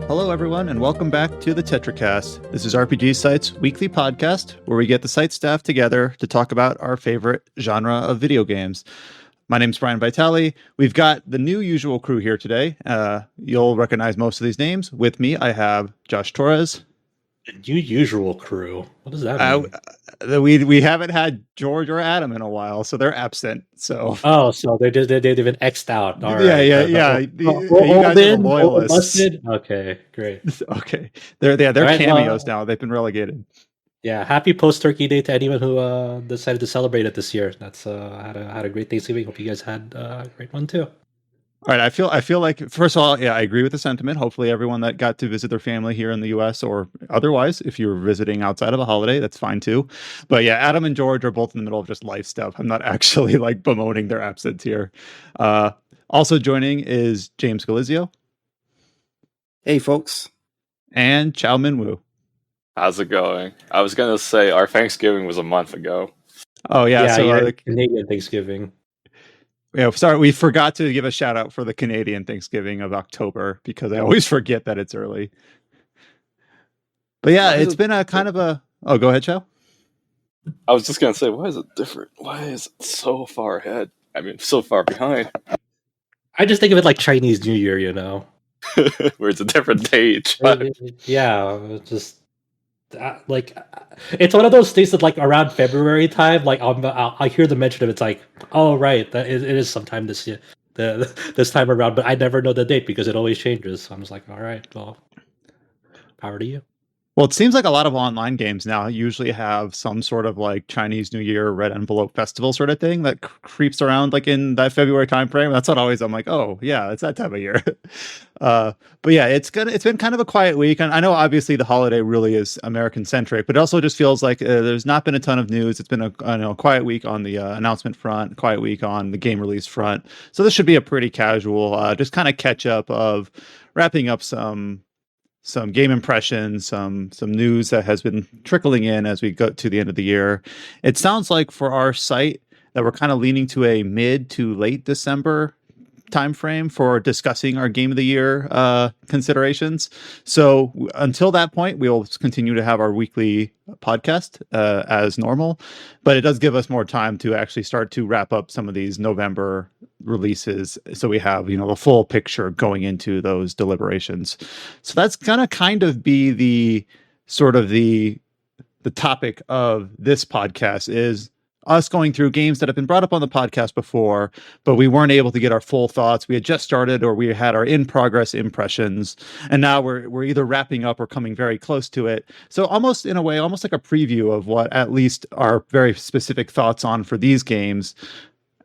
Hello, everyone, and welcome back to the Tetracast. This is RPG Site's weekly podcast where we get the site staff together to talk about our favorite genre of video games. My name's Brian Vitale. We've got the new usual crew here today. You'll recognize most of these names. With me, I have Josh Torres. The new usual crew. What does that mean? We haven't had George or Adam in a while, so they're absent. So so they've been X'd out. All yeah. right. You guys are the loyalists. Okay, great. Okay, they're right, cameos now. They've been relegated. Yeah, happy post-Turkey Day to anyone who decided to celebrate it this year. That's had a great Thanksgiving. Hope you guys had a great one too. All right, I feel like, first of all, yeah, I agree with the sentiment. Hopefully everyone that got to visit their family here in the US or otherwise, if you're visiting outside of a holiday, that's fine too. But yeah, Adam and George are both in the middle of just life stuff. I'm not actually like bemoaning their absence here. Also joining is James Galizio. Hey folks. And Chow Min Woo. How's it going? I was going to say our Thanksgiving was a month ago. Oh yeah, so Canadian Thanksgiving. Yeah, sorry, we forgot to give a shout out for the Canadian Thanksgiving of October because I always forget that it's early. But yeah, it's been a kind of a... Oh, go ahead, Chow. I was just going to say, why is it different? Why is it so far ahead? I mean, so far behind. I just think of it like Chinese New Year, you know? Where it's a different date. Yeah, just... it's one of those things that like around February time, like I hear the mention of it's like, oh right, it is sometime this year, this time around, but I never know the date because it always changes. So I'm just like, all right, well, power to you. Well, it seems like a lot of online games now usually have some sort of like Chinese New Year red envelope festival sort of thing that creeps around like in that February timeframe. That's not always. I'm like, oh yeah, it's that time of year. But yeah, it's been kind of a quiet week, and I know obviously the holiday really is American centric, but it also just feels like there's not been a ton of news. It's been a quiet week on the announcement front, quiet week on the game release front. So this should be a pretty casual, just kind of catch up of wrapping up some game impressions, some news that has been trickling in as we go to the end of the year. It sounds like for our site that we're kind of leaning to a mid to late December timeframe for discussing our game of the year considerations. So until that point, we'll continue to have our weekly podcast as normal, but it does give us more time to actually start to wrap up some of these November releases, so we have the full picture going into those deliberations. So that's gonna kind of be the sort of the topic of this podcast, is us going through games that have been brought up on the podcast before, but we weren't able to get our full thoughts. We had just started, or we had our in-progress impressions, and now we're either wrapping up or coming very close to it. So almost in a way, almost like a preview of what at least our very specific thoughts on for these games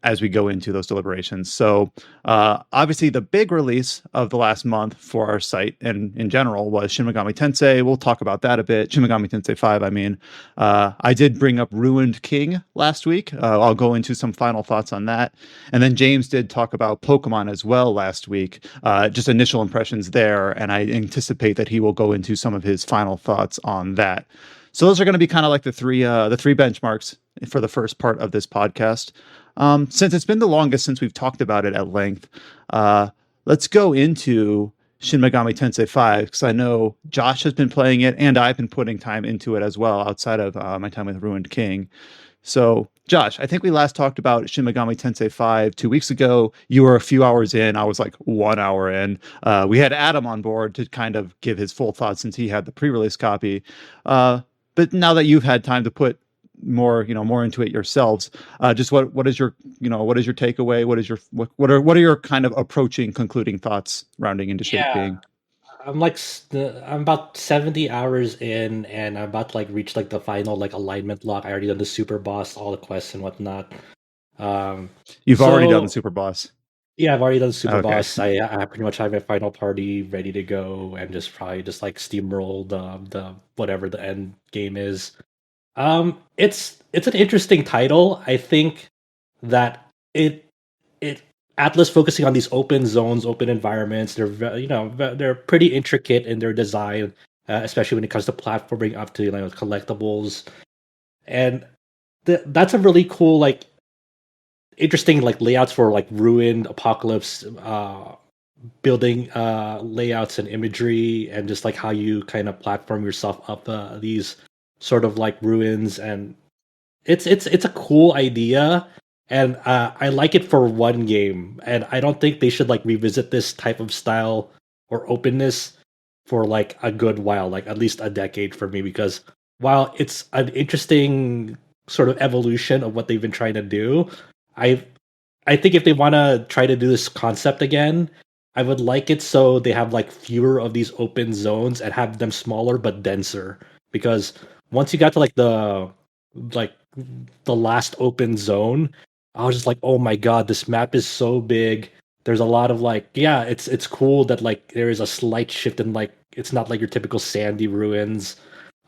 as we go into those deliberations. So obviously the big release of the last month for our site and in general was Shin Megami Tensei. We'll talk about that a bit. Shin Megami Tensei V, I mean. I did bring up Ruined King last week. I'll go into some final thoughts on that. And then James did talk about Pokemon as well last week. Just initial impressions there, and I anticipate that he will go into some of his final thoughts on that. So those are going to be kind of like the three benchmarks for the first part of this podcast. Since it's been the longest since we've talked about it at length, let's go into Shin Megami Tensei V, because I know Josh has been playing it and I've been putting time into it as well outside of my time with Ruined King. So, Josh, I think we last talked about Shin Megami Tensei V 2 weeks ago. You were a few hours in. I was like 1 hour in. We had Adam on board to kind of give his full thoughts since he had the pre-release copy. But now that you've had time to put more into it yourselves, just what is your takeaway? What are your kind of approaching concluding thoughts rounding into shape being? I'm about 70 hours in, and I'm about to reach the final alignment lock. I already done the super boss, all the quests and whatnot. You've already done the super boss. Yeah, I've already done the super boss. I pretty much have my final party ready to go, and probably steamroll the whatever the end game is. It's an interesting title. I think that it Atlas focusing on these open zones, open environments. They're pretty intricate in their design, especially when it comes to platforming up to collectibles, and that's a really cool interesting layouts for ruined apocalypse building layouts and imagery, and just like how you kind of platform yourself up these sort of like ruins. And it's a cool idea, and I like it for one game, and I don't think they should like revisit this type of style or openness for like a good while, like at least a decade for me, because while it's an interesting sort of evolution of what they've been trying to do, I I think if they want to try to do this concept again, I would like it so they have like fewer of these open zones and have them smaller but denser. Because once you got to like the last open zone, I was just like, oh my god, this map is so big. There's a lot of like, yeah, it's cool that like there is a slight shift in like it's not like your typical sandy ruins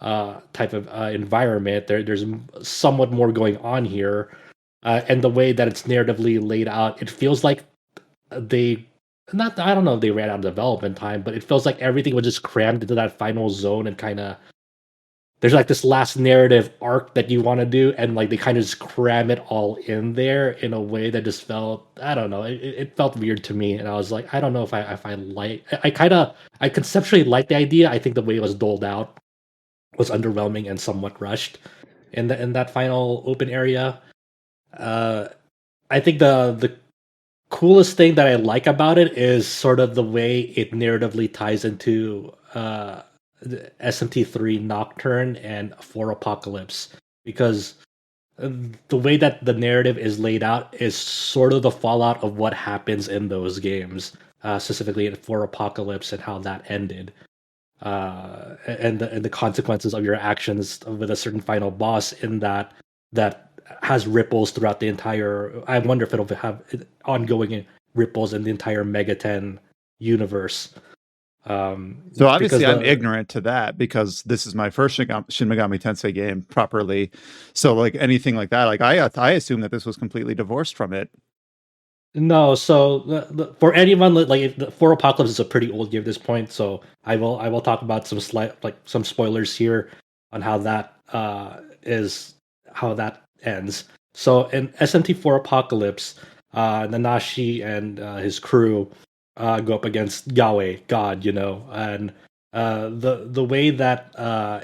type of environment. There's somewhat more going on here, and the way that it's narratively laid out, it feels like they not I don't know if they ran out of development time, but it feels like everything was just crammed into that final zone, and kind of there's like this last narrative arc that you want to do, and like they kind of just cram it all in there in a way that just felt, I don't know, it felt weird to me, and I was like, I don't know if I like, I conceptually like the idea. I think the way it was doled out was underwhelming and somewhat rushed in that final open area. uh I think the coolest thing that I like about it is sort of the way it narratively ties into the SMT3 Nocturne and For Apocalypse, because the way that the narrative is laid out is sort of the fallout of what happens in those games, specifically in For Apocalypse and how that ended, and the consequences of your actions with a certain final boss in that has ripples throughout the entire. I wonder if it'll have ongoing ripples in the entire Megaten universe. So Because obviously I'm the ignorant to that because this is my first Shin Megami Tensei game properly. So like anything like that, like I assume that this was completely divorced from it. No, so for anyone like For Apocalypse is a pretty old game at this point, so I will talk about some slight like some spoilers here on how that is how that ends. So in SMT4 Apocalypse, Nanashi and his crew go up against Yahweh, God, and the way that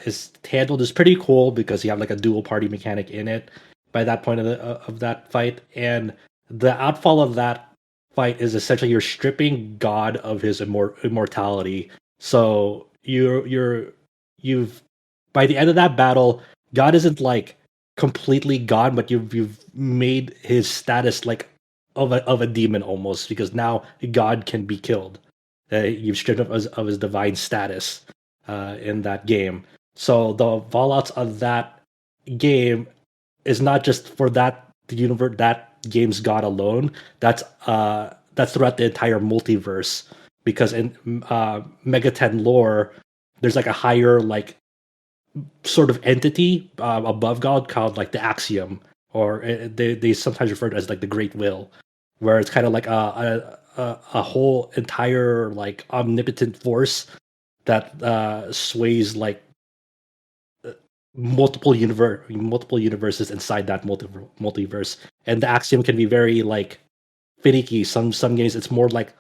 is handled is pretty cool because you have like a dual party mechanic in it by that point of that fight. And the outfall of that fight is essentially you're stripping God of his immortality. So you've by the end of that battle, God isn't like completely gone, but you've made his status like of a demon almost, because now God can be killed. You've stripped him of his divine status in that game. So the fallouts of that game is not just for that universe, that game's God alone. That's throughout the entire multiverse, because in Megaten lore, there's like a higher like sort of entity above God called like the Axiom, or they sometimes refer to it as like the Great Will, where it's kind of like a whole entire like omnipotent force that sways like multiple universes inside that multiverse. And the Axiom can be very like finicky. Some games it's more like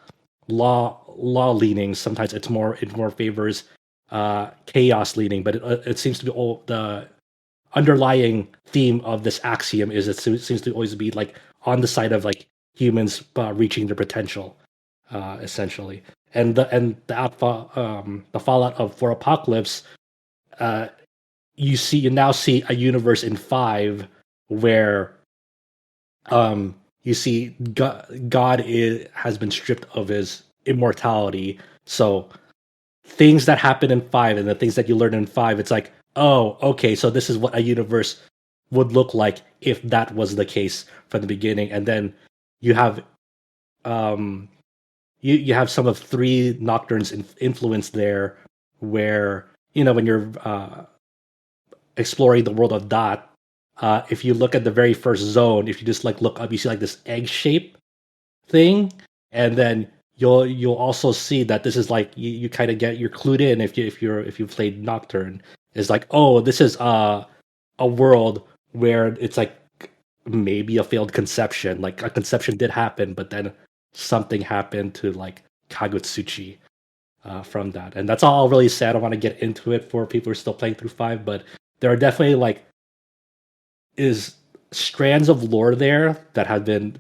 law leaning. Sometimes it more favors chaos leaning. But it seems to be all the underlying theme of this Axiom is seems to always be like on the side of like humans reaching their potential, essentially. The fallout of For Apocalypse, uh, you now see a universe in 5 where you see God has been stripped of his immortality. So things that happen in 5 and the things that you learn in 5, it's like, oh, okay, so this is what a universe would look like if that was the case from the beginning. And then you have um you have some of 3 Nocturne's influence there, where when you're exploring the world of Dot, if you look at the very first zone, if you just like look up, you see like this egg shape thing, and then you'll also see that this is like you kind of you're clued in if you've played Nocturne. Is like, oh, this is a world where it's like maybe a failed conception. Like a conception did happen, but then something happened to like Kagutsuchi from that. And that's all really sad. I don't want to get into it for people who are still playing through 5, but there are definitely like strands of lore there that has been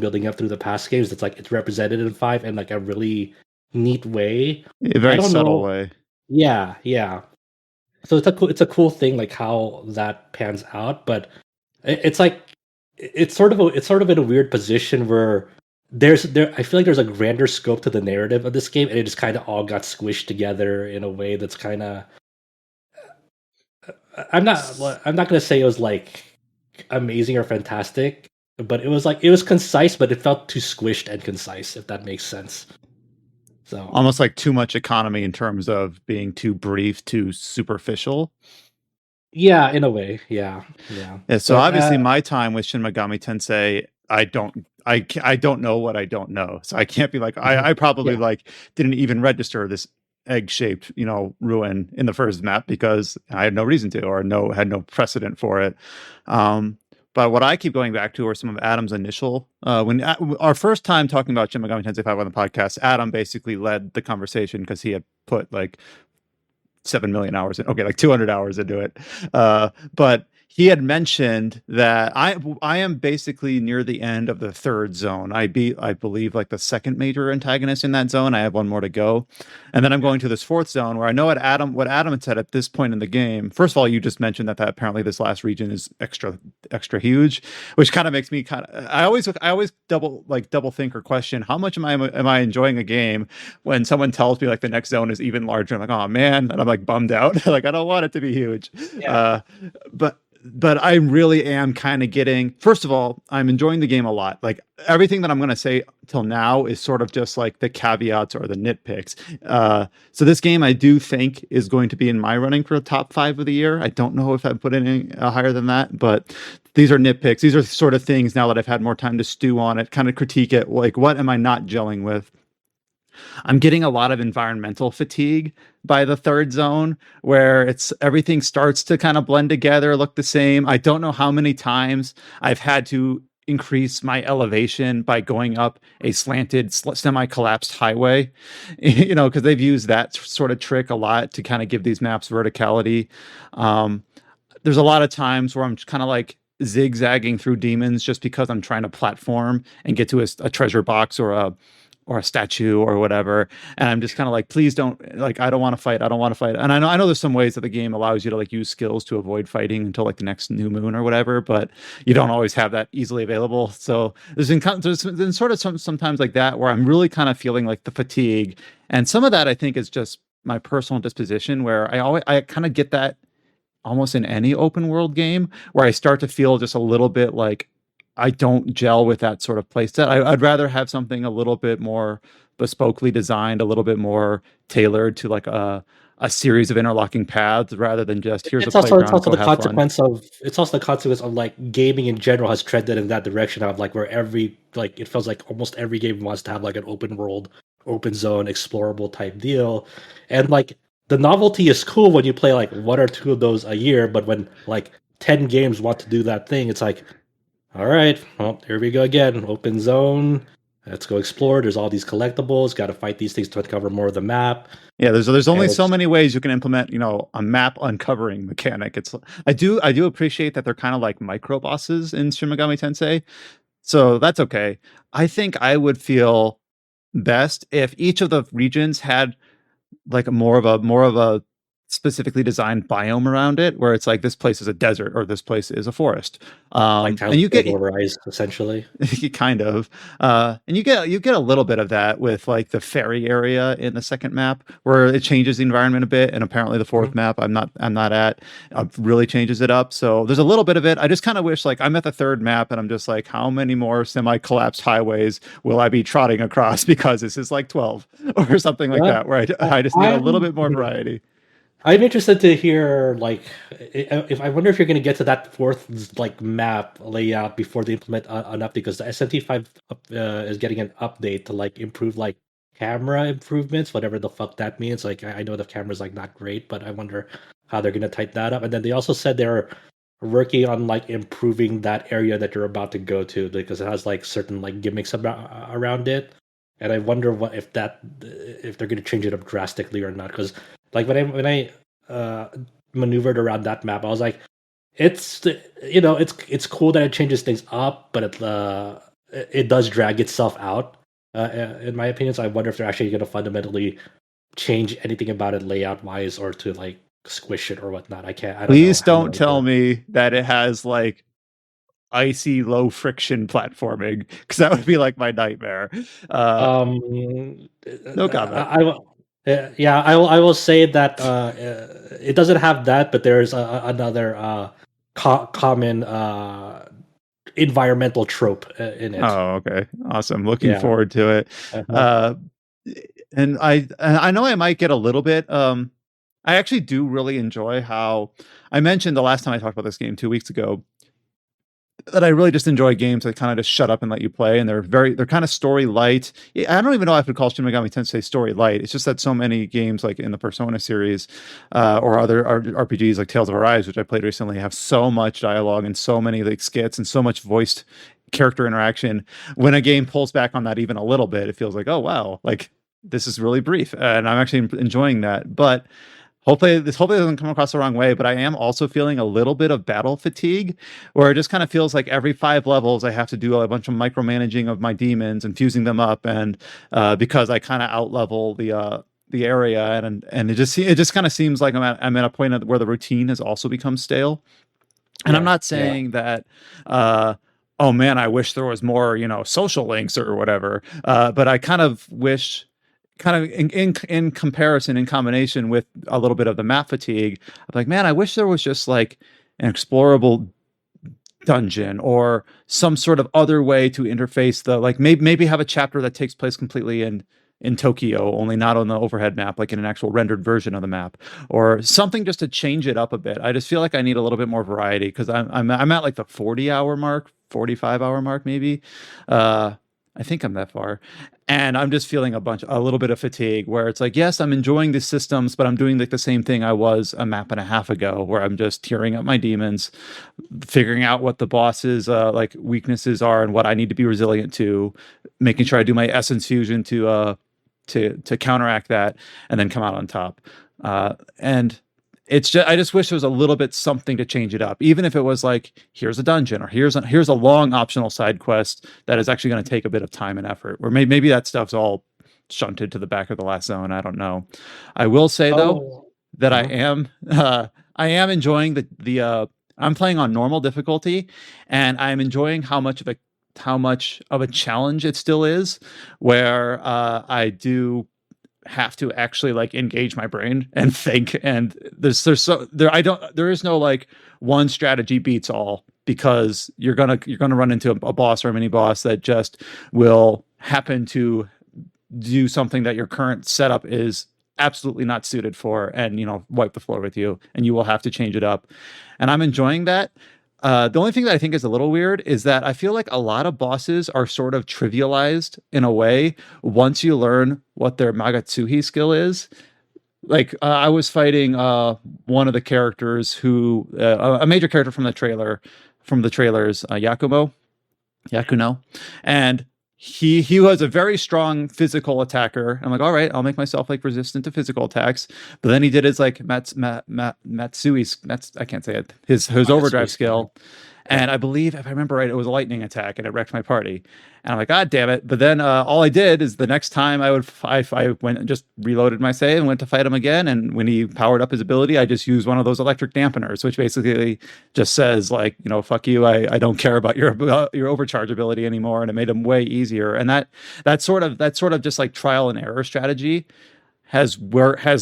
building up through the past games. That's like it's represented in 5 in like a really neat way. A very I don't subtle know. way. Yeah. So it's a cool thing like how that pans out, but it's like it's sort of in a weird position where I feel like there's a grander scope to the narrative of this game, and it just kind of all got squished together in a way that's kind of I'm not gonna say it was like amazing or fantastic, but it was concise, but it felt too squished and concise, if that makes sense. So almost like too much economy in terms of being too brief, too superficial. yeah, in a way, yeah. So obviously, my time with Shin Megami Tensei, I don't know what I don't know, so I can't be like I probably like didn't even register this egg-shaped ruin in the first map because I had no reason to or had no precedent for it. But what I keep going back to are some of Adam's initial when our first time talking about Shin Megami Tensei 5 on the podcast, Adam basically led the conversation because he had put like 7 million hours in, like 200 hours into it. But he had mentioned that I am basically near the end of the third zone. I believe, like the second major antagonist in that zone. I have one more to go. And then I'm going to this fourth zone where I know what Adam had said at this point in the game. First of all, you just mentioned that apparently this last region is extra huge, which kind of makes me I always double think or question how much am I enjoying a game when someone tells me like the next zone is even larger. I'm like, oh man, and I'm like bummed out. Like I don't want it to be huge. But I really am kind of getting, first of all, I'm enjoying the game a lot. Like everything that I'm going to say till now is sort of just like the caveats or the nitpicks. So this game I do think is going to be in my running for the top 5 of the year. I don't know if I've put any higher than that, but these are nitpicks. These are sort of things now that I've had more time to stew on it, kind of critique it. Like what am I not gelling with? I'm getting a lot of environmental fatigue by the third zone where everything starts to kind of blend together, look the same. I don't know how many times I've had to increase my elevation by going up a slanted semi-collapsed highway, because they've used that sort of trick a lot to kind of give these maps verticality. There's a lot of times where I'm kind of like zigzagging through demons just because I'm trying to platform and get to a treasure box or a statue or whatever, and I'm just kind of like, please don't, like, I don't want to fight. And I know there's some ways that the game allows you to like use skills to avoid fighting until like the next new moon or whatever, but you don't always have that easily available. So there's been sort of sometimes like that where I'm really kind of feeling like the fatigue, and some of that I think is just my personal disposition where I kind of get that almost in any open world game where I start to feel just a little bit like I don't gel with that sort of playset. I'd rather have something a little bit more bespokely designed, a little bit more tailored to like a series of interlocking paths rather than just here's it's a playground. It's also the consequence of like gaming in general has trended in that direction of like where it feels like almost every game wants to have like an open world, open zone, explorable type deal, and like the novelty is cool when you play like 1 or 2 of those a year, but when like 10 games want to do that thing, it's like, all right, well, here we go again. Open zone. Let's go explore. There's all these collectibles. Got to fight these things to uncover more of the map. Yeah, there's only so many ways you can implement, a map uncovering mechanic. I do appreciate that they're kind of like micro bosses in Shin Megami Tensei, so that's okay. I think I would feel best if each of the regions had like more of a specifically designed biome around it, where it's like this place is a desert or this place is a forest. Like and you get polarized essentially. kind of, and you get a little bit of that with like the ferry area in the second map, where it changes the environment a bit, and apparently the fourth map I'm not at really changes it up. So there's a little bit of it. I just kind of wish, like, I'm at the third map and I'm just like, how many more semi-collapsed highways will I be trotting across because this is like 12 or something like that, where I just need a little bit more variety. I'm interested to hear, like, if I wonder if you're going to get to that fourth like map layout before they implement an update, because the SMT5 is getting an update to like improve like camera improvements, whatever the fuck that means. Like, I know the camera's like not great, but I wonder how they're going to tighten that up. And then they also said they're working on like improving that area that you're about to go to, because it has like certain like gimmicks around it. and I wonder if they're going to change it up drastically or not. Because like when I maneuvered around that map, I was like, it's it's cool that it changes things up, but it does drag itself out. In my opinion, so I wonder if they're actually going to fundamentally change anything about it layout wise, or to like squish it or whatnot. I don't know. Please don't tell me that it has like icy low friction platforming, because that would be like my nightmare. No comment. I will say that it doesn't have that, but there's another common environmental trope in it. Oh, okay, awesome. Looking forward to it. Uh-huh. And I know I might get a little bit. I actually do really enjoy how I mentioned the last time I talked about this game 2 weeks ago that I really just enjoy games that kind of just shut up and let you play, and they're kind of story light. I don't even know if I could call Shin Megami Tensei story light. It's just that so many games like in the Persona series or other RPGs like Tales of Arise, which I played recently, have so much dialogue and so many like skits and so much voiced character interaction. When a game pulls back on that even a little bit, it feels like, oh wow, like this is really brief, and I'm actually enjoying that. But hopefully doesn't come across the wrong way, but I am also feeling a little bit of battle fatigue, where it just kind of feels like every 5 levels I have to do a bunch of micromanaging of my demons and fusing them up, and because I kind of outlevel the area, and it just kind of seems like I'm at a point where the routine has also become stale. And I'm not saying that oh man, I wish there was more, social links or whatever. But I kind of wish, kind of in comparison, in combination with a little bit of the map fatigue, I'm like, man, I wish there was just like an explorable dungeon or some sort of other way to interface like maybe have a chapter that takes place completely in Tokyo, only not on the overhead map, like in an actual rendered version of the map, or something just to change it up a bit. I just feel like I need a little bit more variety, because I'm at like the 40-hour mark, 45-hour mark maybe. I think I'm that far, and I'm just feeling a little bit of fatigue, where it's like, yes, I'm enjoying the systems, but I'm doing like the same thing I was a map and a half ago, where I'm just tearing up my demons, figuring out what the boss's like weaknesses are and what I need to be resilient to, making sure I do my essence fusion to counteract that, and then come out on top. And it's just, I just wish there was a little bit something to change it up, even if it was like, here's a dungeon, or here's a long optional side quest that is actually going to take a bit of time and effort, or maybe that stuff's all shunted to the back of the last zone. I don't know. I will say though that I am enjoying the I'm playing on normal difficulty, and I'm enjoying how much of a challenge it still is, where I do have to actually like engage my brain and think, and there is no like one strategy beats all, because you're gonna run into a boss or a mini boss that just will happen to do something that your current setup is absolutely not suited for, and wipe the floor with you, and you will have to change it up, and I'm enjoying that. The only thing that I think is a little weird is that I feel like a lot of bosses are sort of trivialized in a way once you learn what their Magatsuhi skill is. Like I was fighting one of the characters who a major character from the trailers, Yakuno, and he was a very strong physical attacker. I'm like, all right, I'll make myself like resistant to physical attacks. But then he did his like Matsui's, I can't say it, his overdrive skill. And I believe, if I remember right, it was a lightning attack, and it wrecked my party. And I'm like, God damn it. But then all I did is the next time I went and just reloaded my save and went to fight him again. And when he powered up his ability, I just used one of those electric dampeners, which basically just says like, fuck you. I don't care about your overcharge ability anymore. And it made him way easier. And that sort of just like trial and error strategy has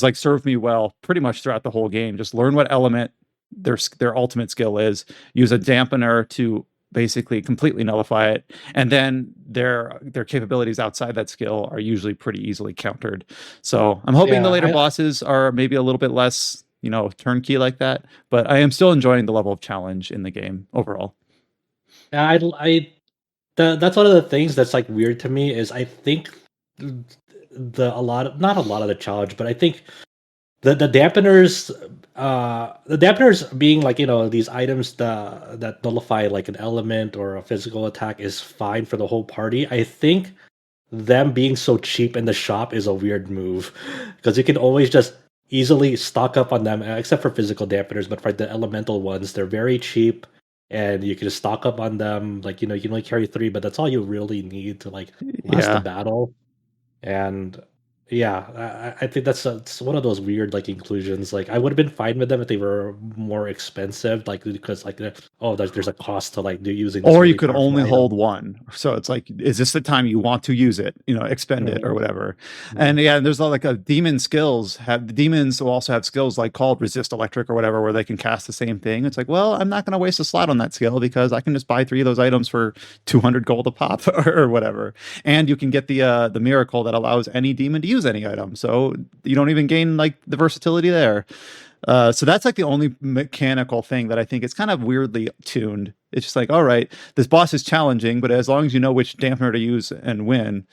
like served me well pretty much throughout the whole game. Just learn what element their ultimate skill is, use a dampener to basically completely nullify it, and then their capabilities outside that skill are usually pretty easily countered. So I'm hoping the later bosses are maybe a little bit less turnkey like that, but I am still enjoying the level of challenge in the game overall. That's one of the things that's like weird to me, is I think not a lot of the challenge, but I think the dampeners being like these items that nullify like an element or a physical attack is fine for the whole party. I think them being so cheap in the shop is a weird move because you can always just easily stock up on them, except for physical dampeners. But for the elemental ones, they're very cheap, and you can just stock up on them. Like, you know, you can only carry 3, but that's all you really need to like last the Yeah. battle. And yeah, I think it's one of those weird like inclusions. Like, I would have been fine with them if they were more expensive, like because like there's a cost to like using this Or you really could powerful only item. hold one. So it's like, is this the time you want to use it? You know, expend it or Mhm. whatever. Mhm. And yeah, there's like a demon skills. The demons will also have skills like called resist electric or whatever, where they can cast the same thing. It's like, well, I'm not going to waste a slot on that skill because I can just buy 3 of those items for 200 gold a pop or whatever. And you can get the miracle that allows any demon to use any item. So you don't even gain like the versatility there. So that's like the only mechanical thing that I think is kind of weirdly tuned. It's just like, all right, this boss is challenging, but as long as you know which dampener to use and win,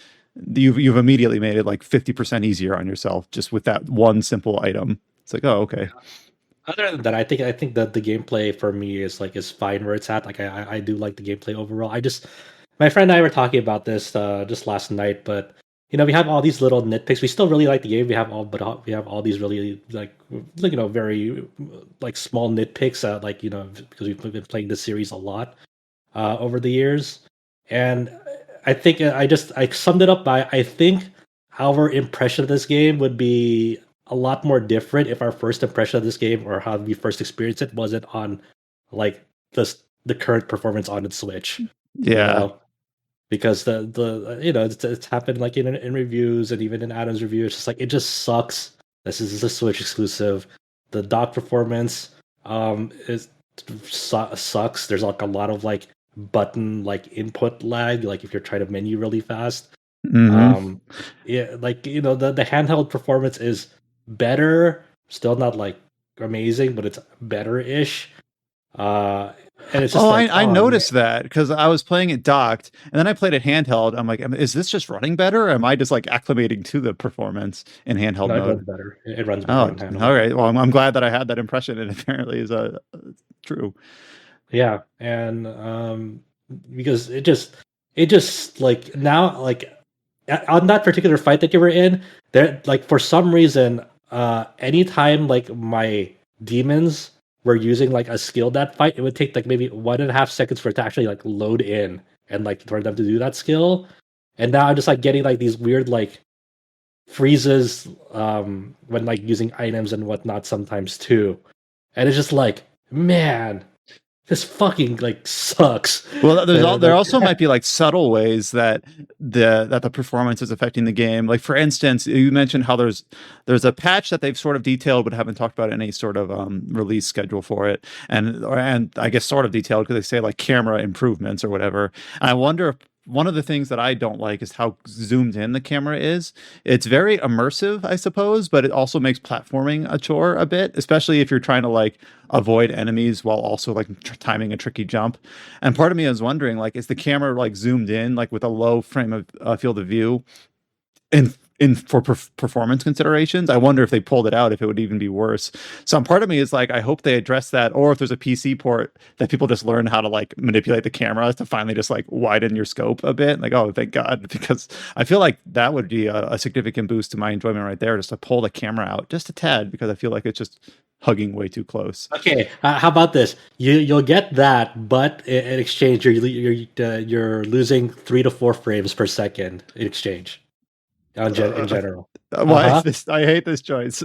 you've immediately made it like 50% easier on yourself just with that one simple item. It's like, oh, okay. Other than that, I think that the gameplay for me is fine where it's at. Like I do like the gameplay overall. My friend and I were talking about this just last night, but you know, we have all these little nitpicks. We still really like the game. We have all these really like you know, very like small nitpicks like, you know, because we've been playing this series a lot over the years. And I think I summed it up by, I think our impression of this game would be a lot more different if our first impression of this game or how we first experienced it wasn't on like the current performance on its Switch. You Yeah. know, because the you know, it's happened like in reviews and even in Adam's review. It's just like, it just sucks. This is a Switch exclusive. The dock performance is sucks. There's like a lot of like button like input lag, like if you're trying to menu really fast. Mm-hmm. Yeah, like, you know, the handheld performance is better, still not like amazing, but it's better-ish. Uh, and it's just Oh, like, I oh man, noticed that because I was playing it docked and then I played it handheld. I'm like, is this just running better? Or am I just like acclimating to the performance in handheld no, it mode? runs better. It runs better Oh, on handheld. all right. Well, I'm glad that I had that impression. It apparently is true. Yeah, and because it just like now like on that particular fight that you were in, there like for some reason, anytime like my demons were using like a skill that fight, it would take like maybe 1.5 seconds for it to actually like load in and like for them to do that skill. And now I'm just like getting like these weird like freezes when like using items and whatnot sometimes too. And it's just like, man, this fucking like sucks. Well, there Like, also might be like subtle ways that the performance is affecting the game. Like for instance, you mentioned how there's a patch that they've sort of detailed but haven't talked about any sort of release schedule for it, and I guess sort of detailed because they say like camera improvements or whatever. And I wonder if one of the things that I don't like is how zoomed in the camera is. It's very immersive, I suppose, but it also makes platforming a chore a bit, especially if you're trying to like avoid enemies while also like timing a tricky jump. And part of me is wondering, like, is the camera like zoomed in, like with a low frame of field of view, in for performance considerations? I wonder if they pulled it out, if it would even be worse. Some part of me is like, I hope they address that, or if there's a PC port that people just learn how to like manipulate the camera to finally just like widen your scope a bit. Like, oh, thank God, because I feel like that would be a significant boost to my enjoyment right there, just to pull the camera out just a tad, because I feel like it's just hugging way too close. okay, how about this? You'll get that, but in exchange, you're losing 3 to 4 frames per second in exchange in Uh, general. Uh why is huh. this? I hate this choice.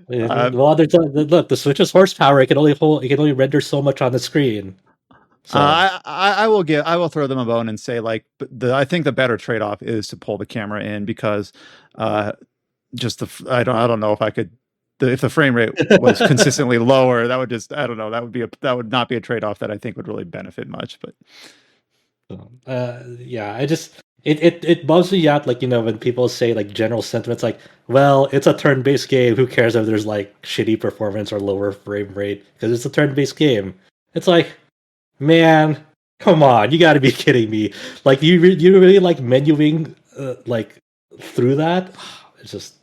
Well, look, the Switch's horsepower, it can only render so much on the screen. So I will throw them a bone and say like I think the better trade off is to pull the camera in because uh just I don't know if I could if the frame rate was consistently lower, that would just I don't know, that would not be a trade off that I think would really benefit much. But yeah, it bums me out, like, you know, when people say like general sentiments like, well, it's a turn-based game, who cares if there's like shitty performance or lower frame rate because it's a turn-based game. It's like, man, come on, you got to be kidding me. Like, you really like menuing like through that? It's just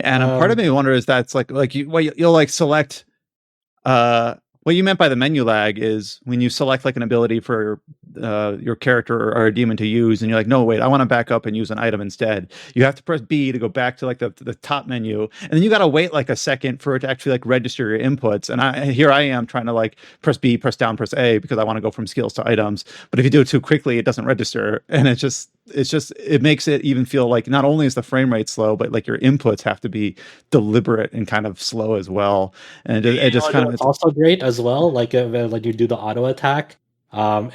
and a part of um me wonders that's like you'll like select uh What you meant by the menu lag is when you select like an ability for your character or a demon to use, and you're like, no, wait, I want to back up and use an item instead. You have to press B to go back to like the top menu, and then you got to wait like a second for it to actually like register your inputs. And I am trying to like press B, press down, press A because I want to go from skills to items. But if you do it too quickly, it doesn't register, and it makes it even feel like not only is the frame rate slow, but like your inputs have to be deliberate and kind of slow as well. And it just kind of it's also great as well. Like when you do the auto attack,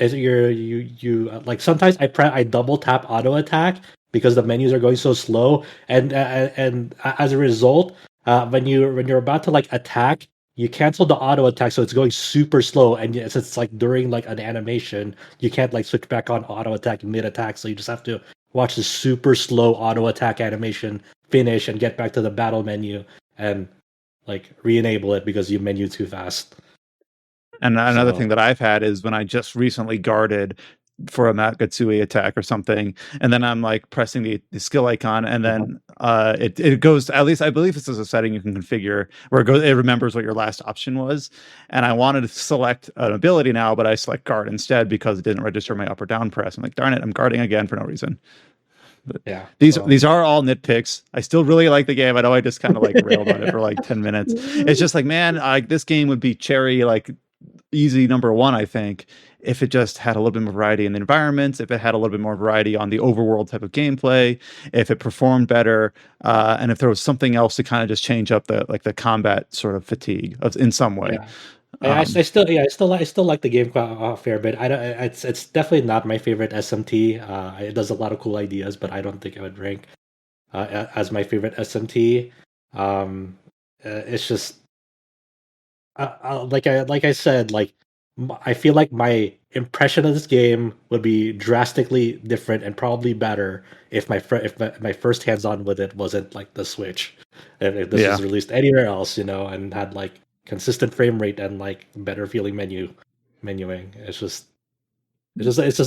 is you like sometimes I double tap auto attack because the menus are going so slow, and as a result, when you're about to like attack, you cancel the auto attack, so it's going super slow, and it's like during like an animation, you can't like switch back on auto attack mid attack, so you just have to watch the super slow auto attack animation finish and get back to the battle menu and like re-enable it because you menu too fast. And another thing that I've had is when I just recently guarded for a Matgatsui attack or something, and then I'm like pressing the skill icon, and then it goes, at least I believe this is a setting you can configure where it remembers what your last option was. And I wanted to select an ability now, but I select guard instead because it didn't register my up or down press. I'm like, darn it, I'm guarding again for no reason. But yeah, these are all nitpicks. I still really like the game. I know I just kind of like railed on it for like 10 minutes. It's just like, man, this game would be cherry like easy number one, I think, if it just had a little bit more variety in the environments, if it had a little bit more variety on the overworld type of gameplay, if it performed better, and if there was something else to kind of just change up the combat sort of fatigue in some way. Yeah. I still like the game a fair bit. I don't. It's definitely not my favorite SMT. It does a lot of cool ideas, but I don't think I would rank as my favorite SMT. It's just like I said, like I feel like my impression of this game would be drastically different and probably better if my first hands on with it wasn't like the Switch. If this was released anywhere else, and had like consistent frame rate and like better feeling menuing. It's just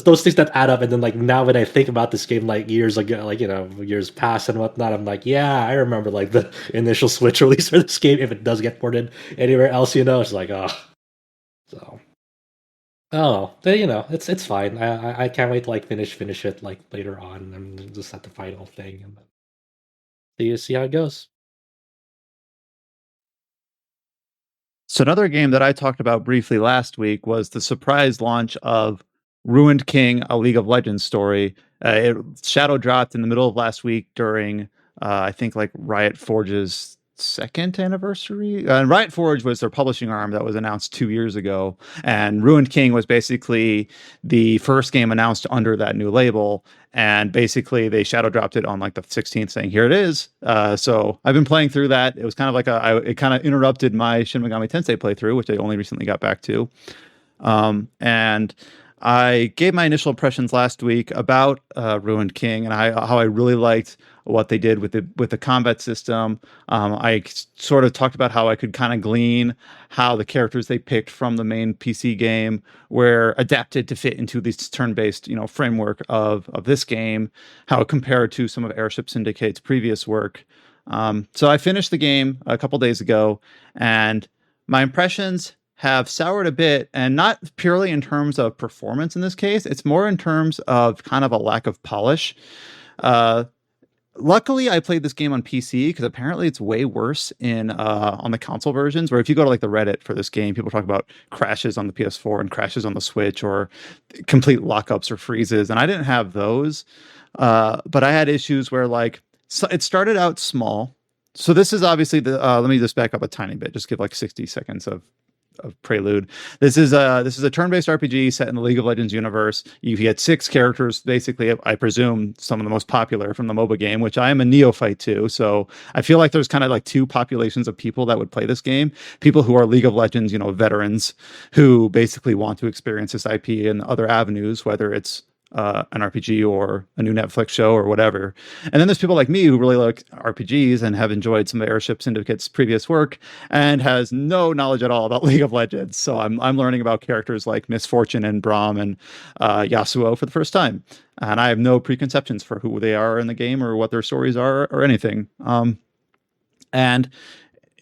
those things that add up. And then like now when I think about this game like years ago, like years past and whatnot, I'm like, yeah, I remember like the initial Switch release for this game. If it does get ported anywhere else, it's like so. Oh, it's fine. I can't wait to like finish it like later on and just at the final thing and see how it goes. So another game that I talked about briefly last week was the surprise launch of Ruined King, a League of Legends story. It shadow dropped in the middle of last week during, I think, like Riot Forge's second anniversary. And Riot Forge was their publishing arm that was announced 2 years ago. And Ruined King was basically the first game announced under that new label. And basically they shadow dropped it on like the 16th saying, here it is. So I've been playing through that. It was kind of like it kind of interrupted my Shin Megami Tensei playthrough, which I only recently got back to. And I gave my initial impressions last week about Ruined King and how I really liked what they did with the combat system. I sort of talked about how I could kind of glean how the characters they picked from the main PC game were adapted to fit into this turn-based, framework of this game, how it compared to some of Airship Syndicate's previous work. So I finished the game a couple days ago, and my impressions have soured a bit, and not purely in terms of performance in this case. It's more in terms of kind of a lack of polish. Luckily, I played this game on PC because apparently it's way worse on the console versions. Where if you go to like the Reddit for this game, people talk about crashes on the PS4 and crashes on the Switch, or complete lockups or freezes. And I didn't have those, but I had issues where it started out small. So this is obviously let me just back up a tiny bit. Just give like 60 seconds of prelude. This is a turn-based RPG set in the League of Legends universe. You get 6 characters, basically, I presume some of the most popular from the MOBA game, which I am a neophyte to. So I feel like there's kind of like 2 populations of people that would play this game. People who are League of Legends, veterans who basically want to experience this IP in other avenues, whether it's an RPG or a new Netflix show or whatever. And then there's people like me who really like RPGs and have enjoyed some of Airship Syndicate's previous work and has no knowledge at all about League of Legends. So I'm learning about characters like Misfortune and Braum and Yasuo for the first time. And I have no preconceptions for who they are in the game or what their stories are or anything. And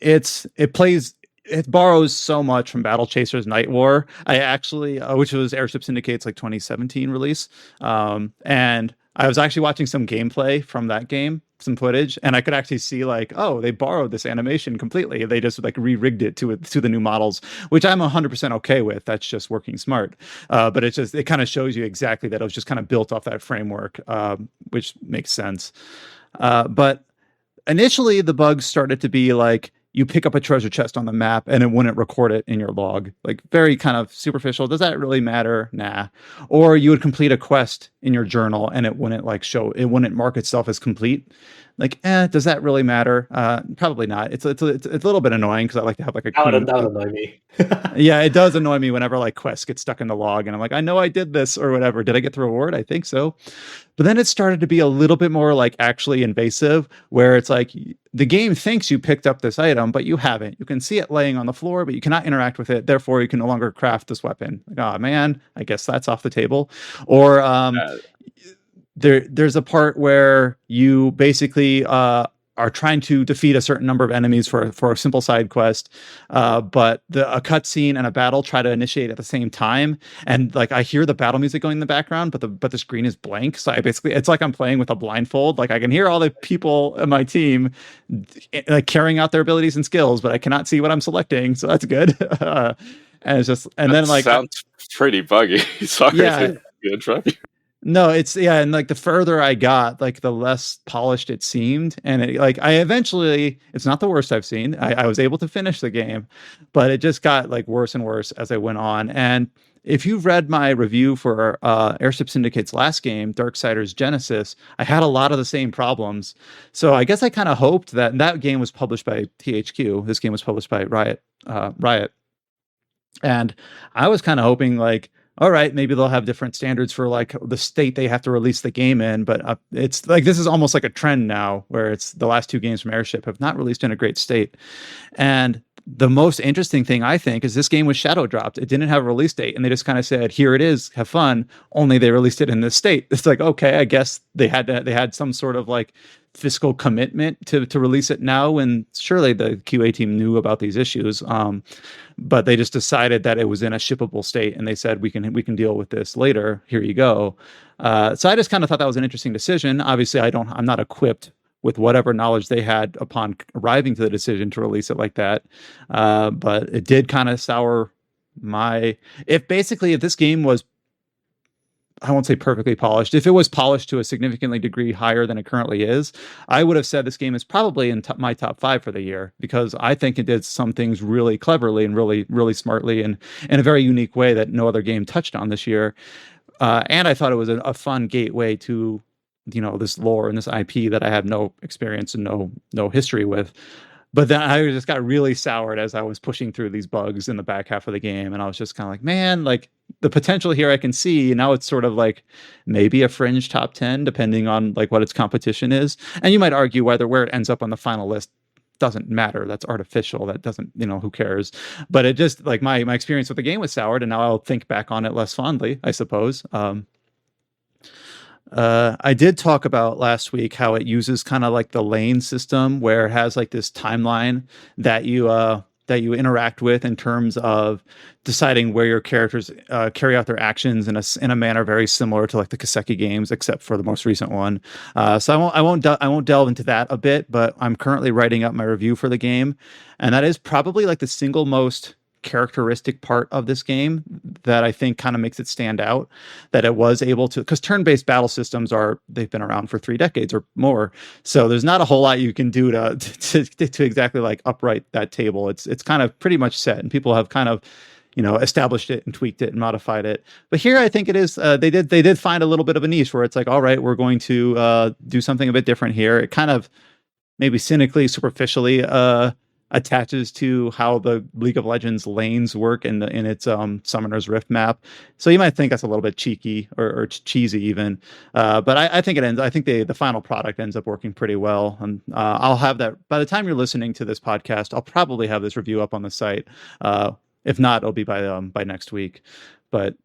it plays it borrows so much from Battle Chasers Night War. I actually, which was Airship Syndicate's like 2017 release, and I was actually watching some gameplay from that game, some footage, and I could actually see like, oh, they borrowed this animation completely. They just like re-rigged it to the new models, which I'm 100% okay with. That's just working smart. But it kind of shows you exactly that it was just kind of built off that framework, which makes sense. But initially the bugs started to be like you pick up a treasure chest on the map and it wouldn't record it in your log. Like very kind of superficial. Does that really matter? Nah. Or you would complete a quest in your journal and it wouldn't like it wouldn't mark itself as complete. Like, does that really matter? Probably not. It's a little bit annoying because I like to have like a clean. That would annoy me. Yeah, it does annoy me whenever like quests get stuck in the log and I'm like, I know I did this or whatever. Did I get the reward? I think so. But then it started to be a little bit more like actually invasive, where it's like the game thinks you picked up this item, but you haven't. You can see it laying on the floor, but you cannot interact with it. Therefore, you can no longer craft this weapon. Like, oh man, I guess that's off the table. Or there's a part where you basically are trying to defeat a certain number of enemies for a simple side quest, but a cutscene and a battle try to initiate at the same time, and like I hear the battle music going in the background, but the screen is blank. So it's like I'm playing with a blindfold. Like I can hear all the people in my team like carrying out their abilities and skills, but I cannot see what I'm selecting. So that's good. And it's just then like sounds pretty buggy. Sorry to interrupt you. No, and like the further I got, like the less polished it seemed, and it's not the worst I've seen. I was able to finish the game, but it just got like worse and worse as I went on. And if you've read my review for Airship Syndicate's last game, Darksiders Genesis, I had a lot of the same problems. So I guess I kind of hoped that game was published by THQ. This game was published by Riot, and I was kind of hoping like, all right, maybe they'll have different standards for like the state they have to release the game in. But it's like this is almost like a trend now where it's the last two games from Airship have not released in a great state. And the most interesting thing I think is this game was shadow dropped. It didn't have a release date, and they just kind of said, "Here it is, have fun." Only they released it in this state. It's like, okay, I guess they had some sort of like fiscal commitment to release it now, and surely the QA team knew about these issues. But they just decided that it was in a shippable state, and they said we can deal with this later. Here you go. So I just kind of thought that was an interesting decision. Obviously, I'm not equipped with whatever knowledge they had upon arriving to the decision to release it like that. But it did kind of sour if this game was, I won't say perfectly polished, if it was polished to a significantly degree higher than it currently is, I would have said this game is probably in my top 5 for the year, because I think it did some things really cleverly and really, really smartly and in a very unique way that no other game touched on this year. And I thought it was a fun gateway to, this lore and this IP that I have no experience and no history with. But then I just got really soured as I was pushing through these bugs in the back half of the game, and I was just kind of like, man, like the potential here I can see. Now it's sort of like maybe a fringe top 10, depending on like what its competition is. And you might argue where it ends up on the final list doesn't matter. That's artificial. That doesn't, who cares? But it just like my experience with the game was soured, and now I'll think back on it less fondly, I suppose. I did talk about last week how it uses kind of like the lane system, where it has like this timeline that you interact with in terms of deciding where your characters carry out their actions in a manner very similar to like the Kaseki games, except for the most recent one. So I won't delve into that a bit, but I'm currently writing up my review for the game, and that is probably like the single most characteristic part of this game that I think kind of makes it stand out, that it was able to, because turn-based battle systems they've been around for 3 decades or more, so there's not a whole lot you can do to exactly like upright that table. It's kind of pretty much set, and people have kind of established it and tweaked it and modified it. But here I think it is they did find a little bit of a niche where it's like, all right, we're going to do something a bit different here. It kind of maybe cynically, superficially attaches to how the League of Legends lanes work in its Summoner's Rift map. So you might think that's a little bit cheeky or cheesy even. But I think I think the final product ends up working pretty well. And I'll have that by the time you're listening to this podcast. I'll probably have this review up on the site. If not, it'll be by next week. But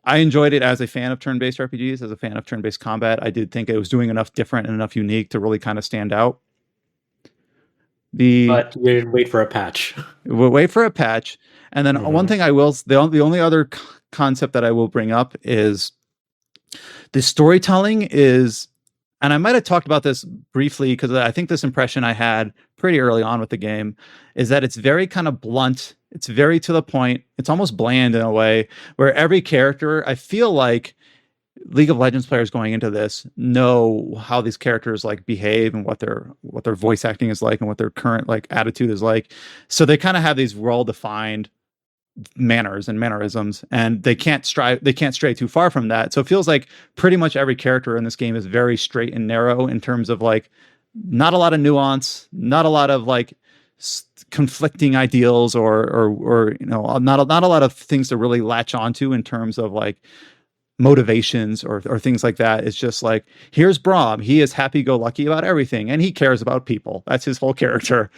I enjoyed it as a fan of turn-based RPGs, as a fan of turn-based combat. I did think it was doing enough different and enough unique to really kind of stand out. But you wait for a patch. We'll wait for a patch. And then one thing the only other concept that I will bring up is the storytelling is, and I might have talked about this briefly because I think this impression I had pretty early on with the game is that it's very kind of blunt. It's very to the point. It's almost bland in a way where every character, I feel like League of Legends players going into this know how these characters like behave and what their voice acting is like and what their current like attitude is like. So they kind of have these well-defined manners and mannerisms, and they can't stray too far from that. So it feels like pretty much every character in this game is very straight and narrow in terms of like not a lot of nuance, not a lot of like conflicting ideals or you know, not a lot of things to really latch onto in terms of like motivations or things like that. It's just like, here's Braum. He is happy-go-lucky about everything, and he cares about people. That's his whole character.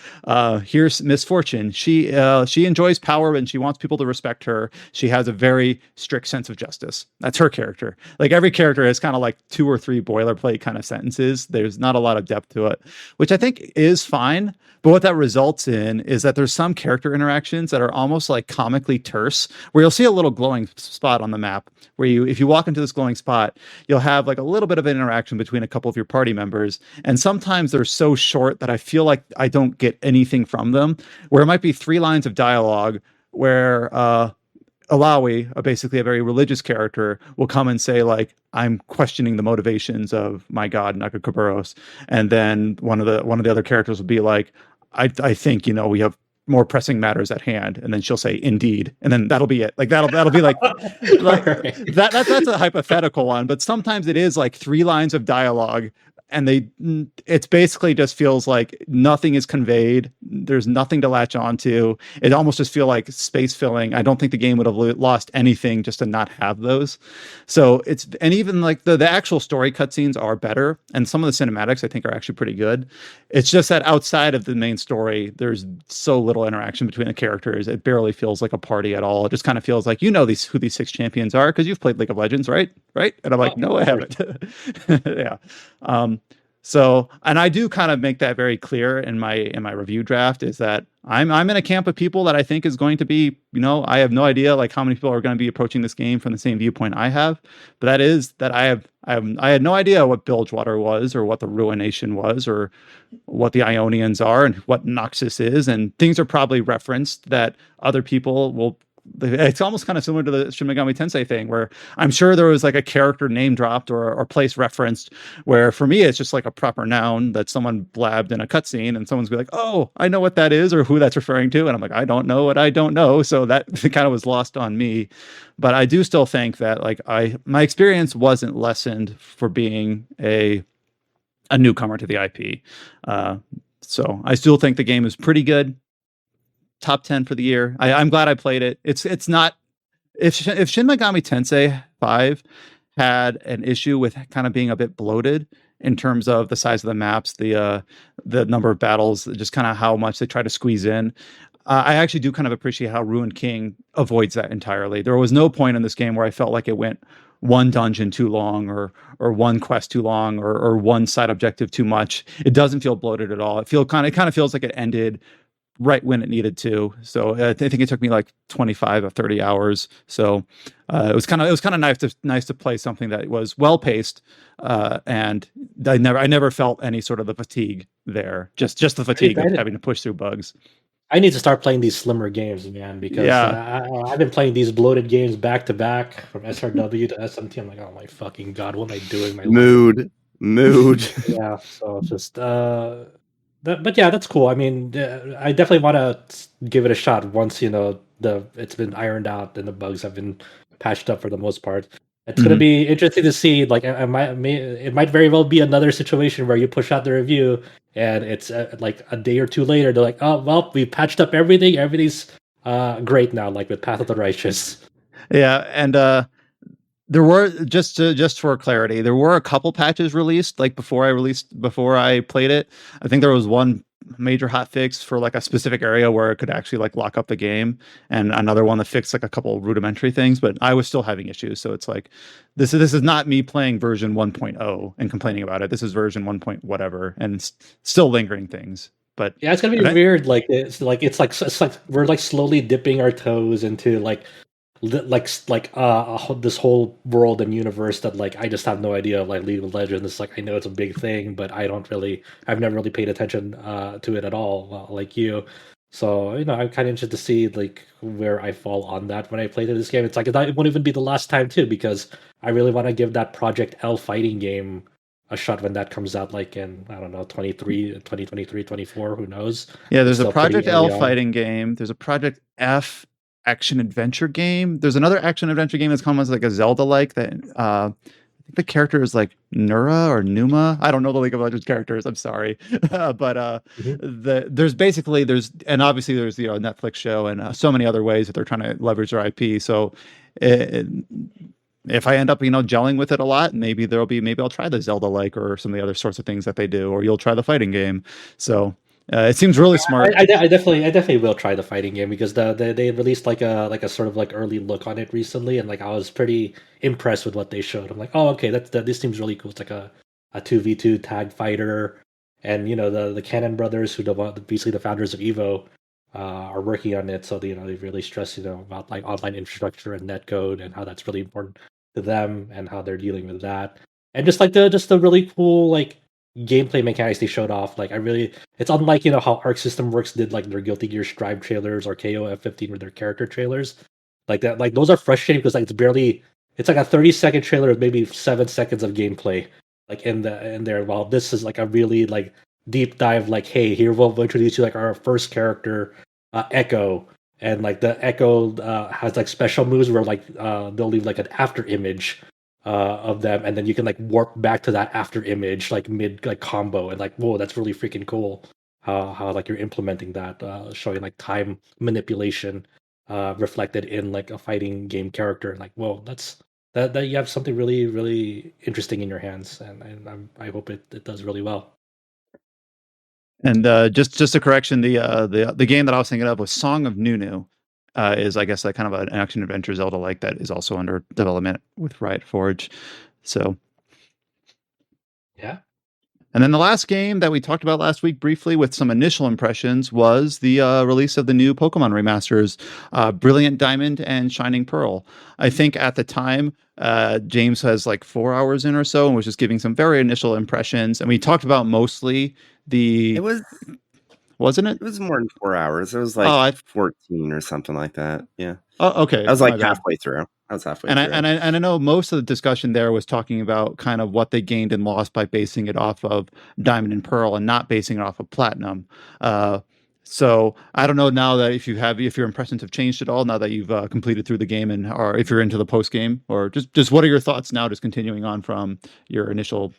Here's Miss Fortune. She enjoys power and she wants people to respect her. She has a very strict sense of justice. That's her character. Like every character has kind of like 2 or 3 boilerplate kind of sentences. There's not a lot of depth to it, which I think is fine. But what that results in is that there's some character interactions that are almost like comically terse, where you'll see a little glowing spot on the map where if you walk into this glowing spot, you'll have like a little bit of an interaction between a couple of your party members. And sometimes they're so short that I feel like I don't get anything from them, where it might be 3 lines of dialogue where Alawi, basically a very religious character, will come and say like, I'm questioning the motivations of my god Nakakuburos. And then one of the other characters will be like, I think, you know, we have more pressing matters at hand, and then she'll say indeed, and then that'll be it. Like that'll be like, that's a hypothetical one, but sometimes it is like 3 lines of dialogue, and it's basically just feels like nothing is conveyed. There's nothing to latch onto. It almost just feel like space filling. I don't think the game would have lost anything just to not have those. So and even like the actual story cutscenes are better, and some of the cinematics I think are actually pretty good. It's just that outside of the main story, there's so little interaction between the characters. It barely feels like a party at all. It just kind of feels like, you know, who these 6 champions are because you've played League of Legends, right? And I'm like, no, I haven't. Yeah. So, and I do kind of make that very clear in my review draft, is that I'm in a camp of people that I think is going to be, you know, I have no idea like how many people are going to be approaching this game from the same viewpoint I have, but that is that I had no idea what Bilgewater was, or what the Ruination was, or what the Ionians are, and what Noxus is, and things are probably referenced that other people will. It's almost kind of similar to the Shin Megami Tensei thing, where I'm sure there was like a character name dropped or place referenced, where for me it's just like a proper noun that someone blabbed in a cutscene, and someone's be like, oh, I know what that is or who that's referring to, and I'm like, I don't know what I don't know. So that kind of was lost on me. But I do still think that like my experience wasn't lessened for being a newcomer to the IP. So I still think the game is pretty good. Top 10 for the year. I'm glad I played it. It's not, if Shin Megami Tensei V had an issue with kind of being a bit bloated in terms of the size of the maps, the number of battles, just kind of how much they try to squeeze in. I actually do kind of appreciate how Ruined King avoids that entirely. There was no point in this game where I felt like it went one dungeon too long, or one quest too long, or one side objective too much. It doesn't feel bloated at all. It kind of feels like it ended right when it needed to. So I think it took me like 25 or 30 hours. So it was kind of nice to play something that was well paced, and I never felt any sort of the fatigue there. Just the fatigue of having to push through bugs. I need to start playing these slimmer games, man, because I've been playing these bloated games back to back from SRW to SMT. I'm like, oh my fucking god, what am I doing? My mood. Yeah, so it's just but yeah, that's cool. I mean, I definitely want to give it a shot once, you know, it's been ironed out and the bugs have been patched up for the most part. It's going to be interesting to see. Like, it might very well be another situation where you push out the review and it's like a day or two later, they're like, oh, well, we patched up everything. Everything's great now, like with Path of the Righteous. Yeah, and there were, just for clarity, there were a couple patches released like before I played it. I think there was one major hot fix for like a specific area where it could actually like lock up the game, and another one that fixed like a couple rudimentary things, but I was still having issues. So it's like this is not me playing version 1.0 and complaining about it. This is version 1. Whatever, and still lingering things. But yeah, it's gonna be weird. Like it's like we're like slowly dipping our toes into this whole world and universe that like I just have no idea of, like League of Legends. Like I know it's a big thing, but I've never really paid attention to it at all, like you. So I'm kind of interested to see like where I fall on that when I play this game. It's like it won't even be the last time too, because I really want to give that Project L fighting game a shot when that comes out, like in I don't know 2023, 24. Who knows? Yeah, It's there's a still pretty Project L early on. fighting game. There's a Project F action adventure game. There's another action adventure game that's come as like a Zelda like that. I think the character is like Nura or Numa. I don't know the League of Legends characters. I'm sorry, but there's obviously there's Netflix show and so many other ways that they're trying to leverage their IP. So. If I end up, gelling with it a lot, maybe I'll try the Zelda like or some of the other sorts of things that they do, or you'll try the fighting game. So it seems really smart. I definitely will try the fighting game, because they released like a sort of like early look on it recently, and like I was pretty impressed with what they showed. I'm like, oh, okay, this seems really cool. It's like a 2v2 tag fighter, and the Cannon brothers, who basically the founders of Evo, are working on it. So they really stress about like online infrastructure and netcode, and how that's really important to them, and how they're dealing with that, and just the really cool like gameplay mechanics they showed off. Like it's unlike how Arc System Works did like their Guilty Gear Strive trailers, or KOF15 with their character trailers. Like that, like those are frustrating because like it's like a 30-second trailer with maybe 7 seconds of gameplay like in there. While this is like a really like deep dive, like, hey, here we'll introduce you like our first character, Echo. And like the Echo has like special moves where like they'll leave like an after image of them, and then you can like warp back to that after image like mid like combo, and like, whoa, that's really freaking cool. How like you're implementing that, showing like time manipulation reflected in like a fighting game character, and like, whoa, that you have something really really interesting in your hands, and I hope it does really well. And just a correction, the game that I was thinking of was Song of Nunu. Is I guess like kind of an action adventure Zelda like that is also under development with Riot Forge. So Yeah. And then the last game that we talked about last week briefly with some initial impressions was the release of the new Pokemon remasters, Brilliant Diamond and Shining Pearl. I think at the time, James has like 4 hours in or so and was just giving some very initial impressions. And we talked about mostly It was wasn't it? It was more than 4 hours. It was like 14 or something like that. Yeah. Oh, okay. I was like halfway through. I was halfway through. And I know most of the discussion there was talking about kind of what they gained and lost by basing it off of Diamond and Pearl and not basing it off of Platinum. So I don't know now that if your impressions have changed at all now that you've completed through the game, or if you're into the post game, or just what are your thoughts now, just continuing on from your initial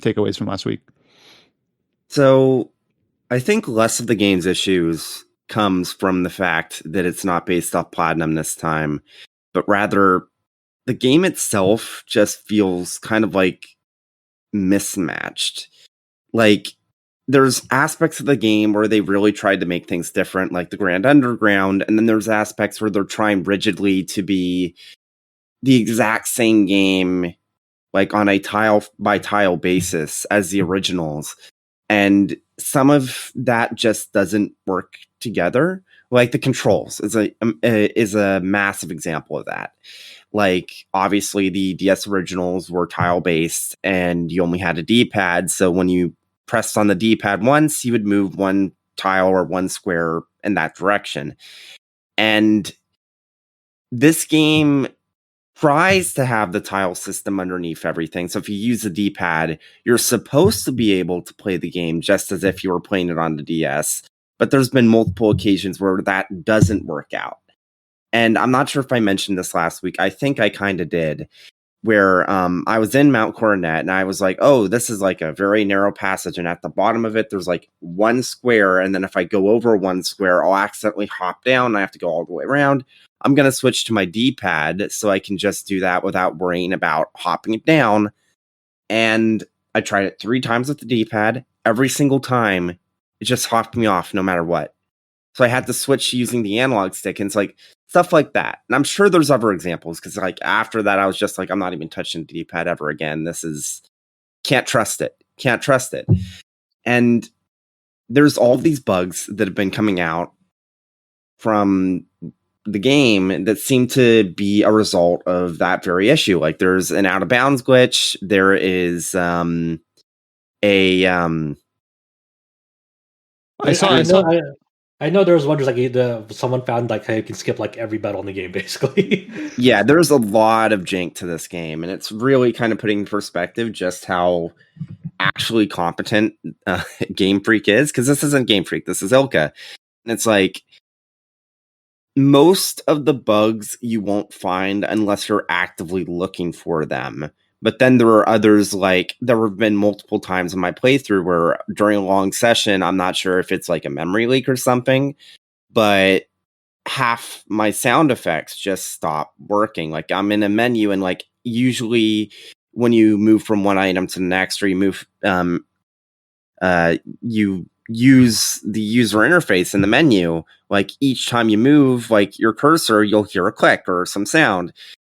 takeaways from last week? So I think less of the game's issues comes from the fact that it's not based off Platinum this time, but rather the game itself just feels kind of like mismatched. Like there's aspects of the game where they really tried to make things different, like the Grand Underground, and then there's aspects where they're trying rigidly to be the exact same game, like on a tile by tile basis as the originals. And some of that just doesn't work together. Like the controls is a massive example of that. Like obviously the DS originals were tile based and you only had a D-pad. So when you pressed on the D-pad once, you would move one tile or one square in that direction. And this game tries to have the tile system underneath everything. So if you use the D-pad, you're supposed to be able to play the game just as if you were playing it on the DS. But there's been multiple occasions where that doesn't work out. And I'm not sure if I mentioned this last week. I think I kind of did. Where I was in Mount Coronet and I was like, oh, this is like a very narrow passage. And at the bottom of it, there's like one square. And then if I go over one square, I'll accidentally hop down. And I have to go all the way around. I'm going to switch to my D-pad so I can just do that without worrying about hopping it down. And I tried it 3 times with the D-pad. Every single time, it just hopped me off no matter what. So I had to switch using the analog stick, and it's like stuff like that. And I'm sure there's other examples because like after that, I was just like, I'm not even touching the D-pad ever again. This is can't trust it. And there's all these bugs that have been coming out from the game that seem to be a result of that very issue. Like there's an out of bounds glitch. There is I know there was one just like someone found like how you can skip like every battle in the game basically. Yeah, there's a lot of jank to this game, and it's really kind of putting in perspective just how actually competent Game Freak is, because this isn't Game Freak, this is Ilka. And it's like most of the bugs you won't find unless you're actively looking for them. But then there are others, like there have been multiple times in my playthrough where during a long session, I'm not sure if it's like a memory leak or something, but half my sound effects just stop working. Like I'm in a menu and like usually when you move from one item to the next, or you move, you use the user interface in the menu, like each time you move like your cursor, you'll hear a click or some sound.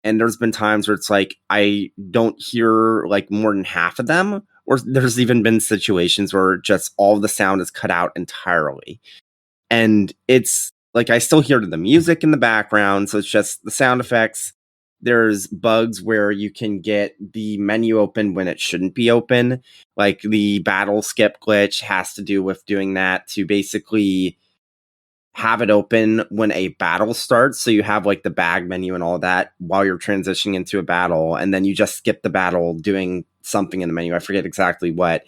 And there's been times where it's like I don't hear like more than half of them, or there's even been situations where just all the sound is cut out entirely. And it's like I still hear the music in the background, so it's just the sound effects. There's bugs where you can get the menu open when it shouldn't be open. Like the battle skip glitch has to do with doing that to basically have it open when a battle starts. So you have like the bag menu and all that while you're transitioning into a battle, and then you just skip the battle doing something in the menu. I forget exactly what.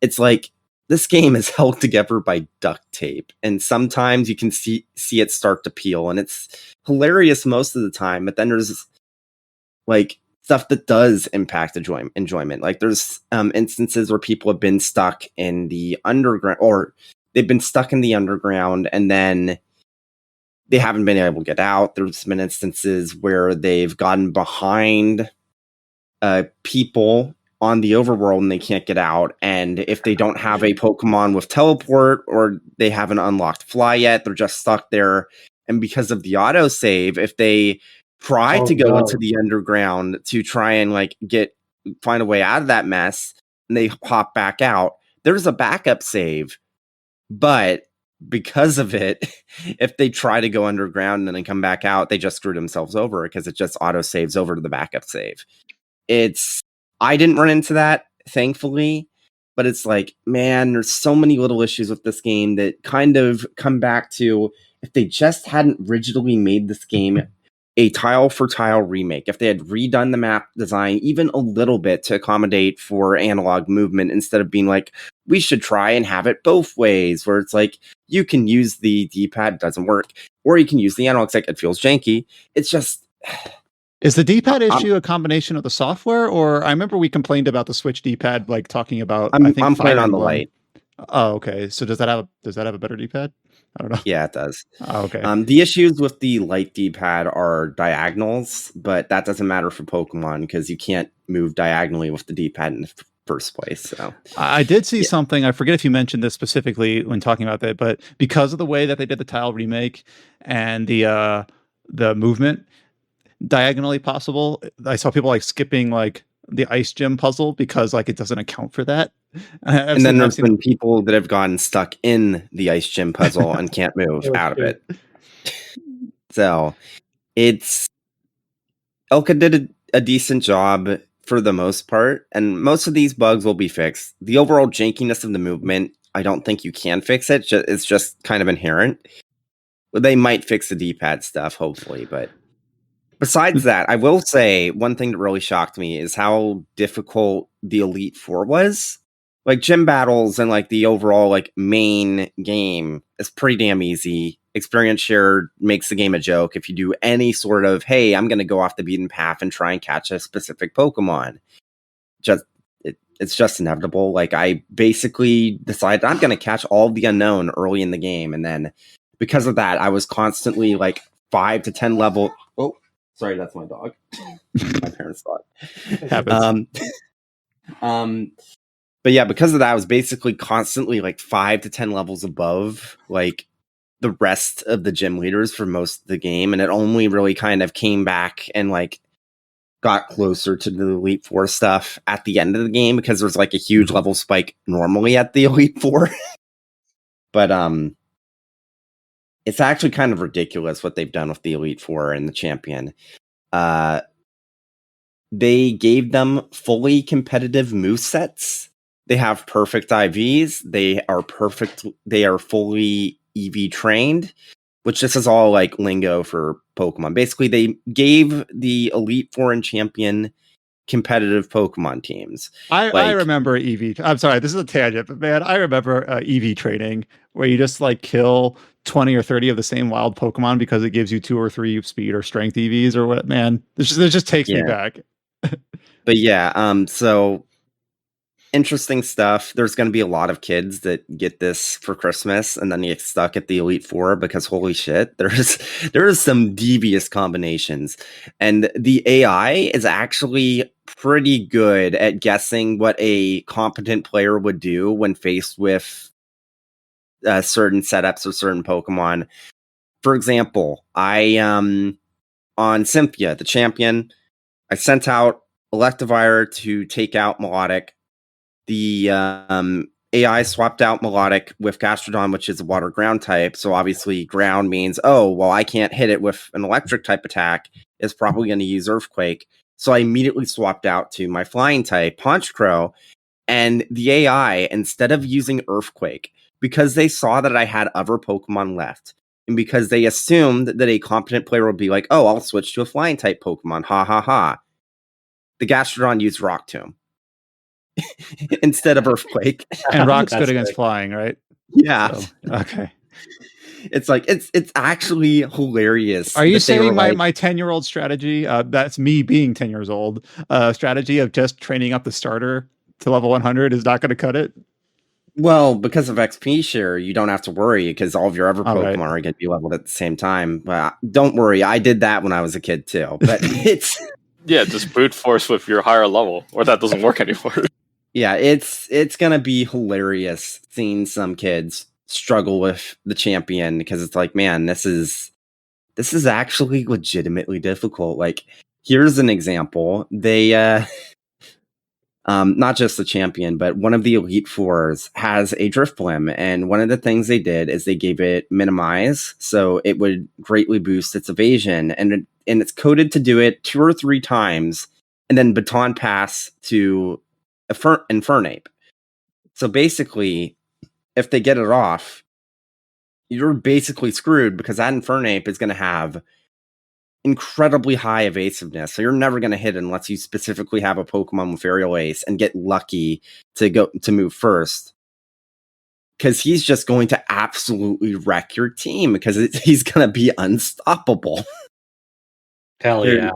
It's like this game is held together by duct tape, and sometimes you can see it start to peel, and it's hilarious most of the time. But then there's like stuff that does impact enjoyment. Like there's instances where people have been stuck in the underground, or they've been stuck in the underground, and then they haven't been able to get out. There's been instances where they've gotten behind people on the overworld and they can't get out. And if they don't have a Pokemon with teleport, or they haven't unlocked fly yet, they're just stuck there. And because of the autosave, if they try to go into the underground to try and like find a way out of that mess, and they hop back out, there's a backup save. But because of it, if they try to go underground and then come back out, they just screw themselves over because it just auto saves over to the backup save. I didn't run into that, thankfully, but it's like, man, there's so many little issues with this game that kind of come back to if they just hadn't rigidly made this game a tile for tile remake, if they had redone the map design even a little bit to accommodate for analog movement, instead of being like, we should try and have it both ways, where it's like, you can use the D-pad, it doesn't work, or you can use the analog, it's like, it feels janky. It's just... Is the D-pad issue a combination of the software, or I remember we complained about the Switch D-pad, like talking about, I think I'm playing on the Emblem. Lite. Oh, okay. So does that have a better D-pad? I don't know. Yeah, it does. Oh, okay. The issues with the Lite D-pad are diagonals, but that doesn't matter for Pokemon because you can't move diagonally with the D-pad in the first place. So I did see something. I forget if you mentioned this specifically when talking about that, but because of the way that they did the tile remake and the movement diagonally possible, I saw people like skipping like the ice gym puzzle because like it doesn't account for that. And then there's been people that have gotten stuck in the ice gym puzzle and can't move out of it. So Elka did a decent job for the most part, and most of these bugs will be fixed. The overall jankiness of the movement, I don't think you can fix it. It's just kind of inherent. They might fix the D-pad stuff, hopefully, but besides that, I will say one thing that really shocked me is how difficult the Elite Four was. Like gym battles and like the overall like main game is pretty damn easy. Experience share makes the game a joke if you do any sort of, hey, I'm going to go off the beaten path and try and catch a specific Pokemon. It's just inevitable. Like I basically decided I'm going to catch all the unknown early in the game, and then because of that, I was constantly like 5 to 10 level. Oh, sorry, that's my dog. My parents thought. Happens. But yeah, because of that, I was basically constantly like 5 to 10 levels above like the rest of the gym leaders for most of the game, and it only really kind of came back and like got closer to the Elite Four stuff at the end of the game, because there's like a huge level spike normally at the Elite Four. But it's actually kind of ridiculous what they've done with the Elite Four and the Champion. They gave them fully competitive movesets. They have perfect IVs. They are perfect. They are fully EV trained, which this is all like lingo for Pokemon. Basically, they gave the Elite Four and Champion competitive Pokemon teams. I remember EV. I'm sorry, this is a tangent, but man, I remember EV training where you just like kill 20 or 30 of the same wild Pokemon because it gives you 2 or 3 speed or strength EVs or what. Man, this just takes me back. But yeah, so interesting stuff. There's going to be a lot of kids that get this for Christmas and then get stuck at the Elite Four because holy shit, there's some devious combinations. And the AI is actually pretty good at guessing what a competent player would do when faced with certain setups or certain Pokemon. For example, on Cynthia, the champion, I sent out Electivire to take out Melodic. The AI swapped out Melodic with Gastrodon, which is a water ground type. So obviously ground means, oh, well, I can't hit it with an electric type attack. It's probably going to use Earthquake. So I immediately swapped out to my flying type, Ponchcrow. And the AI, instead of using Earthquake, because they saw that I had other Pokemon left, and because they assumed that a competent player would be like, oh, I'll switch to a flying type Pokemon. Ha ha ha. The Gastrodon used Rock Tomb instead of Earthquake. And Rock's good against flying, right? Yeah. So, okay. It's like it's actually hilarious. Are you saying my 10-year-old strategy, that's me being 10 years old, strategy of just training up the starter to level 100 is not going to cut it? Well, because of XP share, you don't have to worry because all of your other Pokemon are going to be leveled at the same time. Well, don't worry, I did that when I was a kid too. But it's yeah, just brute force with your higher level, or that doesn't work anymore. Yeah, it's going to be hilarious seeing some kids struggle with the champion because it's like, man, this is actually legitimately difficult. Like, here's an example. They not just the champion, but one of the Elite Fours has a Drifblim, and one of the things they did is they gave it minimize, so it would greatly boost its evasion, and it's coded to do it 2 or 3 times, and then baton pass to Infernape. So basically, if they get it off, you're basically screwed because that Infernape is going to have incredibly high evasiveness. So you're never going to hit unless you specifically have a Pokemon with Aerial Ace and get lucky to move first. Because he's just going to absolutely wreck your team because he's going to be unstoppable. Hell yeah.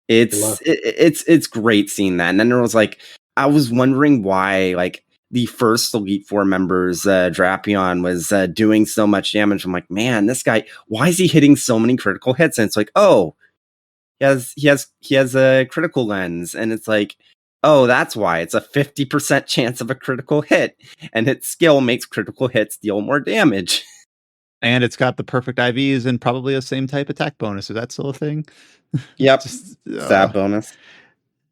It's great seeing that. And then there was like, I was wondering why like the first Elite Four members, Drapion, was doing so much damage. I'm like, man, this guy, why is he hitting so many critical hits? And it's like, oh, he has a critical lens, and it's like, oh, that's why it's a 50% chance of a critical hit, and its skill makes critical hits deal more damage. And it's got the perfect IVs and probably the same type attack bonus. Is that still a thing? Yep, stat bonus.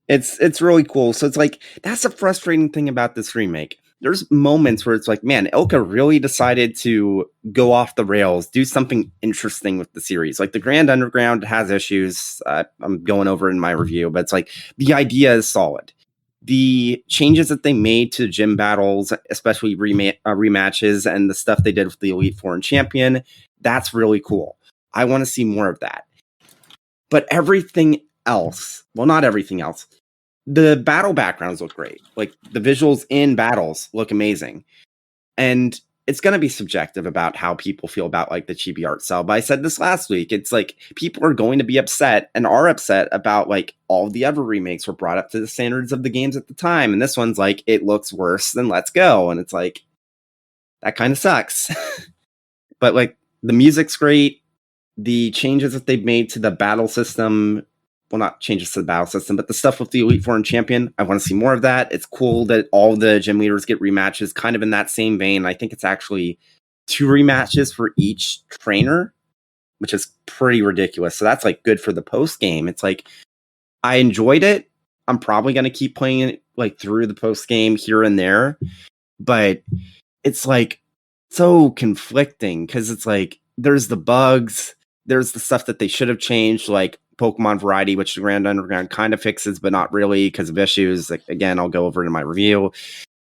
It's really cool. So it's like, that's a frustrating thing about this remake. There's moments where it's like, man, Ilka really decided to go off the rails, do something interesting with the series. Like the Grand Underground has issues. I'm going over in my review, but it's like the idea is solid. The changes that they made to gym battles, especially rematches and the stuff they did with the Elite Four and Champion, that's really cool. I want to see more of that. But everything else, well, not everything else, the battle backgrounds look great. Like the visuals in battles look amazing. And it's going to be subjective about how people feel about like the chibi art style. But I said this last week. It's like people are going to be upset and are upset about like all the other remakes were brought up to the standards of the games at the time. And this one's like, it looks worse than Let's Go. And it's like, that kind of sucks. But like the music's great. The changes that they've made to the battle system, well, not changes to the battle system, but the stuff with the Elite Four and Champion, I want to see more of that. It's cool that all the gym leaders get rematches, kind of in that same vein. I think it's actually 2 rematches for each trainer, which is pretty ridiculous. So that's like good for the post game. It's like, I enjoyed it. I'm probably going to keep playing it like through the post game here and there, but it's like so conflicting because it's like there's the bugs, there's the stuff that they should have changed, like Pokemon variety, which the Grand Underground kind of fixes, but not really because of issues. Like, again, I'll go over it in my review.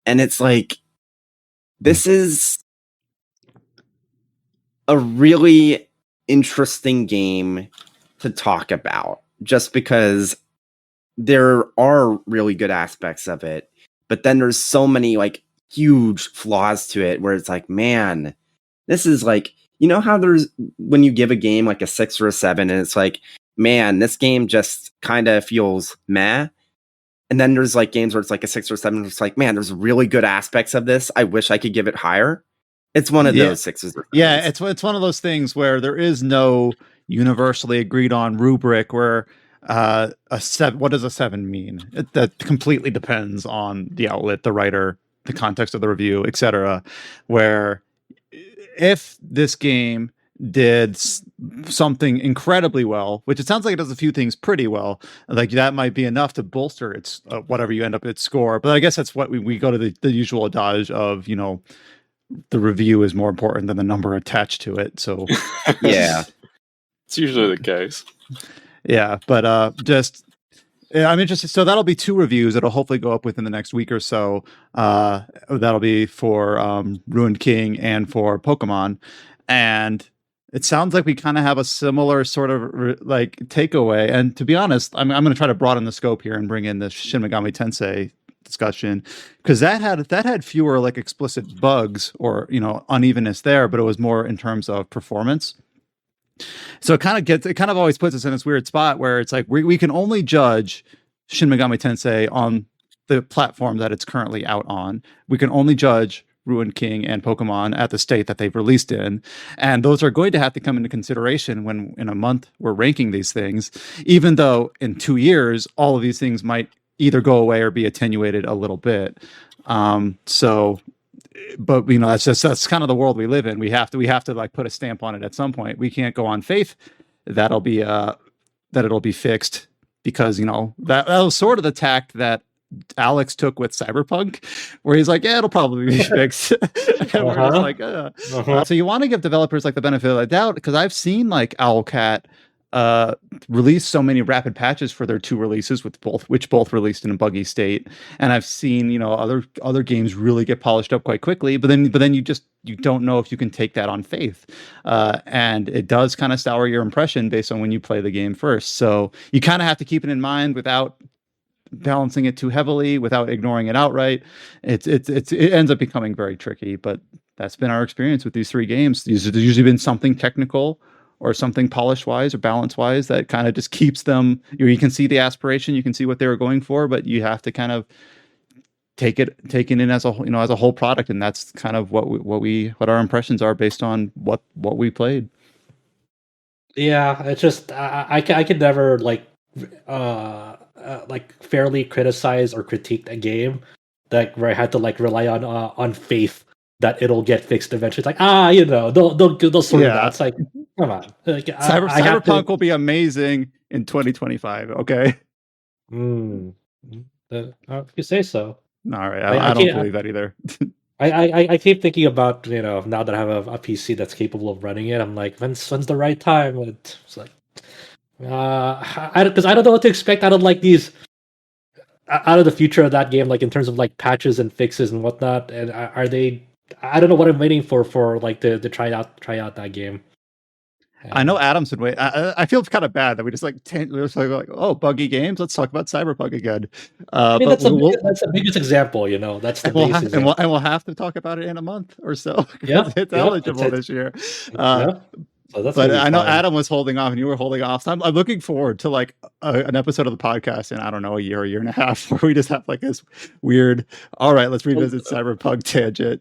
And it's like, this is a really interesting game to talk about just because there are really good aspects of it, but then there's so many like huge flaws to it where it's like, man, this is like, you know how there's when you give a game like a 6 or a 7 and it's like, man, this game just kind of feels meh. And then there's like games where it's like a 6 or 7 and it's like, man, there's really good aspects of this. I wish I could give it higher. It's one of those 6s. Yeah, it's one of those things where there is no universally agreed on rubric where a 7, what does a 7 mean? That completely depends on the outlet, the writer, the context of the review, etc. Where if this game did something incredibly well, which it sounds like it does a few things pretty well, like that might be enough to bolster its whatever you end up its score. But I guess that's what we go to the usual adage of, you know, the review is more important than the number attached to it. So yeah, it's usually the case. Yeah, but I'm interested. So that'll be 2 reviews. It'll hopefully go up within the next week or so. That'll be for Ruined King and for Pokemon. And it sounds like we kind of have a similar sort of like takeaway. And to be honest, I'm going to try to broaden the scope here and bring in the Shin Megami Tensei discussion, because that had fewer like explicit bugs or, you know, unevenness there, but it was more in terms of performance. So it kind of always puts us in this weird spot where it's like we can only judge Shin Megami Tensei on the platform that it's currently out on. We can only judge Ruined King and Pokemon at the state that they've released in. And those are going to have to come into consideration when in a month we're ranking these things, even though in 2 years, all of these things might either go away or be attenuated a little bit. But you know, that's kind of the world we live in. We have to like put a stamp on it at some point. We can't go on faith that it'll be fixed, because, you know, that was sort of the tact that Alex took with Cyberpunk, where he's like, yeah, it'll probably be fixed. And we're just like, so you want to give developers like the benefit of the doubt, because I've seen like Owlcat release so many rapid patches for their 2 releases, which both released in a buggy state, and I've seen, you know, other games really get polished up quite quickly, but then you don't know if you can take that on faith, and it does kind of sour your impression based on when you play the game first. So you kind of have to keep it in mind without balancing it too heavily, without ignoring it outright. It ends up becoming very tricky, but that's been our experience with these 3 games. There's usually been something technical or something polish wise or balance wise that kind of just keeps them, you can see the aspiration, you can see what they were going for, but you have to kind of take it in as a, you know, as a whole product. And that's kind of what our impressions are based on what we played. Yeah, it's just I could never like fairly criticize or critique a game that where I had to like rely on faith that it'll get fixed eventually. It's like, you know, they'll sort it out. It's like, come on. Like, Cyberpunk will be amazing in 2025. Okay. If you say so. All right. I don't believe that either. I keep thinking about, you know, now that I have a PC that's capable of running it, I'm like, when's the right time? It's like, because I don't know what to expect out of like these, out of the future of that game, like in terms of like patches and fixes and whatnot. And are they? I don't know what I'm waiting for like to try out that game. I know Adam's been waiting. I feel kind of bad that we just like oh, buggy games. Let's talk about Cyberpunk again. I mean, that's the biggest example, you know. That's the biggest example. And we'll have to talk about it in a month or so. Yeah, it's eligible this year. So but I know Adam was holding off and you were holding off. So I'm looking forward to like an episode of the podcast in, I don't know, a year and a half, where we just have like this weird, all right, let's revisit Cyberpunk tangent.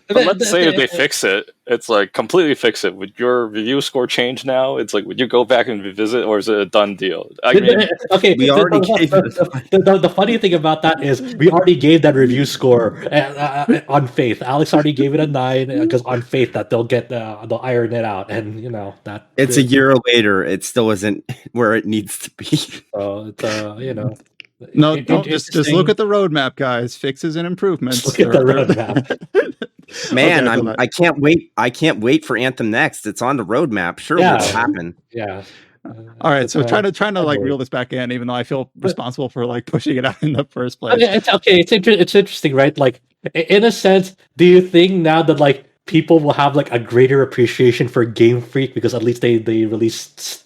But let's say if they fix it, it's like completely fix it. Would your review score change now? It's like, would you go back and revisit, or is it a done deal? I mean, okay, we already gave it. The funny thing about that is we already gave that review score on faith. Alex already gave it a 9 because on faith that they'll iron it out, and you know that it's a year later. It still isn't where it needs to be. So it's you know. No, just look at the roadmap, guys. Fixes and improvements. Look at the roadmap. Man, Okay, so I can't wait. I can't wait for Anthem Next. It's on the roadmap. Surely Yeah. it'll happen. Yeah. all right, It's, so trying to like February. reel this back in, even though I feel responsible for like pushing it out in the first I place. mean, it's okay. It's interesting, right? Like, in a sense, do you think now that like people will have like a greater appreciation for Game Freak because at least they release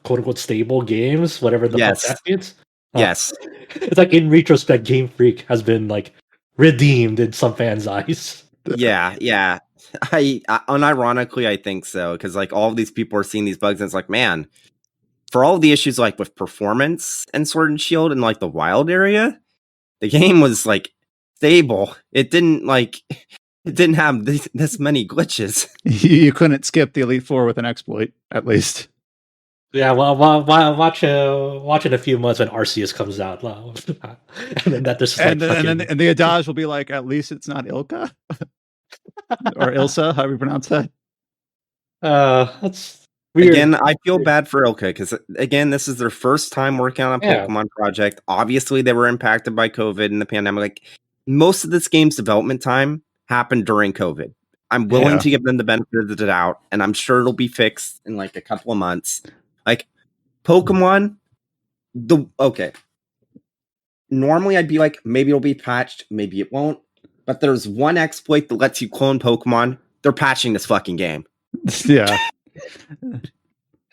quote unquote stable games, whatever the fuck Yes. that means? Yes. It's like in retrospect, Game Freak has been like redeemed in some fans' eyes. Yeah. I unironically, I think so, because like all of these people are seeing these bugs, and it's like, man, for all the issues like with performance and Sword and Shield and like the wild area, the game was like stable. It didn't have this many glitches. You couldn't skip the Elite Four with an exploit, at least. Yeah, well, watch in a few months when Arceus comes out, and then that just And like then and the adage will be like, at least it's not Ilka or Ilsa, however you pronounce that. that's weird. Again, I feel bad for Ilka because again, this is their first time working on a Pokemon project. Obviously, they were impacted by COVID and the pandemic. Like most of this game's development time happened during COVID. I'm willing to give them the benefit of the doubt, and I'm sure it'll be fixed in like a couple of months. Like Pokemon, okay. Normally, I'd be like, maybe it'll be patched, maybe it won't. But there's one exploit that lets you clone Pokemon. They're patching this fucking game. Yeah.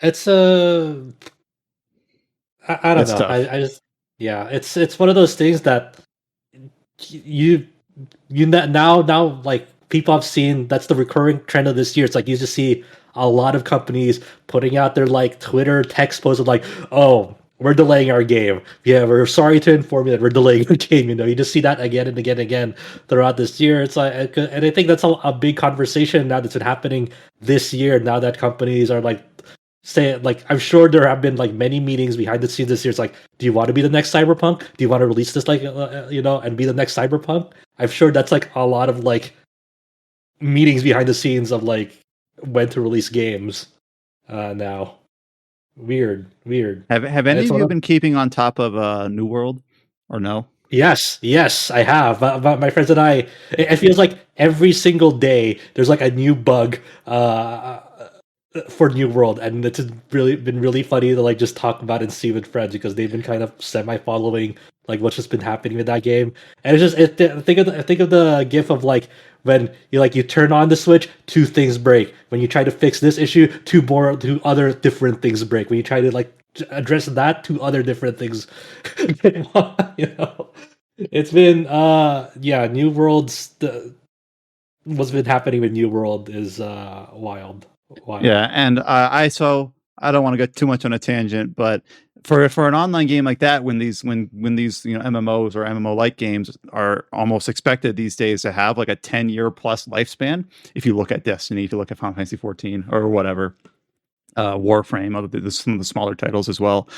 It's I don't It's know. tough. I just it's one of those things that you now like people have seen that's the recurring trend of this year. It's like you just see a lot of companies putting out their like Twitter text posts of like, oh, we're delaying our game. Yeah, we're sorry to inform you that we're delaying our game. You know, you just see that again and again and again throughout this year. It's like, and I think that's a big conversation now that's been happening this year. Now that companies are like say like I'm sure there have been like many meetings behind the scenes this year. It's like, do you want to be the next Cyberpunk? Do you want to release this like and be the next Cyberpunk? I'm sure that's like a lot of like meetings behind the scenes of like when to release games now. Weird. Have any of you been keeping on top of New World or no? Yes, I have. My friends and I, it feels like every single day there's like a new bug for New World, and it's been really funny to like just talk about and see with friends because they've been kind of semi-following like what's just been happening with that game. And it's just think of the gif of like when you turn on the switch, two things break. When you try to fix this issue, two other different things break. When you try to like address that, two other different things. It's been New World's what's been happening with New World is wild. Yeah, and I don't want to get too much on a tangent, but for an online game like that, when these MMOs or MMO like games are almost expected these days to have like a 10-year plus lifespan, if you look at Destiny, if you look at Final Fantasy 14 or whatever, Warframe, some of the smaller titles as well,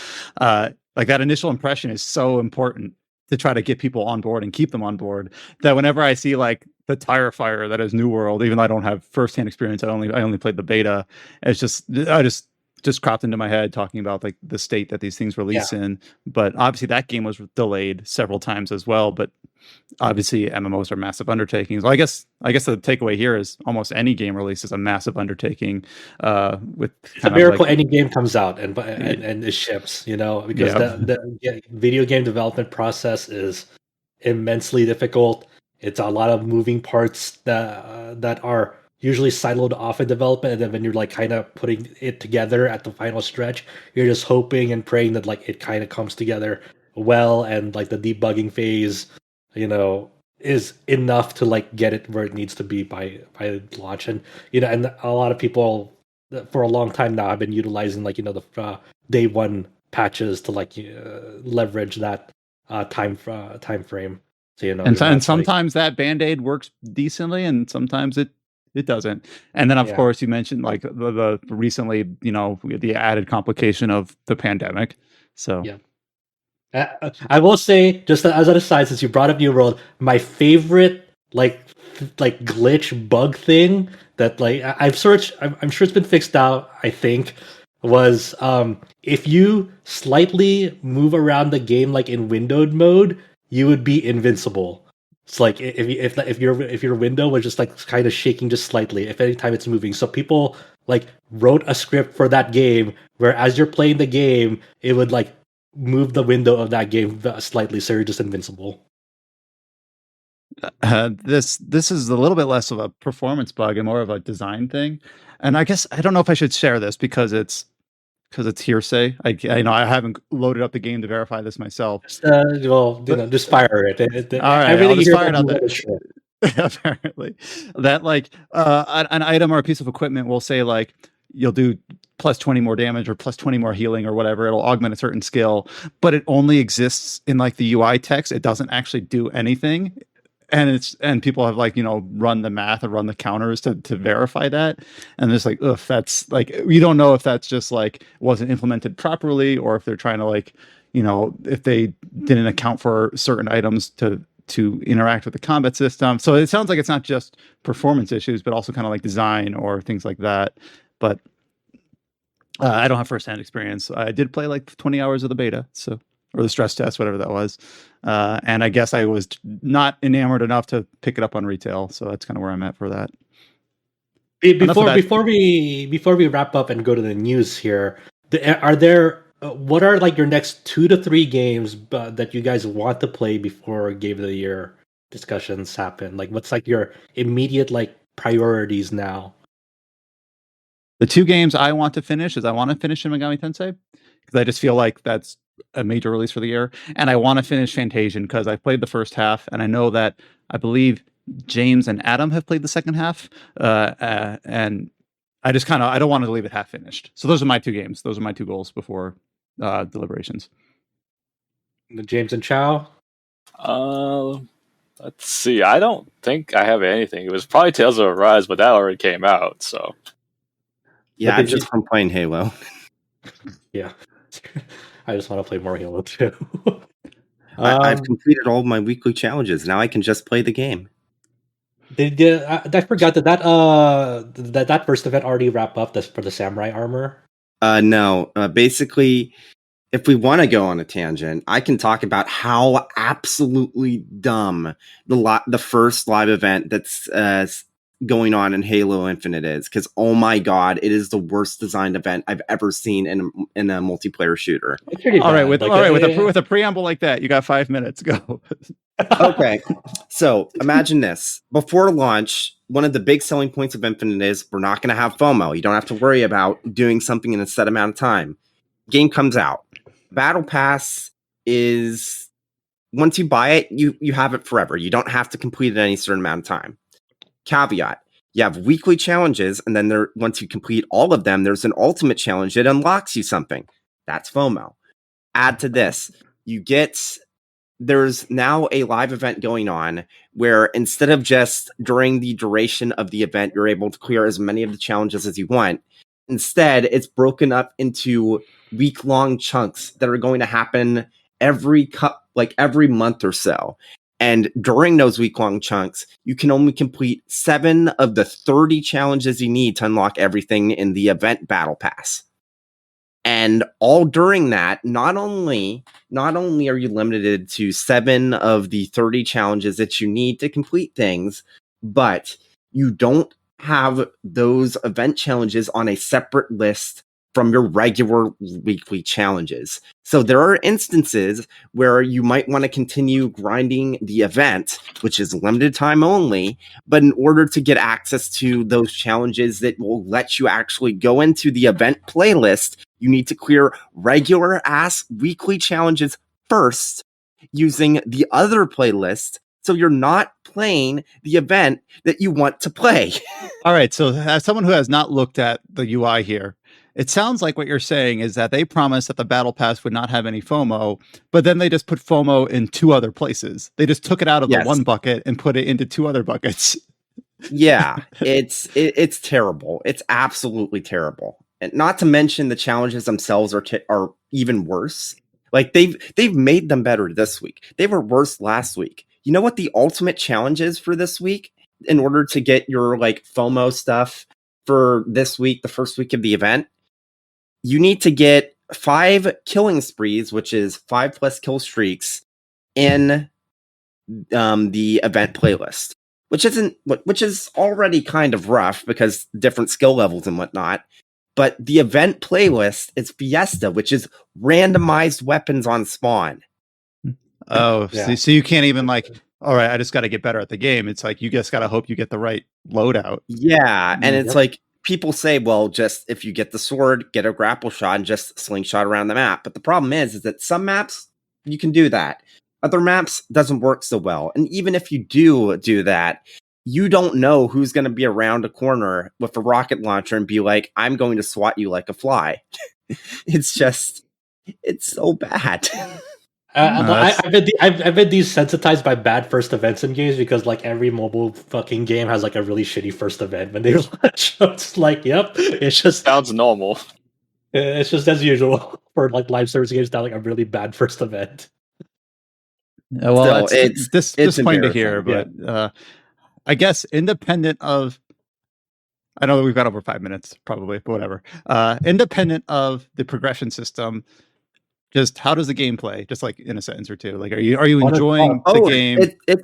like that initial impression is so important to try to get people on board and keep them on board, that whenever I see like the tire fire that is New World, even though I don't have firsthand experience, I only played the beta, it's just cropped into my head talking about like the state that these things release in. But obviously that game was delayed several times as well, but obviously MMOs are massive undertakings. Well, I guess the takeaway here is almost any game release is a massive undertaking. With it's a miracle any game comes out and it ships, because the video game development process is immensely difficult. It's a lot of moving parts that are usually siloed off in development, and then when you're like kind of putting it together at the final stretch, you're just hoping and praying that like it kind of comes together well, and like the debugging phase is enough to like get it where it needs to be by launch. And and a lot of people for a long time now have been utilizing like the day one patches to like leverage that time frame. So and sometimes that Band-Aid works decently, and sometimes it doesn't. And then of course you mentioned like the recently the added complication of the pandemic. So I will say, just as an aside, since you brought up New World, my favorite like glitch bug thing that like I'm sure it's been fixed out, I think, was if you slightly move around the game like in windowed mode, you would be invincible. It's like if your window was just like kind of shaking just slightly, if any time it's moving. So people like wrote a script for that game where as you're playing the game, it would like move the window of that game slightly, so you're just invincible. This is a little bit less of a performance bug and more of a design thing. And I guess I don't know if I should share this because it's hearsay. I know I haven't loaded up the game to verify this myself. Just, just fire it. All right, Everything I'll just you fire it out there. shit. Apparently, that like an item or a piece of equipment will say like you'll do plus 20 more damage or plus 20 more healing or whatever. It'll augment a certain skill, but it only exists in like the UI text. It doesn't actually do anything. And people have like, run the math or run the counters to verify that. And it's like, ugh, that's like, you don't know if that's just like wasn't implemented properly or if they're trying to like, if they didn't account for certain items to interact with the combat system. So it sounds like it's not just performance issues, but also kind of like design or things like that. But I don't have firsthand experience. I did play like 20 hours of the beta, or the stress test, whatever that was. And I guess I was not enamored enough to pick it up on retail. So that's kind of where I'm at for that. Before we wrap up and go to the news here, what are like your next 2 to 3 games that you guys want to play before Game of the Year discussions happen? Like, what's like your immediate like priorities now? The 2 games I want to finish Shin Megami Tensei because I just feel like that's a major release for the year, and I want to finish Fantasian because I played the first half, and I know that I believe James and Adam have played the second half, and I just I don't want to leave it half finished. So those are my 2 games. Those are my 2 goals before deliberations. James and Chow. Let's see. I don't think I have anything. It was probably Tales of Arise, but that already came out. So yeah, I'm just from playing Halo. Yeah. I just want to play more Halo too. I've completed all of my weekly challenges. Now I can just play the game. I forgot that first event already wrapped up for the samurai armor. No. Basically, if we want to go on a tangent, I can talk about how absolutely dumb the first live event that's going on in Halo Infinite is, because oh my god, it is the worst designed event I've ever seen in a multiplayer shooter. All right, with a preamble like that, you got 5 minutes. Go. Okay, so imagine this: before launch, one of the big selling points of Infinite is we're not going to have FOMO. You don't have to worry about doing something in a set amount of time. Game comes out. Battle Pass is, once you buy it, you have it forever. You don't have to complete it any certain amount of time. Caveat: you have weekly challenges, and then once you complete all of them, there's an ultimate challenge that unlocks you something. That's FOMO. Add to this, there's now a live event going on where instead of just during the duration of the event, you're able to clear as many of the challenges as you want. Instead, it's broken up into week-long chunks that are going to happen every month or so. And during those week-long chunks, you can only complete 7 of the 30 challenges you need to unlock everything in the event battle pass. And all during that, not only are you limited to 7 of the 30 challenges that you need to complete things, but you don't have those event challenges on a separate list from your regular weekly challenges. So there are instances where you might want to continue grinding the event, which is limited time only, but in order to get access to those challenges that will let you actually go into the event playlist, you need to clear regular ass weekly challenges first using the other playlist, so you're not playing the event that you want to play. All right, so as someone who has not looked at the UI here, it sounds like what you're saying is that they promised that the Battle Pass would not have any FOMO, but then they just put FOMO in 2 other places. They just took it out of the one bucket and put it into 2 other buckets. Yeah, it's terrible. It's absolutely terrible. And not to mention the challenges themselves are even worse. Like they've made them better this week. They were worse last week. You know what the ultimate challenge is for this week in order to get your like FOMO stuff for this week, the first week of the event? You need to get 5 killing sprees, which is 5+ kill streaks in the event playlist, which is already kind of rough because different skill levels and whatnot. But the event playlist is Fiesta, which is randomized weapons on spawn. Oh, so you can't even like, all right, I just got to get better at the game. It's like you just got to hope you get the right loadout. Yeah, and it's like people say, well, just if you get the sword, get a grapple shot and just slingshot around the map. But the problem is that some maps you can do that. Other maps doesn't work so well. And even if you do that, you don't know who's going to be around a corner with a rocket launcher and be like, I'm going to swat you like a fly. It's so bad. I've been desensitized by bad first events in games because like every mobile fucking game has like a really shitty first event when they launch. So it's like, yep, it's just sounds normal. It's just as usual for like live service games to have like a really bad first event. Well, it's disappointing to hear, but I guess independent of, I know we've got over 5 minutes probably, but whatever. Independent of the progression system, just how does the game play? Just like in a sentence or two. Like, are you enjoying the game?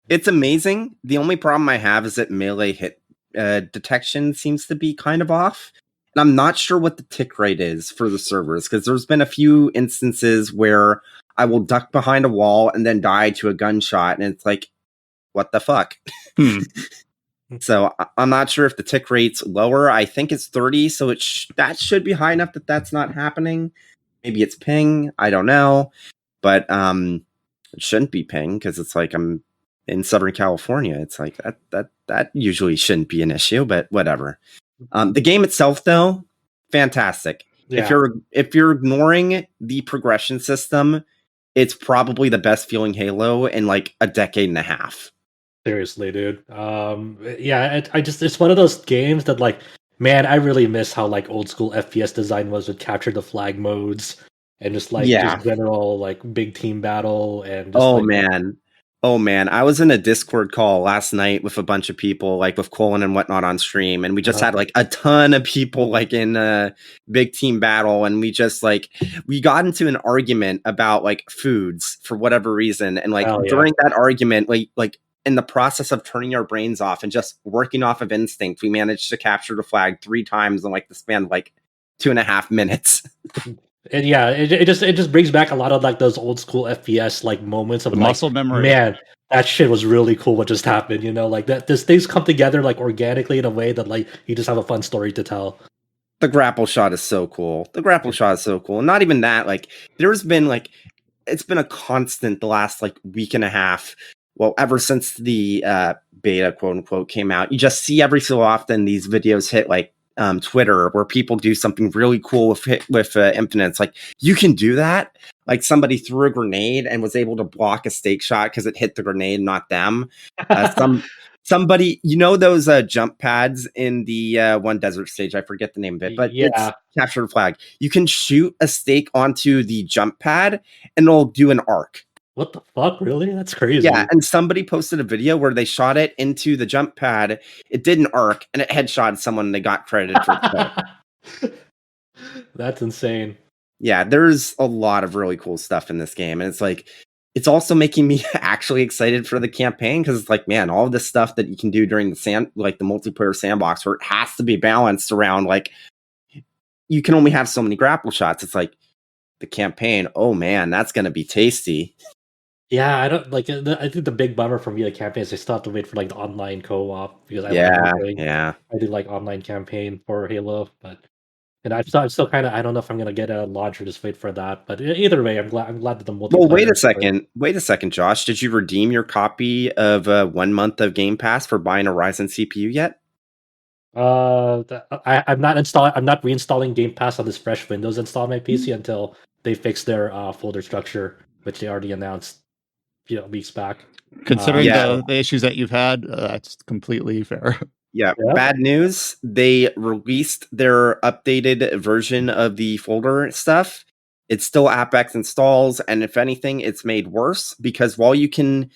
It's amazing. The only problem I have is that melee hit detection seems to be kind of off. And I'm not sure what the tick rate is for the servers, because there's been a few instances where I will duck behind a wall and then die to a gunshot, and it's like, what the fuck? So I'm not sure if the tick rate's lower. I think it's 30, so that should be high enough that that's not happening. Maybe it's ping. I don't know, but it shouldn't be ping because it's like I'm in Southern California. It's like that usually shouldn't be an issue, but whatever. The game itself, though, fantastic. Yeah. If you're ignoring the progression system, it's probably the best feeling Halo in like a decade and a half. Seriously, dude. It's one of those games that like, man, I really miss how like old school FPS design was with capture the flag modes and just like just general like big team battle and just, Oh man, I was in a Discord call last night with a bunch of people, like with Colin and whatnot on stream, and we just had like a ton of people like in a big team battle, and we just like we got into an argument about like foods for whatever reason, and like during that argument, like in the process of turning our brains off and just working off of instinct, we managed to capture the flag 3 times in like the span of like 2.5 minutes. And yeah, it just brings back a lot of like those old school FPS like moments of muscle memory. Man, that shit was really cool. What just happened, you know, like that. These things come together like organically in a way that like you just have a fun story to tell. The grapple shot is so cool. And not even that. Like there's been like it's been a constant the last like week and a half. Well, ever since the beta quote unquote came out, you just see every so often these videos hit like Twitter where people do something really cool with Infinite. It's like, you can do that? Like somebody threw a grenade and was able to block a stake shot because it hit the grenade, not them. Somebody, you know those jump pads in the one desert stage? I forget the name of it, but it's capture the flag. You can shoot a stake onto the jump pad and it'll do an arc. What the fuck? Really? That's crazy. Yeah, and somebody posted a video where they shot it into the jump pad. It did an arc, and it headshot someone, and they got credited for it. That's insane. Yeah, there's a lot of really cool stuff in this game, and it's like, it's also making me actually excited for the campaign, because it's like, man, all of this stuff that you can do during the the multiplayer sandbox, where it has to be balanced around, like, you can only have so many grapple shots. It's like, the campaign, oh man, that's going to be tasty. Yeah, I don't like. I think the big bummer for me, the campaign, is I still have to wait for like the online co-op because I do like online campaign for Halo, but and I'm still kind of I don't know if I'm gonna get a launch or just wait for that. But either way, I'm glad that the multiplayer. Well, wait a second, Josh. Did you redeem your copy of 1 month of Game Pass for buying a Ryzen CPU yet? I'm not reinstalling Game Pass on this fresh Windows install on my PC until they fix their folder structure, which they already announced. Weeks back. Considering the issues that you've had, that's completely fair. Yeah, bad news. They released their updated version of the folder stuff. It's still AppX installs, and if anything, it's made worse, because while you can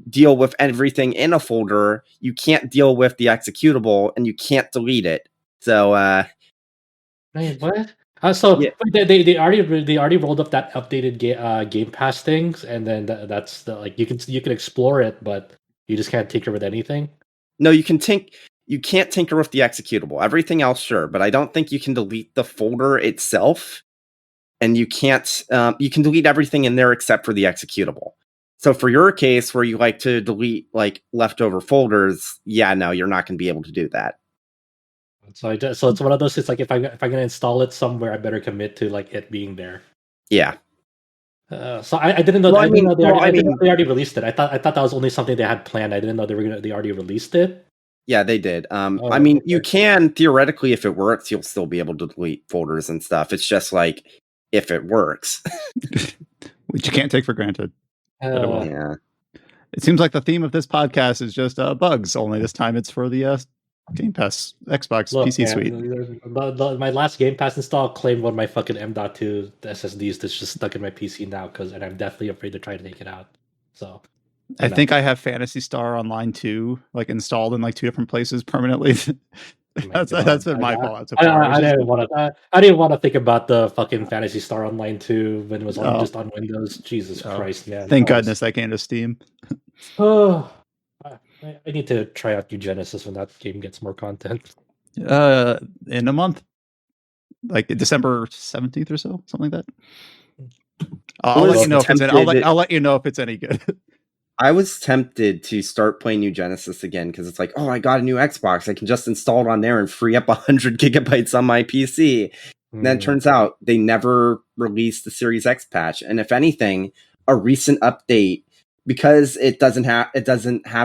deal with everything in a folder, you can't deal with the executable, and you can't delete it. So, man, what? So Yeah. they already rolled up that updated Game Pass things, and then that's the like you can explore it, but you just can't tinker with anything. No, you can't tinker with the executable. Everything else, sure, but I don't think you can delete the folder itself, and you can't. You can delete everything in there except for the executable. So for your case, where you like to delete like leftover folders, yeah, no, you're not going to be able to do that. So so it's one of those. It's like if I'm gonna install it somewhere, I better commit to like it being there. Yeah. So I didn't know. Well, I didn't know they already. I I didn't know mean, they already released it. I thought that was only something they had planned. I didn't know they already released it. yeah, they did. Oh, I mean, okay. you can theoretically, if it works, you'll still be able to delete folders and stuff. It's just like if it works. Which you can't take for granted. But it will. Yeah. It seems like the theme of this podcast is just bugs. Only this time it's for the Game Pass Xbox PC suite. My last Game Pass install claimed one of my fucking M.2 SSDs that's just stuck in my PC now and I'm definitely afraid to try to take it out. So I think I have Phantasy Star Online 2 like installed in like 2 different places permanently. That's been my fault. I didn't want to think about the fucking Phantasy Star Online 2 when it was just on Windows. Jesus Christ, man! Thank goodness that came to Steam. Oh, I need to try out New Genesis when that game gets more content. In a month, like December 17th or so, something like that. I'll let you know if it's I'll let you know if it's any good. I was tempted to start playing New Genesis again because it's like, oh, I got a new Xbox. I can just install it on there and free up 100 gigabytes on my PC. And then it turns out they never released the Series X patch. And if anything, a recent update, because it doesn't have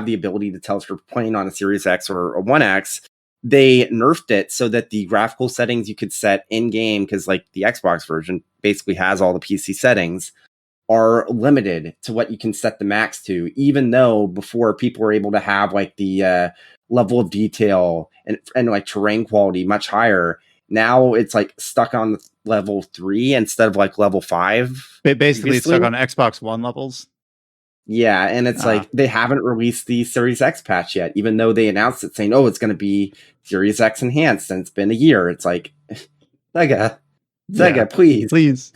the ability to tell if you're playing on a Series X or a One X, they nerfed it so that the graphical settings you could set in game, because like the Xbox version basically has all the PC settings, are limited to what you can set the max to, even though before people were able to have like the level of detail and like terrain quality much higher. Now it's like stuck on level 3 instead of like level 5. Basically, it's stuck on Xbox One levels. Yeah, and it's like they haven't released the Series X patch yet, even though they announced it saying, oh, it's going to be Series X enhanced, and it's been a year. It's like, Sega, please.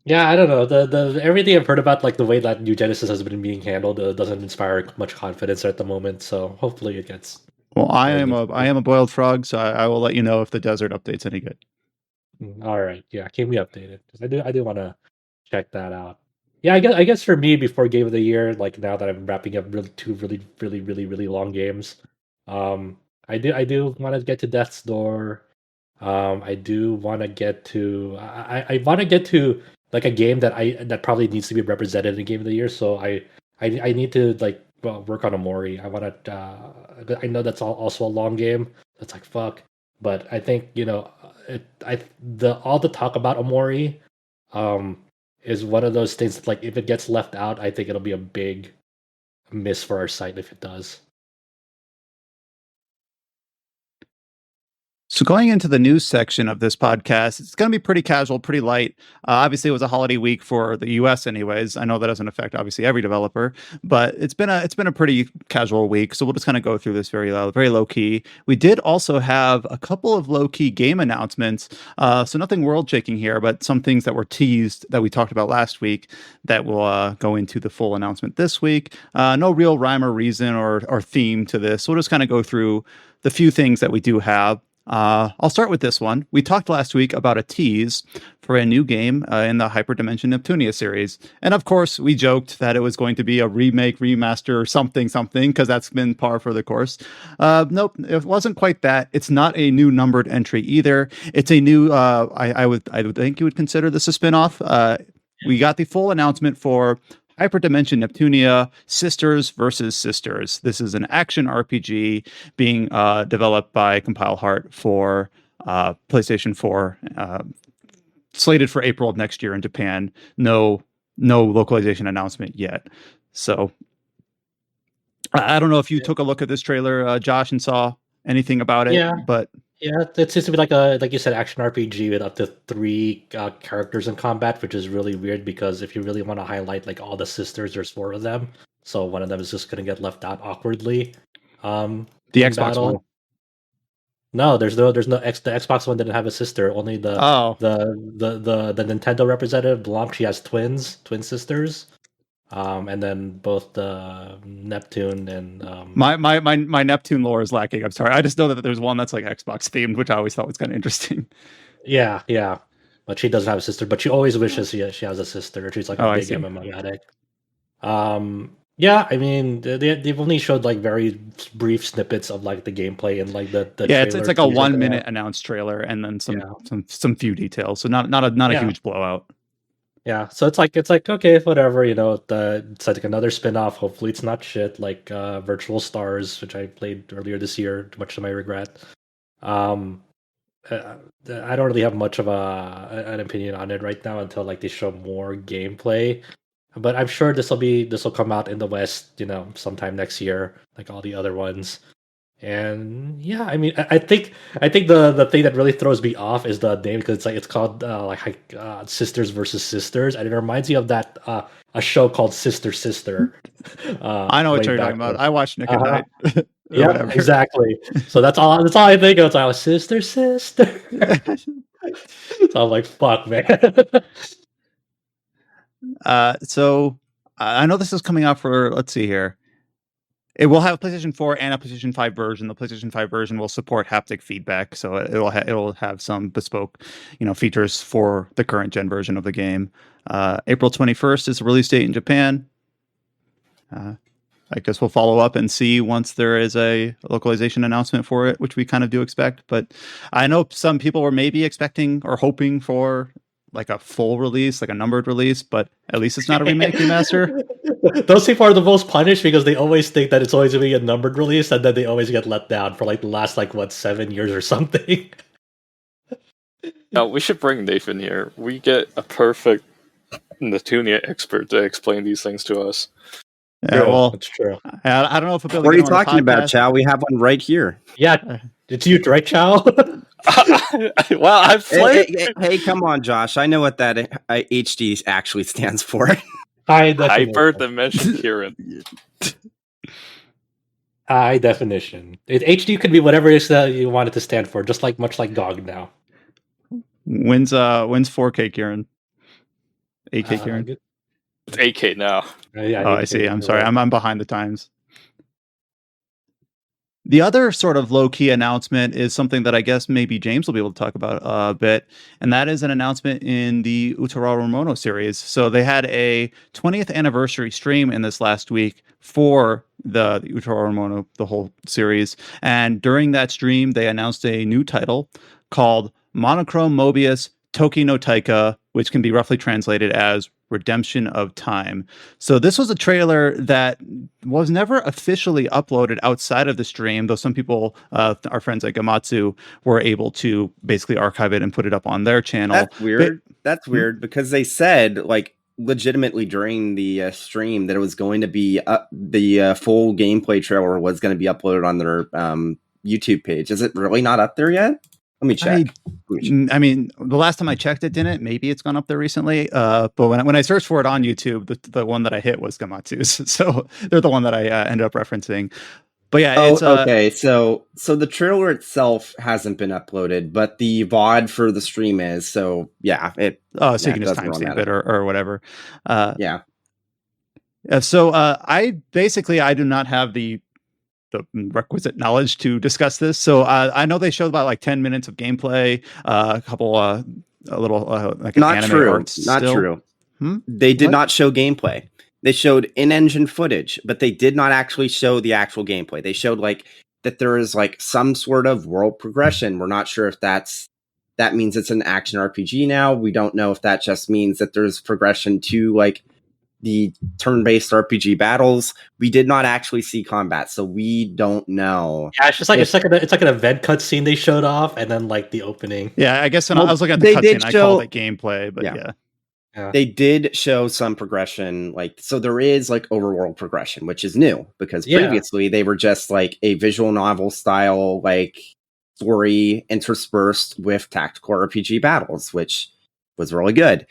Yeah, I don't know. The everything I've heard about like the way that New Genesis has been being handled doesn't inspire much confidence at the moment. So hopefully it gets. Well, I am a boiled frog, so I will let you know if the desert update's any good. All right, yeah, keep me updated because I do want to check that out. Yeah, I guess for me before Game of the Year, like now that I'm wrapping up two really long games, I do want to get to Death's Door. I do want to get to I want to get to like a game that probably needs to be represented in Game of the Year. So I need to like work on Omori. I want to. I know that's also a long game. That's like fuck, but I think all the talk about Omori, is one of those things that like if it gets left out, I think it'll be a big miss for our site if it does. So going into the news section of this podcast, it's going to be pretty casual, pretty light. Obviously, it was a holiday week for the U.S. anyways. I know that doesn't affect obviously every developer, but it's been a pretty casual week. So we'll just kind of go through this very low key. We did also have a couple of low key game announcements. So nothing world shaking here, but some things that were teased that we talked about last week that will go into the full announcement this week. No real rhyme or reason or theme to this. So we'll just kind of go through the few things that we do have. I'll start with this one. We talked last week about a tease for a new game in the Hyperdimension Neptunia series. And of course, we joked that it was going to be a remake, remaster, or something, because that's been par for the course. Nope, it wasn't quite that. It's not a new numbered entry either. It's a new, I would think you would consider this a spinoff. We got the full announcement for Hyperdimension Neptunia, Sisters versus Sisters. This is an action RPG being developed by Compile Heart for PlayStation 4, slated for April of next year in Japan. No localization announcement yet. So I don't know if you took a look at this trailer, Josh, and saw anything about it. Yeah, but yeah, it seems to be like you said, action RPG with up to 3 characters in combat, which is really weird because if you really want to highlight like all the sisters, there's 4 of them, so one of them is just going to get left out awkwardly. The Xbox One. No, there's no the Xbox one didn't have a sister. Only the Nintendo representative, Blanc, she has twin sisters. And then both the Neptune and my Neptune lore is lacking. I'm sorry. I just know that there's one that's like Xbox themed, which I always thought was kind of interesting. Yeah. But she doesn't have a sister, but she always wishes she has a sister. She's like a big MMO addict. Yeah, I mean they've only showed like very brief snippets of like the gameplay and like the it's like a 1 minute announced trailer and then some few details. So not a huge blowout. Yeah, so it's like okay, whatever, it's like another spin-off. Hopefully it's not shit like Virtual Stars, which I played earlier this year, much to my regret. I don't really have much of an opinion on it right now until like they show more gameplay. But I'm sure this will come out in the West, sometime next year, like all the other ones. And yeah, I mean, I think the thing that really throws me off is the name, because it's called Sisters versus Sisters, and it reminds me of that a show called Sister. I know what you're talking about. I watched Nick at Night. Yeah, whatever. Exactly. So that's all I think of. It's like sister. So I'm like, fuck, man. So I know this is coming out for, let's see here. It will have a PlayStation 4 and a PlayStation 5 version. The PlayStation 5 version will support haptic feedback, so it'll have some bespoke, features for the current gen version of the game. April 21st is the release date in Japan. I guess we'll follow up and see once there is a localization announcement for it, which we kind of do expect. But I know some people were maybe expecting or hoping for like a full release, like a numbered release, but at least it's not a remake remaster. Those people are the most punished because they always think that it's always going to be a numbered release, and then they always get let down for like the last 7 years or something. Now we should bring Nathan here. We get a perfect Neptunia expert to explain these things to us. Yeah, well, that's true. I don't know if what are you talking about, Chow? We have one right here. Yeah, it's you, right, Chow? Well, I've played. Hey, come on, Josh. I know what that HD actually stands for. Hyperdimension, Kieran. High definition. HD could be whatever it is that you want it to stand for, just much like GOG now. When's 4K, Kieran? 8K, Kieran? It's 8K now. Yeah, I see. I'm sorry. I'm behind the times. The other sort of low-key announcement is something that I guess maybe James will be able to talk about a bit, and that is an announcement in the Utawarerumono series. So they had a 20th anniversary stream in this last week for the Utawarerumono, the whole series, and during that stream, they announced a new title called Monochrome Moebius Toki no Taika, which can be roughly translated as Redemption of Time. So this was a trailer that was never officially uploaded outside of the stream, though some people, our friends at Gamatsu, were able to basically archive it and put it up on their channel. That's weird. That's weird because they said legitimately during the stream that it was going to be the full gameplay trailer was going to be uploaded on their YouTube page. Is it really not up there yet? Let me check. I mean, the last time I checked, it didn't. Maybe it's gone up there recently. But when I searched for it on YouTube, the one that I hit was Gamatsu's. So they're the one that I ended up referencing. But yeah, it's okay. So the trailer itself hasn't been uploaded, but the VOD for the stream is. So yeah, so you can just timestamp it or whatever. Yeah. So I do not have the requisite knowledge to discuss this. So I know they showed about 10 minutes of gameplay, a couple a little not anime true. art Not still. true. They did not show gameplay. They showed in-engine footage, but they did not actually show the actual gameplay. They showed that there is some sort of world progression. We're not sure if that means it's an action RPG now. We don't know if that just means that there's progression to the turn-based RPG battles. We did not actually see combat, so we don't know. Yeah, it's just it's like an event cutscene they showed off, and then the opening. Yeah, I guess when I was looking at the cutscene, I called it gameplay, but yeah. They did show some progression, so there is overworld progression, which is new because previously they were just a visual novel style story interspersed with tactical RPG battles, which was really good.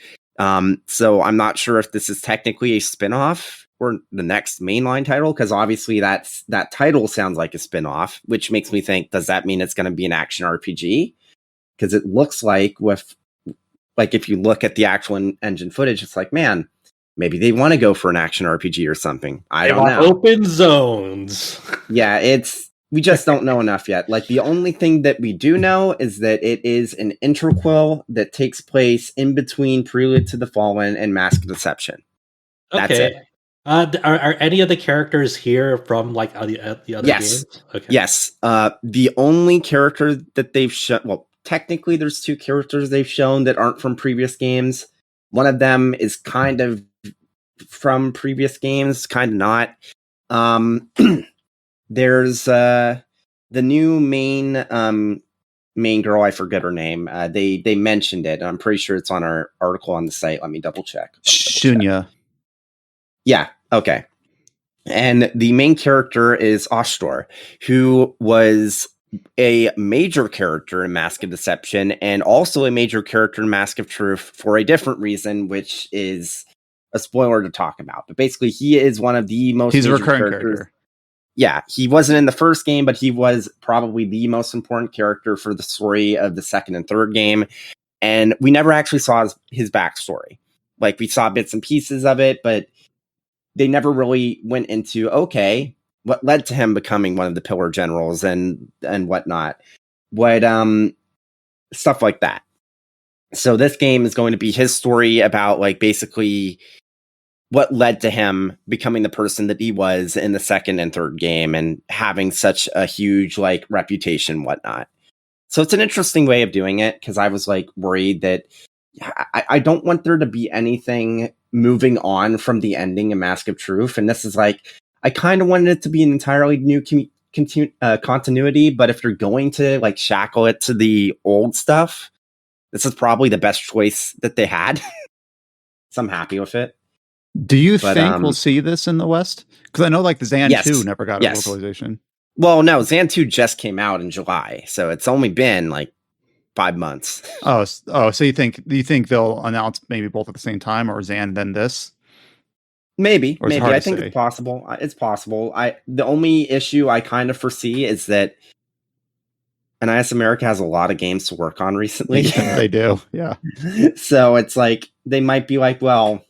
So I'm not sure if this is technically a spin-off or the next mainline title? Because obviously that title sounds like a spin-off, which makes me think, does that mean it's going to be an action RPG? Because it looks like if you look at the actual engine footage, it's like, man, maybe they want to go for an action RPG or something. I don't know. Open zones. Yeah, we just don't know enough yet. Like, the only thing that we do know is that it is an interquel that takes place in between Prelude to the Fallen and Mask of Deception. That's it. Are any of the characters here from like the other games? Okay. Yes. The only character that they've shown, well, technically there's 2 characters they've shown that aren't from previous games. One of them is kind of from previous games, kind of not. There's the new main girl, I forget her name. They mentioned it. I'm pretty sure it's on our article on the site. Let me double check. Shunya. Yeah, okay. And the main character is Ashtor, who was a major character in Mask of Deception and also a major character in Mask of Truth for a different reason, which is a spoiler to talk about. But basically, he is one of the most He's a major recurring characters. character. Yeah, he wasn't in the first game, but he was probably the most important character for the story of the second and third game. And we never actually saw his backstory. Like, we saw bits and pieces of it, but they never really went into, okay, what led to him becoming one of the pillar generals and whatnot. Stuff like that. So this game is going to be his story about, like, basically what led to him becoming the person that he was in the second and third game and having such a huge, like, reputation and whatnot. So it's an interesting way of doing it, because I was, like, worried that I don't want there to be anything moving on from the ending of Mask of Truth. And this is like, I kind of wanted it to be an entirely new continuity, but if you're going to, like, shackle it to the old stuff, this is probably the best choice that they had. So I'm happy with it. Do you think we'll see this in the West? Because I know, like, the Zan 2 never got a localization. Well, no, Zan 2 just came out in July, so it's only been like 5 months. Oh, so you think they'll announce maybe both at the same time, or Zan then this? Maybe. I think it's possible. It's possible. The only issue I kind of foresee is that NIS America has a lot of games to work on recently. Yeah, they do. Yeah. So it's like they might be like, well,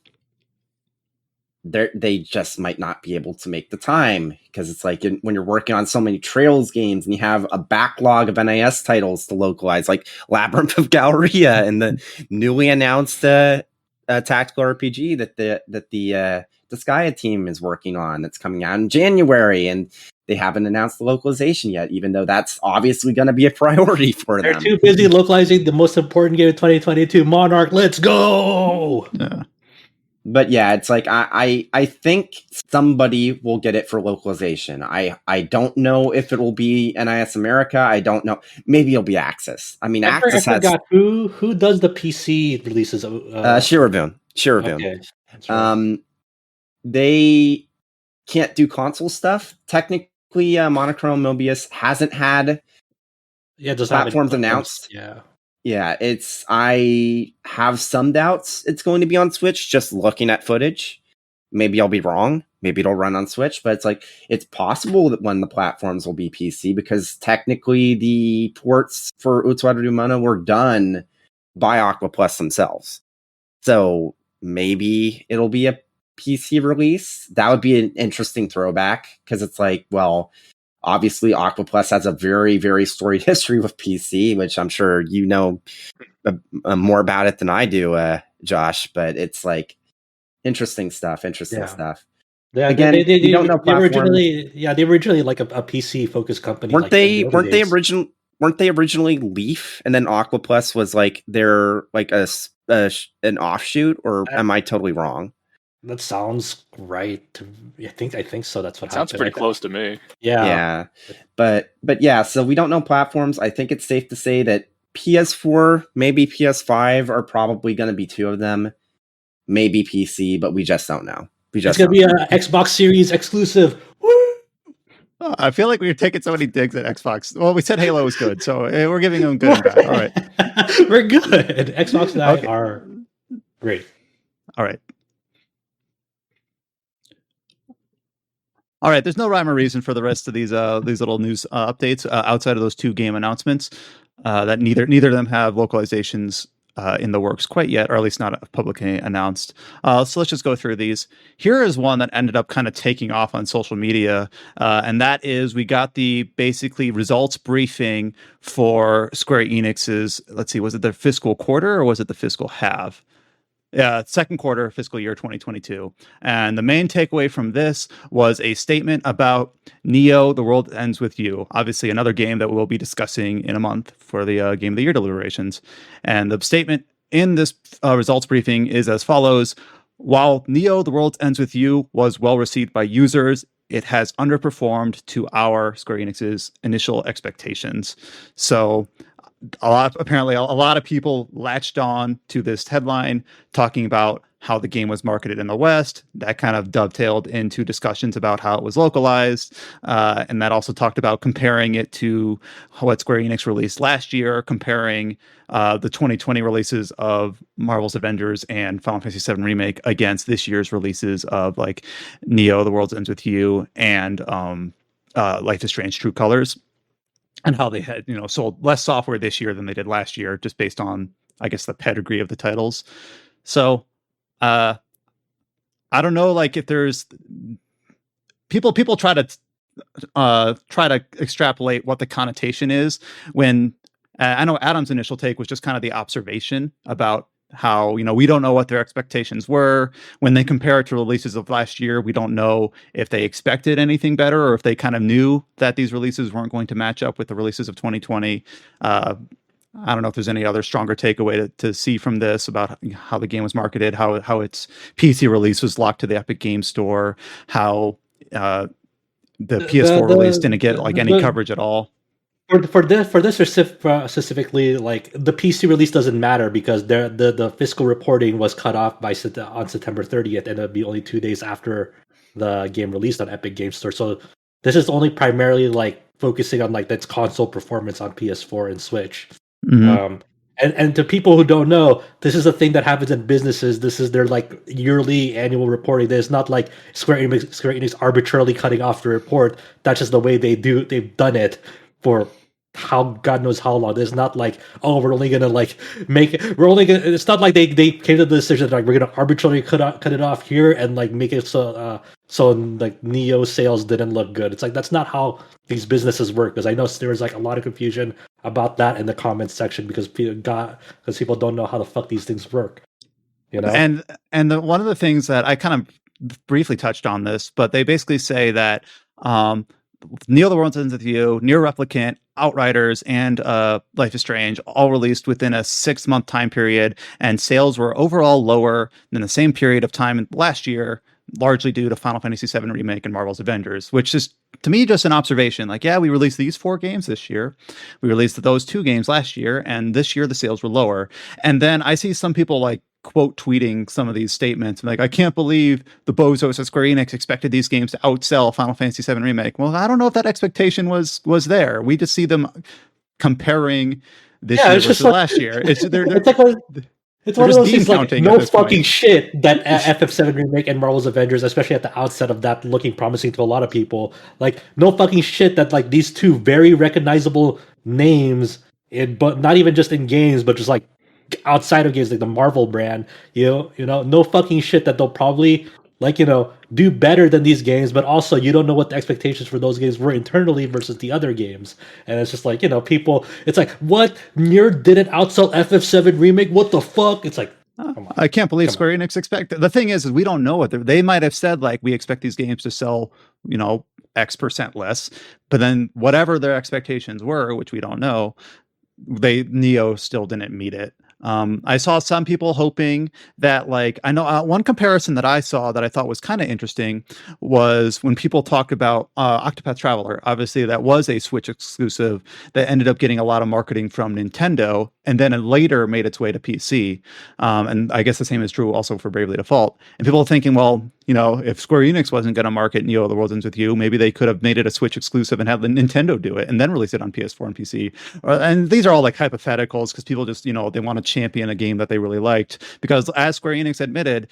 they just might not be able to make the time, because it's like when you're working on so many Trails games and you have a backlog of NIS titles to localize, like Labyrinth of Galleria and the newly announced tactical RPG that the Disgaea team is working on, that's coming out in January, and they haven't announced the localization yet, even though that's obviously going to be a priority for them. They're too busy localizing the most important game of 2022, Monarch. Let's go! Yeah. But yeah, it's like I think somebody will get it for localization. I don't know if it will be NIS America. I don't know. Maybe it'll be Axis. I mean, Axis has who does the PC releases. Shirobun. Okay. Right. They can't do console stuff. Technically, Monochrome Moebius hasn't had platforms announced. Yeah, I have some doubts it's going to be on Switch, just looking at footage. Maybe I'll be wrong. Maybe it'll run on Switch, but it's like, it's possible that one of the platforms will be PC, because technically the ports for Utawarerumono were done by Aqua Plus themselves. So maybe it'll be a PC release. That would be an interesting throwback, because it's like, well, obviously, Aqua Plus has a very, very storied history with PC, which I'm sure you know more about it than I do, Josh. But it's like interesting stuff. Yeah, again, they don't know platforms. They were originally like a PC focused company. Weren't they originally Leaf, and then Aqua Plus was like their like an offshoot, or am I totally wrong? That sounds right. I think so. That's what happened. Sounds pretty close to me. Yeah. But yeah, so we don't know platforms. I think it's safe to say that PS4, maybe PS5 are probably going to be 2 of them. Maybe PC, but we just don't know. It's going to be an Xbox Series exclusive. Oh, I feel like we were taking so many digs at Xbox. Well, we said Halo was good, so we're giving them good and bad. All right. We're good. Xbox and I are great. All right. All right, there's no rhyme or reason for the rest of these little news updates outside of those 2 game announcements that neither of them have localizations in the works quite yet, or at least not publicly announced. So let's just go through these. Here is one that ended up kind of taking off on social media, and that is we got the basically results briefing for Square Enix's, let's see, was it the fiscal quarter or was it the fiscal half? Second quarter fiscal year 2022. And the main takeaway from this was a statement about Neo, The World Ends With You. Obviously, another game that we'll be discussing in a month for the Game of the Year deliberations. And the statement in this results briefing is as follows. While Neo, The World Ends With You was well received by users, it has underperformed to our Square Enix's initial expectations. So apparently a lot of people latched on to this headline talking about how the game was marketed in the West. That kind of dovetailed into discussions about how it was localized. And that also talked about comparing it to what Square Enix released last year, comparing the 2020 releases of Marvel's Avengers and Final Fantasy VII Remake against this year's releases of like Neo, The World Ends With You, and Life is Strange True Colors. And how they had, sold less software this year than they did last year, just based on, I guess, the pedigree of the titles. So, I don't know, like if there's people try to extrapolate what the connotation is when I know Adam's initial take was just kind of the observation about how, we don't know what their expectations were when they compare it to releases of last year. We don't know if they expected anything better or if they kind of knew that these releases weren't going to match up with the releases of 2020. I don't know if there's any other stronger takeaway to see from this about how the game was marketed, how its PC release was locked to the Epic Games Store, how the PS4 release didn't get any coverage at all. For this specifically, like the PC release doesn't matter because the fiscal reporting was cut off on September 30th, and it'll be only 2 days after the game released on Epic Games Store. So this is only primarily like focusing on like its console performance on PS4 and Switch. Mm-hmm. And to people who don't know, this is a thing that happens in businesses. This is their like yearly annual reporting. There's not like Square Enix arbitrarily cutting off the report. That's just the way they've done it for God knows how long. It's not like, oh, we're only gonna it's not like they came to the decision like we're gonna arbitrarily cut it off here and like make it so like Neo sales didn't look good. It's like that's not how these businesses work, because I know there was like a lot of confusion about that in the comments section because people don't know how the fuck these things work. And one of the things that I kind of briefly touched on this, but they basically say that Neo, The World Ends With You, Nier Replicant, Outriders, and Life is Strange all released within a 6-month time period, and sales were overall lower than the same period of time last year, largely due to Final Fantasy VII Remake and Marvel's Avengers, which is, to me, just an observation. Like, yeah, we released these 4 games this year. We released those 2 games last year, and this year the sales were lower. And then I see some people like quote tweeting some of these statements. Like, I can't believe the bozos at Square Enix expected these games to outsell Final Fantasy VII Remake. Well, I don't know if that expectation was there. We just see them comparing this year versus last year. It's one of those things like no fucking shit that FF7 Remake and Marvel's Avengers, especially at the outset of that, looking promising to a lot of people. Like, no fucking shit that like these 2 very recognizable names, but not even just in games, but just like outside of games, like the Marvel brand, no fucking shit that they'll probably do better than these games, but also you don't know what the expectations for those games were internally versus the other games. And it's just like, people, it's like, what? Nier didn't outsell FF7 Remake? What the fuck? It's like, come on. I can't believe Square Enix expected. The thing is we don't know what they might have said, like, we expect these games to sell, X% less, but then whatever their expectations were, which we don't know, Neo still didn't meet it. I saw some people hoping that, like, I know one comparison that I saw that I thought was kind of interesting was when people talked about Octopath Traveler. Obviously, that was a Switch exclusive that ended up getting a lot of marketing from Nintendo, and then it later made its way to PC. And I guess the same is true also for Bravely Default. And people are thinking, well, if Square Enix wasn't going to market Neo, The World Ends With You, maybe they could have made it a Switch exclusive and have the Nintendo do it and then release it on PS4 and PC. And these are all like hypotheticals because people just, they want to champion a game that they really liked. Because as Square Enix admitted,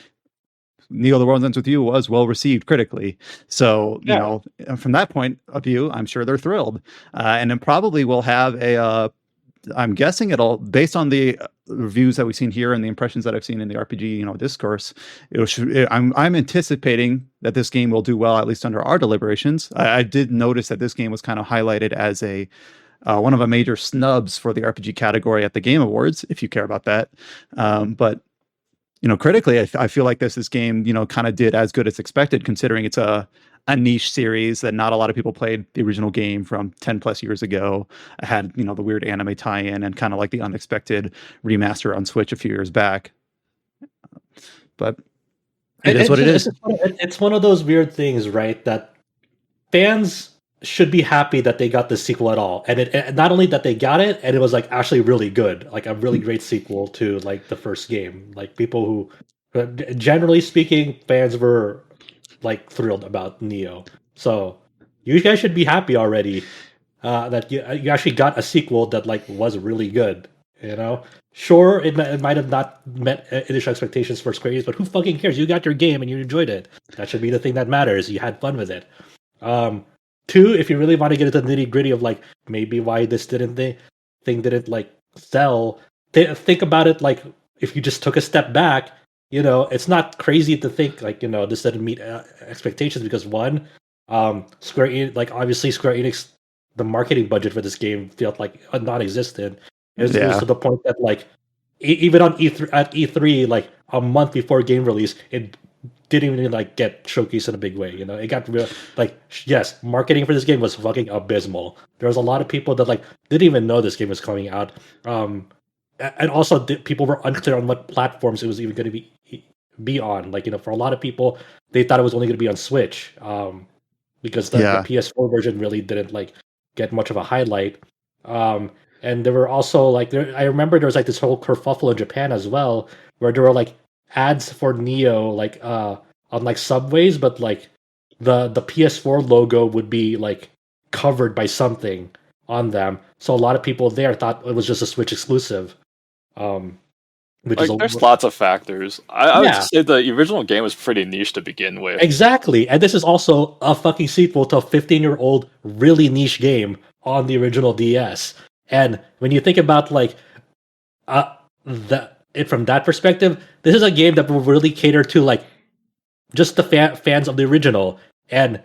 Neo: The World Ends With You was well received critically. So, you know, from that point of view, I'm sure they're thrilled. And it probably will have a, I'm guessing it'll, based on the reviews that we've seen here and the impressions that I've seen in the RPG, you know, discourse, I'm anticipating that this game will do well, at least under our deliberations. I did notice that this game was kind of highlighted as a one of a major snubs for the RPG category at the Game Awards, if you care about that. But you know, critically, I feel like this game, you know, kind of did as good as expected, considering it's a niche series that not a lot of people played. The original game from 10 plus years ago. I had, you know, the weird anime tie-in and kind of like the unexpected remaster on Switch a few years back. But it is what it is. It's one of those weird things, right? That fans should be happy that they got the sequel at all, and it not only that they got it, and it was like actually really good, like a really great sequel to like the first game. Like people who, generally speaking, fans were like thrilled about Neo. So you guys should be happy already that you actually got a sequel that like was really good. You know, sure, it might have not met initial expectations for Square Enix, but who fucking cares? You got your game and you enjoyed it. That should be the thing that matters. You had fun with it. Two, if you really want to get into the nitty gritty of like maybe why this thing didn't like sell, think about it like if you just took a step back, you know, it's not crazy to think like, you know, this didn't meet expectations because one, Square Enix, like obviously Square Enix, the marketing budget for this game felt like non-existent. It was to the point that like even on E3 like a month before game release, it didn't even like get showcased in a big way. You know, it got real like yes, marketing for this game was fucking abysmal. There was a lot of people that like didn't even know this game was coming out, and also people were unclear on what platforms it was even going to be on. Like, you know, for a lot of people, they thought it was only going to be on Switch, because the PS4 version really didn't like get much of a highlight. And there were also like I remember there was like this whole kerfuffle in Japan as well, where there were like ads for Neo like on like subways, but like the PS4 logo would be like covered by something on them. So a lot of people there thought it was just a Switch exclusive. Which like, there's lots of factors. I would just say the original game was pretty niche to begin with. Exactly, and this is also a fucking sequel to a 15-year-old really niche game on the original DS. And when you think about like from that perspective, this is a game that will really cater to like just the fans of the original. And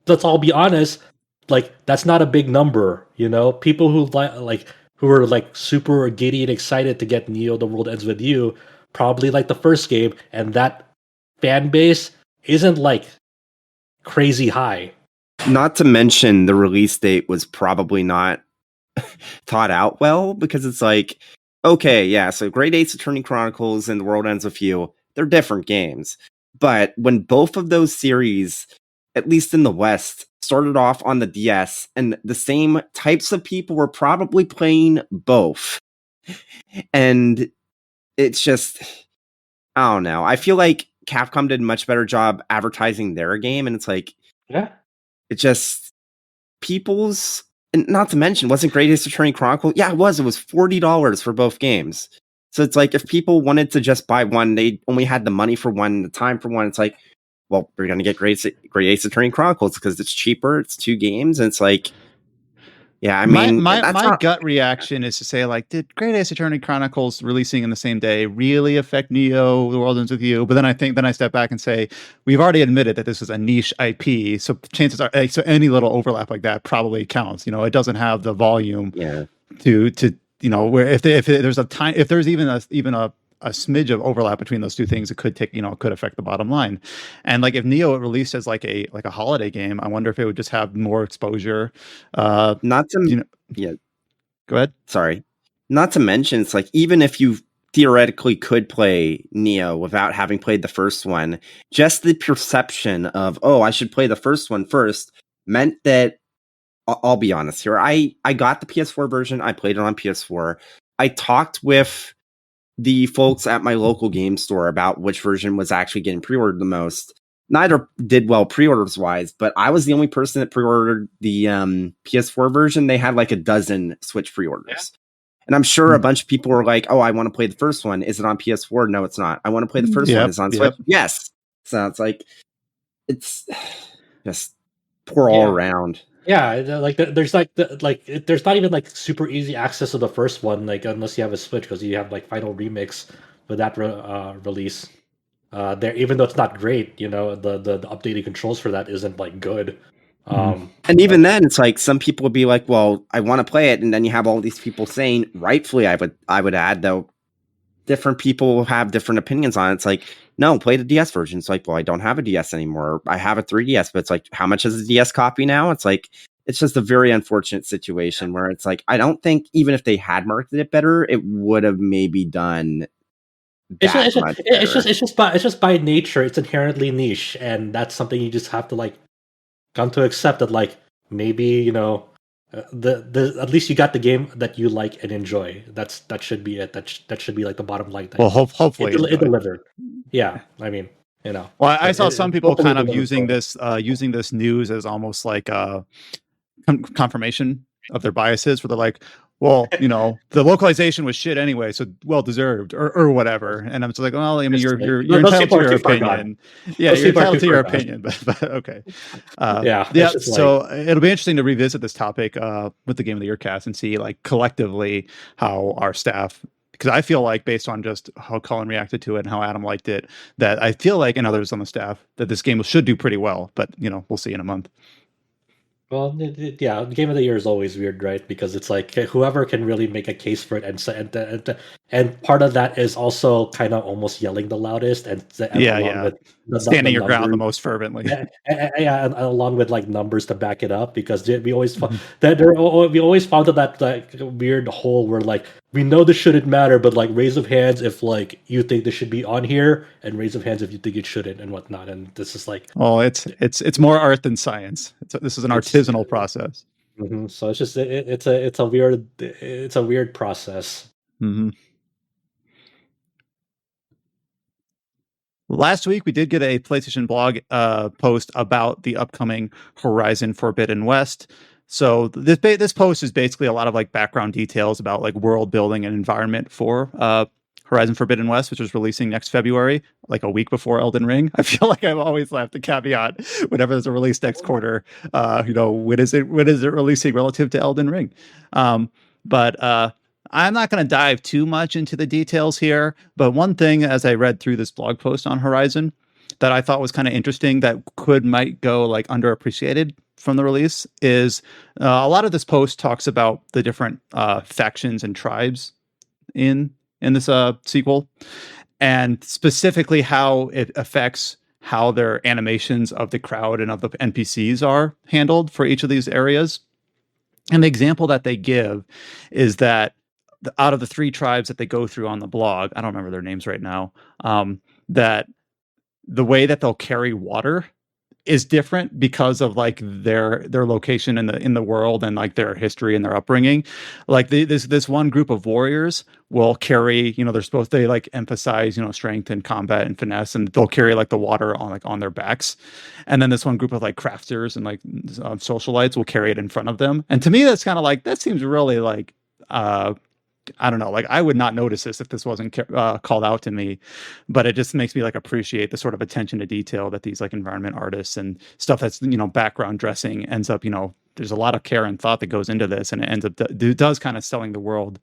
let's all be honest, like that's not a big number, you know. People who who are like super giddy and excited to get Neo: The World Ends With You probably like the first game, and that fan base isn't like crazy high. Not to mention the release date was probably not thought out well, because it's like, okay, yeah, so Great Ace Attorney Chronicles and The World Ends With You, they're different games. But when both of those series, at least in the West, started off on the DS, and the same types of people were probably playing both. And it's just, I don't know. I feel like Capcom did a much better job advertising their game, and it's like, it just, people's, and not to mention, wasn't Great Ace Attorney Chronicle? Yeah, it was. It was $40 for both games. So it's like, if people wanted to just buy one, they only had the money for one, the time for one. It's like, well, we're going to get Great Ace Attorney Chronicles because it's cheaper. It's 2 games. And it's like, yeah, I mean, my gut reaction is to say, like, did Great Ace Attorney Chronicles releasing in the same day really affect Neo: The World Ends With You? But then I step back and say, we've already admitted that this is a niche IP, so chances are, so any little overlap like that probably counts. You know, it doesn't have the volume to you know, where if there's even a smidge of overlap between those two things, it could could affect the bottom line. And like if Neo released as like a holiday game, I wonder if it would just have more exposure. Not to Go ahead. Sorry. Not to mention, it's like, even if you theoretically could play Neo without having played the first one, just the perception of, oh, I should play the first one first, meant that, I'll be honest here, I got the PS4 version, I played it on PS4. I talked with the folks at my local game store about which version was actually getting pre-ordered the most. Neither did well pre-orders wise, but I was the only person that pre-ordered the PS4 version. They had like a dozen Switch pre-orders. And I'm sure a bunch of people were like, oh, I want to play the first one. Is it on PS4? No, it's not. I want to play the first one. Is it on Switch? Yes. So it's like it's just poor all around. Yeah, there's there's not even like super easy access to the first one, like unless you have a Switch, because you have like Final Remix with that release. There, even though it's not great, the updated controls for that isn't like good. And even then, it's like some people would be like, "Well, I want to play it," and then you have all these people saying, rightfully, I would add, though, different people have different opinions on it. It's like, no, play the DS version. It's like, well, I don't have a DS anymore. I have a 3DS, but it's like, how much is a DS copy now? It's like, it's just a very unfortunate situation where it's like, I don't think even if they had marketed it better, it would have maybe done. It's just by nature, it's inherently niche, and that's something you just have to like come to accept that like maybe the at least you got the game that you like and enjoy. That should be it. That should be like the bottom line. Well, hopefully it delivered. Yeah, I mean, Well, I saw some people kind of using this news as almost like a confirmation of their biases, where they're like, well, the localization was shit anyway, so well deserved, or whatever. And I'm just like, well, I mean, you're entitled to your opinion. Yeah, you're entitled to your opinion, but okay. Yeah. So it'll be interesting to revisit this topic with the Game of the Year cast and see like collectively how our staff. Because I feel like, based on just how Colin reacted to it and how Adam liked it, that I feel like, and others on the staff, that this game should do pretty well. But we'll see in a month. Well, yeah, Game of the Year is always weird, right? Because it's like whoever can really make a case for it, and part of that is also kind of almost yelling the loudest, and with standing your ground the most fervently. And along with like numbers to back it up, because we always we always found that like weird hole where like we know this shouldn't matter, but like raise of hands if like you think this should be on here, and raise of hands if you think it shouldn't, and whatnot. And this is like, oh, it's more art than science. This is an artisanal process. Mm-hmm. So it's just it's a weird process. Mm-hmm. Last week we did get a PlayStation blog post about the upcoming Horizon Forbidden West. So this post is basically a lot of like background details about like world building and environment for Horizon Forbidden West, which is releasing next February, like a week before Elden Ring. I feel like I've always left the caveat whenever there's a release next quarter. When is it releasing relative to Elden Ring? But I'm not going to dive too much into the details here. But one thing, as I read through this blog post on Horizon, that I thought was kind of interesting that might go like underappreciated from the release is a lot of this post talks about the different factions and tribes in this sequel, and specifically how it affects how their animations of the crowd and of the NPCs are handled for each of these areas. And the example that they give is that out of the 3 tribes that they go through on the blog, I don't remember their names right now, that the way that they'll carry water is different because of like their location in the world and like their history and their upbringing. Like this one group of warriors will carry, they like emphasize, strength and combat and finesse, and they'll carry like the water on their backs. And then this one group of like crafters and like socialites will carry it in front of them. And to me, that's kind of like, that seems really like, I don't know, like I would not notice this if this wasn't called out to me, but it just makes me like appreciate the sort of attention to detail that these like environment artists and stuff that's, background dressing ends up, there's a lot of care and thought that goes into this, and it ends up does kind of selling the world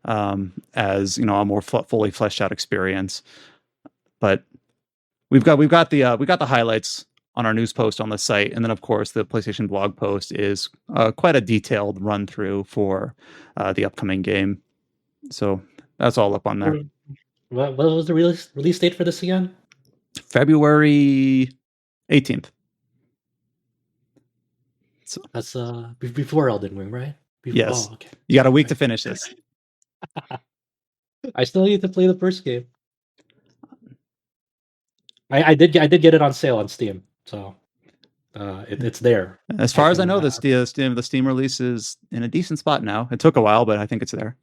as, a more fully fleshed out experience. But we've got the highlights on our news post on the site, and then of course the PlayStation blog post is quite a detailed run through for the upcoming game. So that's all up on there. What was the release date for this again? February 18th. So that's before Elden Ring, right? Yes. Oh, okay. You got a week to finish this. I still need to play the first game. I did get it on sale on Steam, so it's there. As far as I know, the Steam release is in a decent spot now. It took a while, but I think it's there.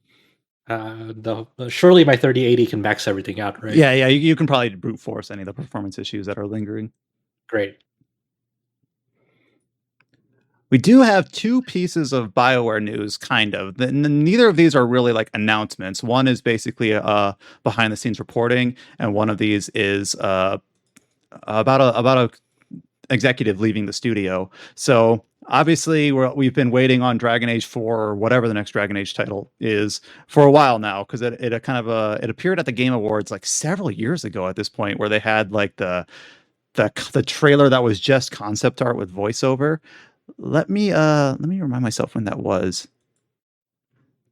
Surely my 3080 can max everything out, right? Yeah. You can probably brute force any of the performance issues that are lingering. Great. We do have 2 pieces of BioWare news, kind of. Neither of these are really like announcements. One is basically behind the scenes reporting, and one of these is about a executive leaving the studio. So obviously we've been waiting on Dragon Age 4 or whatever the next Dragon Age title is for a while now, because it appeared at the Game Awards like several years ago at this point, where they had like the trailer that was just concept art with voiceover. Let me remind myself when that was.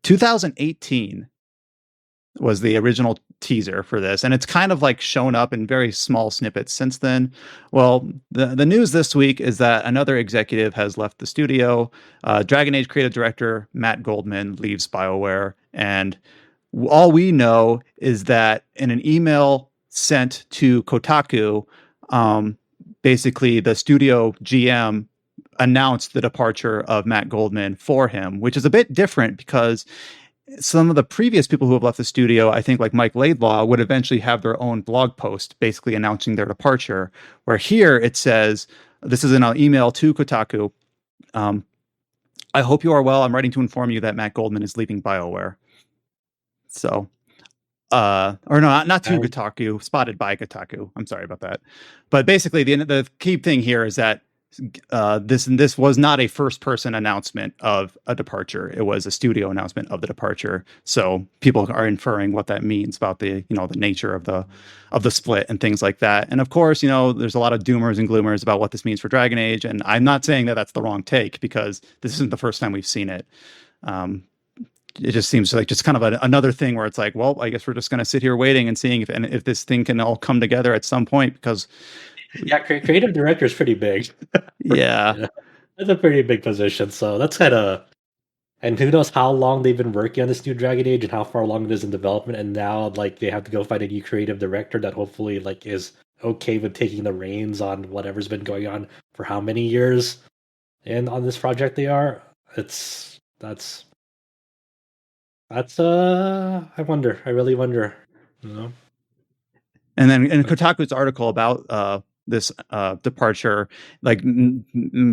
2018 was the original teaser for this, and it's kind of like shown up in very small snippets since then. Well, the news this week is that another executive has left the studio. Dragon Age creative director Matt Goldman leaves BioWare, and all we know is that in an email sent to Kotaku, basically the studio GM announced the departure of Matt Goldman for him, which is a bit different because some of the previous people who have left the studio, I think like Mike Laidlaw, would eventually have their own blog post basically announcing their departure, where here it says, this is in an email to Kotaku, I hope you are well. I'm writing to inform you that Matt Goldman is leaving BioWare. So, or no, not to Kotaku, spotted by Kotaku. I'm sorry about that. But basically the key thing here is that this was not a first person announcement of a departure. It was a studio announcement of the departure. So people are inferring what that means about the nature of the split and things like that. And of course, there's a lot of doomers and gloomers about what this means for Dragon Age. And I'm not saying that that's the wrong take, because this isn't the first time we've seen it. It just seems like just kind of another thing where it's like, well, I guess we're just going to sit here waiting and seeing if this thing can all come together at some point, because creative director is pretty big. Yeah. That's a pretty big position. So that's kind of, and who knows how long they've been working on this new Dragon Age and how far along it is in development. And now like they have to go find a new creative director that hopefully like is okay with taking the reins on whatever's been going on for how many years. And on this project they are. That's I wonder. I really wonder. And then in Kotaku's article about this departure, like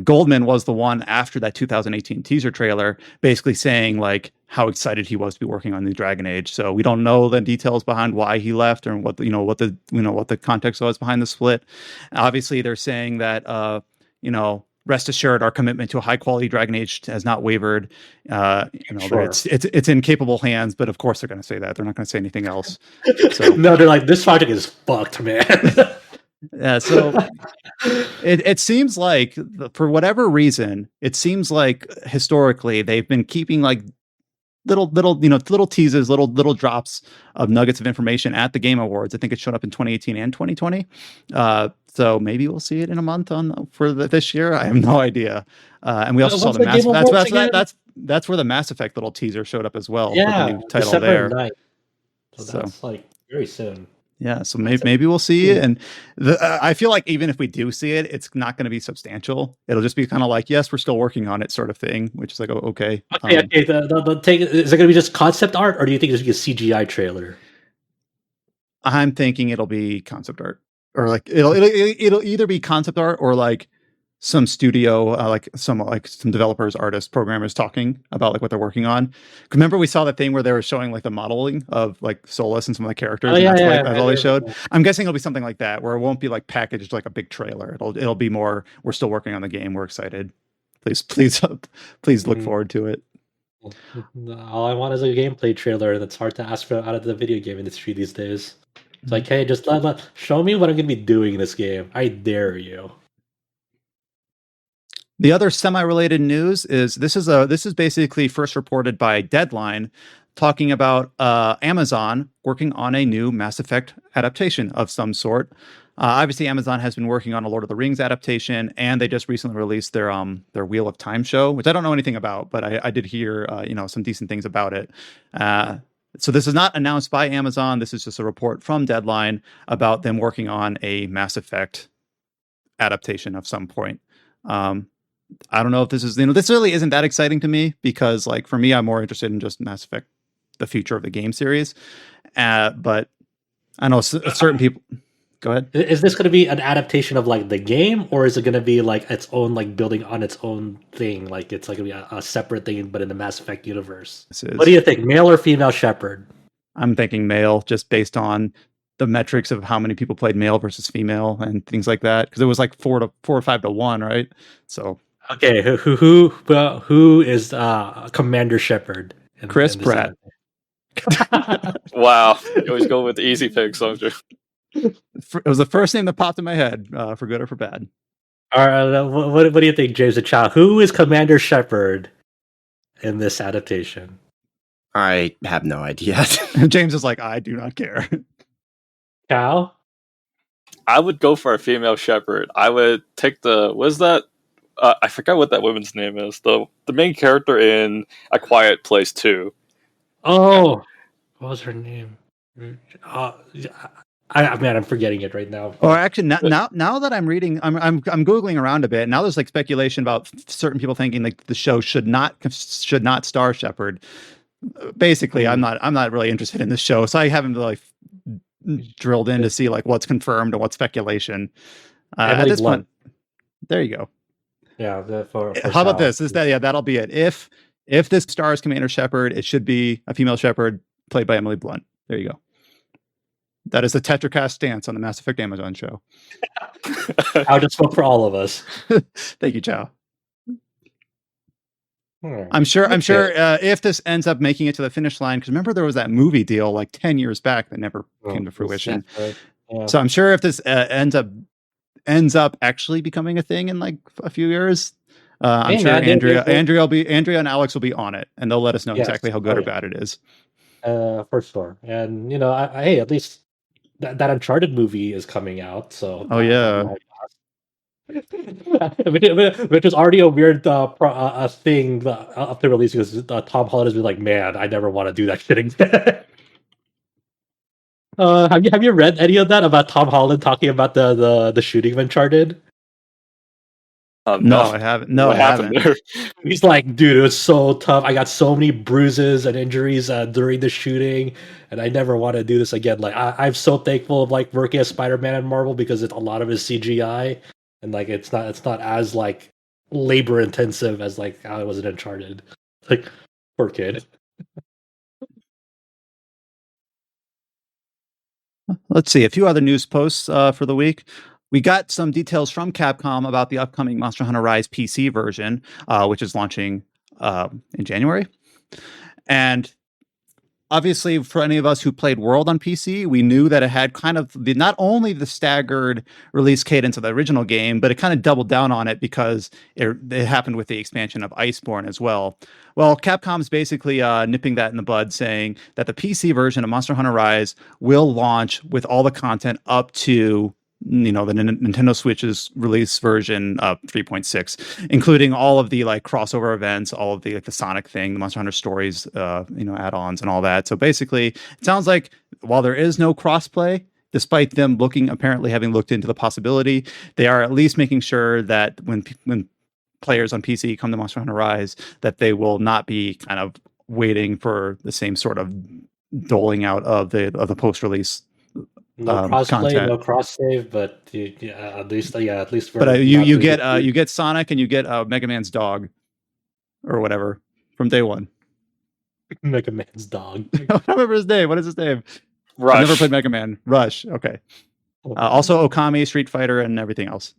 Goldman was the one after that 2018 teaser trailer, basically saying like how excited he was to be working on the Dragon Age. So we don't know the details behind why he left or what the context was behind the split. Obviously, they're saying that rest assured, our commitment to a high quality Dragon Age has not wavered. Sure. It's in capable hands, but of course they're going to say that. They're not going to say anything else. So, no, they're like, this project is fucked, man. Yeah, so it seems like for whatever reason, it seems like historically they've been keeping like little teases, little drops of nuggets of information at the Game Awards. I think it showed up in 2018 and 2020. So maybe we'll see it in a month for this year. I have no idea. And we also saw the that's where the Mass Effect little teaser showed up as well. Yeah, for the new title December there. 9th. So that's like very soon. Yeah, so maybe we'll see it, and I feel like even if we do see it, it's not going to be substantial. It'll just be kind of like, yes, we're still working on it, sort of thing. Which is like, oh, okay. Okay. The take, is it going to be just concept art, or do you think there's going to be a CGI trailer? I'm thinking it'll be concept art, or like it'll either be concept art or like some studio, like some developers, artists, programmers talking about like what they're working on. Remember we saw that thing where they were showing like the modeling of like Solus and some of the characters. That's all they showed. I'm guessing it'll be something like that, where it won't be like packaged like a big trailer. It'll be more, we're still working on the game, we're excited. Please look forward to it. All I want is a gameplay trailer, and it's hard to ask for out of the video game industry these days. It's like, hey, just show me what I'm going to be doing in this game. I dare you. The other semi-related news is this is basically first reported by Deadline, talking about Amazon working on a new Mass Effect adaptation of some sort. Obviously, Amazon has been working on a Lord of the Rings adaptation, and they just recently released their Wheel of Time show, which I don't know anything about, but I did hear some decent things about it. So this is not announced by Amazon. This is just a report from Deadline about them working on a Mass Effect adaptation of some point. I don't know if this is, this really isn't that exciting to me, because like for me, I'm more interested in just Mass Effect, the future of the game series. But I know certain people. Go ahead. Is this going to be an adaptation of like the game, or is it going to be like its own, like building on its own thing? Like it's like going to be a separate thing, but in the Mass Effect universe. What do you think, male or female Shepard? I'm thinking male, just based on the metrics of how many people played male versus female and things like that, because it was like 4 or 5 to 1, right? So Okay, who is Commander Shepard Chris in this Pratt. anime? Wow, you always go with the easy picks, don't you? It was the first name that popped in my head, for good or for bad. All right, what do you think, James the Chow? Who is Commander Shepard in this adaptation? I have no idea. James is like, I do not care. Chow? I would go for a female shepherd. I would take was that? I forgot what that woman's name is. The main character in A Quiet Place 2. Oh, what was her name? I'm forgetting it right now. Or actually, now that I'm reading, I'm googling around a bit. Now there's like speculation about certain people thinking like the show should not star Shepard. Basically, I'm not really interested in this show, so I haven't really drilled in to see like what's confirmed and what's speculation. At this point, there you go. Yeah. How about this? That'll be it. If this stars Commander Shepard, it should be a female Shepard played by Emily Blunt. There you go. That is the Tetracast stance on the Mass Effect Amazon show. I'll just vote for all of us. Thank you, Chow. I'm sure if this ends up making it to the finish line, because remember there was that movie deal like 10 years back that never came to fruition. Right. Yeah. So I'm sure if this ends up actually becoming a thing in like a few years, I'm sure Andrea and Alex will be on it, and they'll let us know exactly how good or bad it is. For sure. And hey, at least that Uncharted movie is coming out. So which is already a weird thing after release, because Tom Holland has been like, man, I never want to do that shit again. Have you read any of that about Tom Holland talking about the shooting of Uncharted? No, I haven't. No, I haven't. He's like, dude, it was so tough. I got so many bruises and injuries during the shooting, and I never want to do this again. Like, I'm so thankful of like working as Spider-Man and Marvel, because a lot of it is CGI, and like it's not as like labor intensive as like how it was in Uncharted. Like, poor kid. Let's see a few other news posts for the week. We got some details from Capcom about the upcoming Monster Hunter Rise PC version, which is launching in January. And obviously, for any of us who played World on PC, we knew that it had kind of not only the staggered release cadence of the original game, but it kind of doubled down on it because it happened with the expansion of Iceborne as well. Well, Capcom's basically nipping that in the bud, saying that the PC version of Monster Hunter Rise will launch with all the content up to the Nintendo Switch's release version 3.6, including all of the like crossover events, all of the like the Sonic thing, the Monster Hunter Stories, add-ons and all that. So basically, it sounds like while there is no crossplay, despite them having looked into the possibility, they are at least making sure that when players on PC come to Monster Hunter Rise, that they will not be kind of waiting for the same sort of doling out of the post-release. No crossplay, no cross save, but at least. But you get Sonic and you get Mega Man's dog, or whatever, from day one. Mega Man's dog. I don't remember his name. What is his name? Rush. I never played Mega Man. Rush. Okay. Also Okami, Street Fighter, and everything else.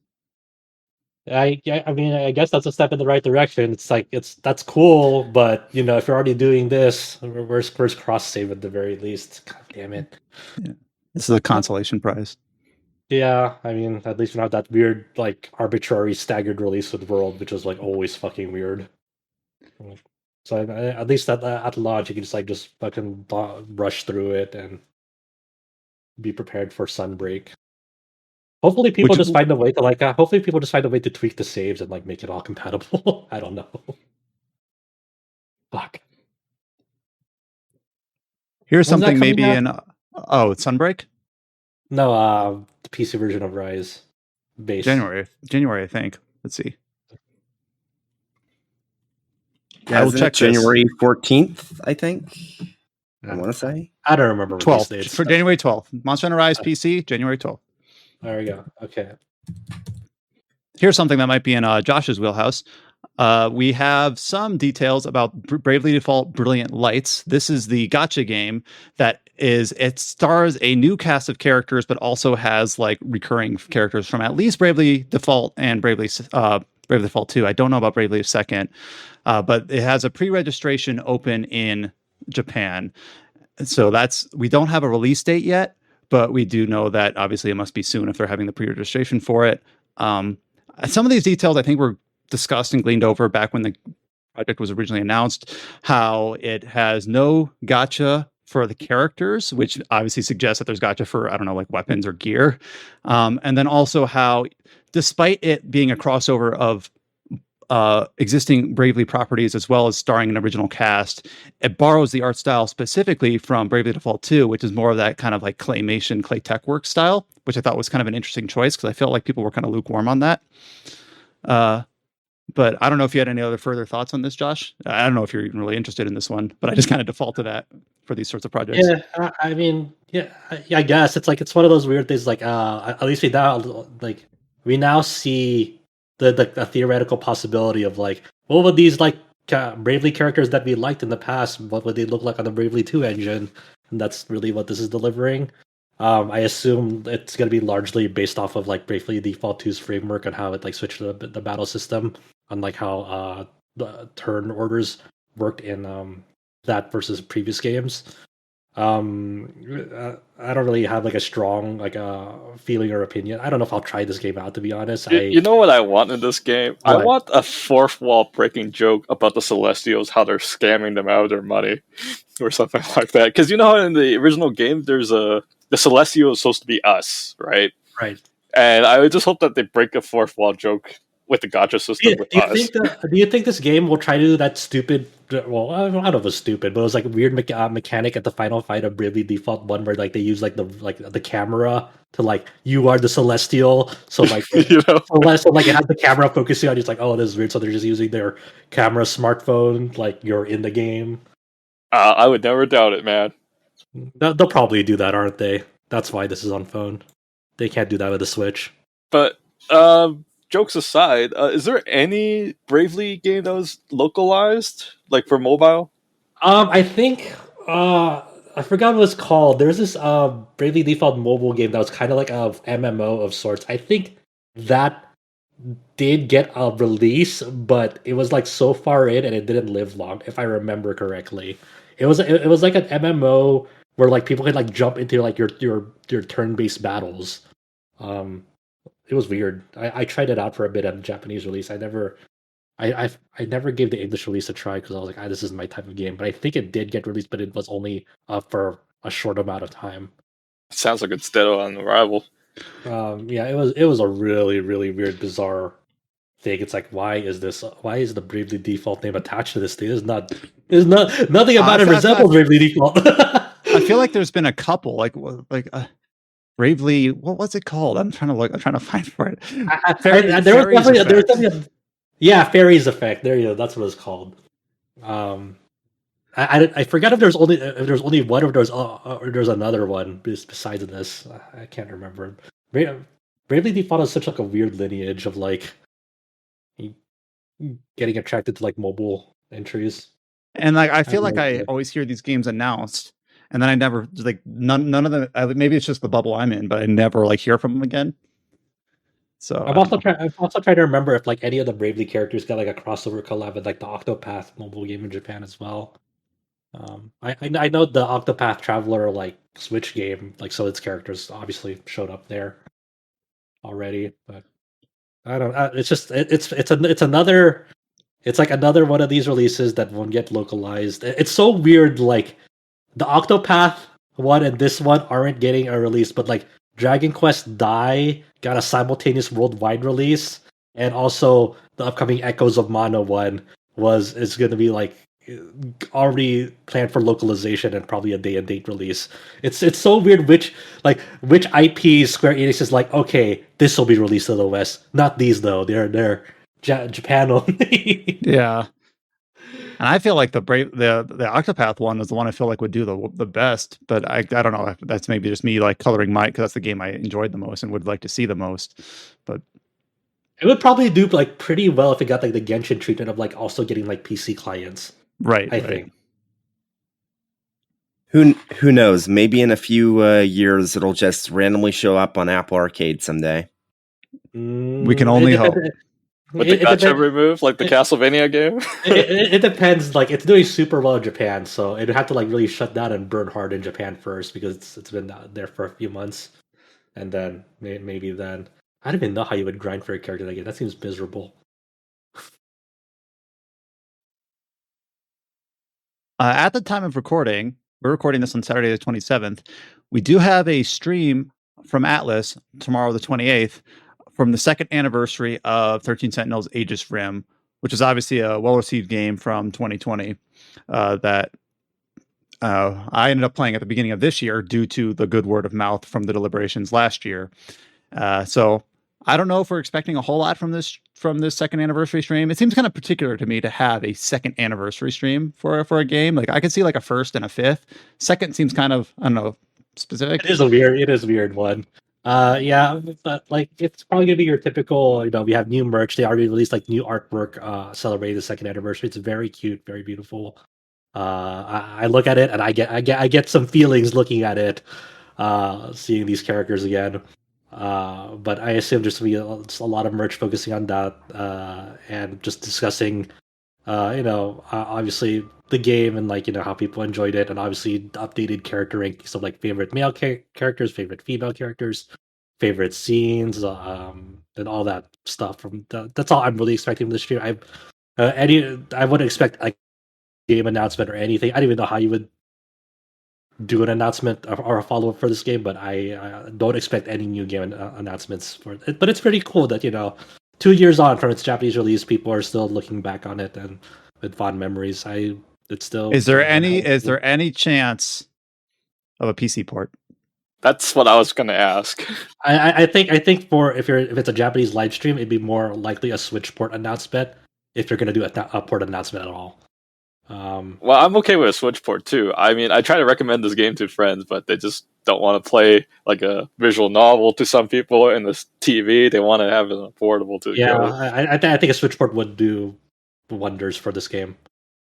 I mean, I guess that's a step in the right direction. It's like that's cool, but if you're already doing this, where's cross save at the very least? God damn it. Yeah. This is a consolation prize. Yeah, I mean, at least we don't have that weird, like, arbitrary staggered release with World, which is like always fucking weird. So at least at launch, you can just fucking rush through it and be prepared for Sunbreak. Hopefully, people just find a way to tweak the saves and like make it all compatible. I don't know. Fuck. Here's something maybe in. Oh, it's Sunbreak? No, the PC version of Rise. Base. January, I think. Let's see. I will check January 14th, I think. I want to say. I don't remember. 12th. For January 12th. Monster Hunter Rise PC, January 12th. There we go. Okay. Here's something that might be in Josh's wheelhouse. We have some details about Bravely Default Brilliant Lights. This is the gacha game that is it stars a new cast of characters, but also has like recurring characters from at least Bravely Default and Bravely Default 2. I don't know about Bravely Second, but it has a pre-registration open in Japan. So we don't have a release date yet, but we do know that obviously it must be soon if they're having the pre-registration for it. Some of these details I think were discussed and gleaned over back when the project was originally announced, how it has no gacha for the characters, which obviously suggests that there's gacha for, I don't know, like weapons or gear. And then also how, despite it being a crossover of existing Bravely properties as well as starring an original cast, it borrows the art style specifically from Bravely Default 2, which is more of that kind of like claymation, clay tech work style, which I thought was kind of an interesting choice because I felt like people were kind of lukewarm on that. But I don't know if you had any other further thoughts on this, Josh. I don't know if you're even really interested in this one, but I just kind of default to that for these sorts of projects. Yeah, I mean, I guess it's one of those weird things. Like, at least we now see the theoretical possibility of like, what would these like Bravely characters that we liked in the past, what would they look like on the Bravely 2 engine? And that's really what this is delivering. I assume it's going to be largely based off of like Bravely Default 2's framework and how it like switched the battle system, unlike how the turn orders worked in that versus previous games. I don't really have like a strong like feeling or opinion. I don't know if I'll try this game out, to be honest. You know what I want in this game? What? I want a fourth wall breaking joke about the Celestials, how they're scamming them out of their money, or something like that. Because you know how in the original game, the Celestial is supposed to be us, right? Right. And I would just hope that they break a fourth wall joke with the gacha system with us. Do you think this game will try to do that stupid? Well, I don't know if it's stupid, but it was like a weird mechanic at the final fight of Bravely Default 1, where like they use like the camera to like, you are the Celestial, so like You know? so like it has the camera focusing on you. It's like, oh, this is weird. So they're just using their camera smartphone, like you're in the game. I would never doubt it, man. They'll probably do that, aren't they? That's why this is on phone. They can't do that with the Switch. But jokes aside, is there any Bravely game that was localized, like for mobile? I think I forgot what it's called. There's this Bravely Default mobile game that was kind of like a MMO of sorts. I think that did get a release, but it was like so far in and it didn't live long, if I remember correctly. It was like an MMO where like people could like jump into like your turn-based battles. It was weird. I tried it out for a bit at the Japanese release. I never gave the English release a try because I was like, this is my type of game. But I think it did get released, but it was only for a short amount of time. Sounds like it's dead on arrival. Yeah, it was a really, really weird, bizarre thing. It's like, why is the Bravely Default name attached to this thing? There's nothing about it resembles Bravely Default. I feel like there's been a couple like Bravely. What was it called? I'm trying to find for it. There was definitely yeah, Fairies Effect. There you go. That's what it's called. I forgot if there's only one or there's another one besides this. I can't remember. Bravely Default is such like a weird lineage of like getting attracted to like mobile entries. And like I feel like I always hear these games announced, and then I never like none of them. Maybe it's just the bubble I'm in, but I never like hear from them again. So I've also tried to remember if like any of the Bravely characters got like a crossover collab with like the Octopath mobile game in Japan as well. I know the Octopath Traveler like Switch game, like so its characters obviously showed up there already, but I don't. It's another. It's like another one of these releases that won't get localized. It's so weird. Like the Octopath one and this one aren't getting a release, but like Dragon Quest Dai got a simultaneous worldwide release, and also the upcoming Echoes of Mana one is going to be like already planned for localization and probably a day and date release. It's so weird which IPs Square Enix is like, okay, this will be released to the West. Not these though. They're Japan only. Yeah. And I feel like the Octopath one is the one I feel like would do the best, but I don't know if that's maybe just me like coloring my, because that's the game I enjoyed the most and would like to see the most. But it would probably do like pretty well if it got like the Genshin treatment of like also getting like PC clients. Right. I think. Who knows? Maybe in a few years it'll just randomly show up on Apple Arcade someday. We can only hope. With the gacha removed, like the Castlevania game? It depends. Like, it's doing super well in Japan, so it'd have to like really shut down and burn hard in Japan first, because it's been there for a few months, and then maybe then. I don't even know how you would grind for a character like it. That seems miserable. At the time of recording, we're recording this on Saturday the 27th. We do have a stream from Atlas tomorrow the 28th from the second anniversary of 13 Sentinels Aegis Rim, which is obviously a well-received game from 2020 that I ended up playing at the beginning of this year due to the good word of mouth from the deliberations last year. So I don't know if we're expecting a whole lot from this second anniversary stream. It seems kind of particular to me to have a second anniversary stream for a game. Like, I could see like a first and a fifth. Second seems kind of, I don't know, specific. It is a weird one. Yeah, but like, it's probably gonna be your typical. We have new merch. They already released like new artwork celebrating the second anniversary. It's very cute, very beautiful. I look at it and I get some feelings looking at it, seeing these characters again. But I assume there's gonna be a lot of merch focusing on that, and just discussing, obviously the game and like how people enjoyed it, and obviously the updated character rankings of like favorite male characters, favorite female characters, favorite scenes, and all that stuff. That's all I'm really expecting from this year. I wouldn't expect like game announcement or anything. I don't even know how you would do an announcement or a follow-up for this game, but I don't expect any new game announcements for it. But it's pretty cool that 2 years on from its Japanese release, people are still looking back on it and with fond memories. It's still. Is there any chance of a PC port? That's what I was going to ask. I think if it's a Japanese live stream, it'd be more likely a Switch port announcement if you're going to do a port announcement at all. Well, I'm okay with a Switch port too. I mean, I try to recommend this game to friends, but they just don't want to play like a visual novel to some people in this TV. They want to have it affordable to. Yeah, I think a Switch port would do wonders for this game.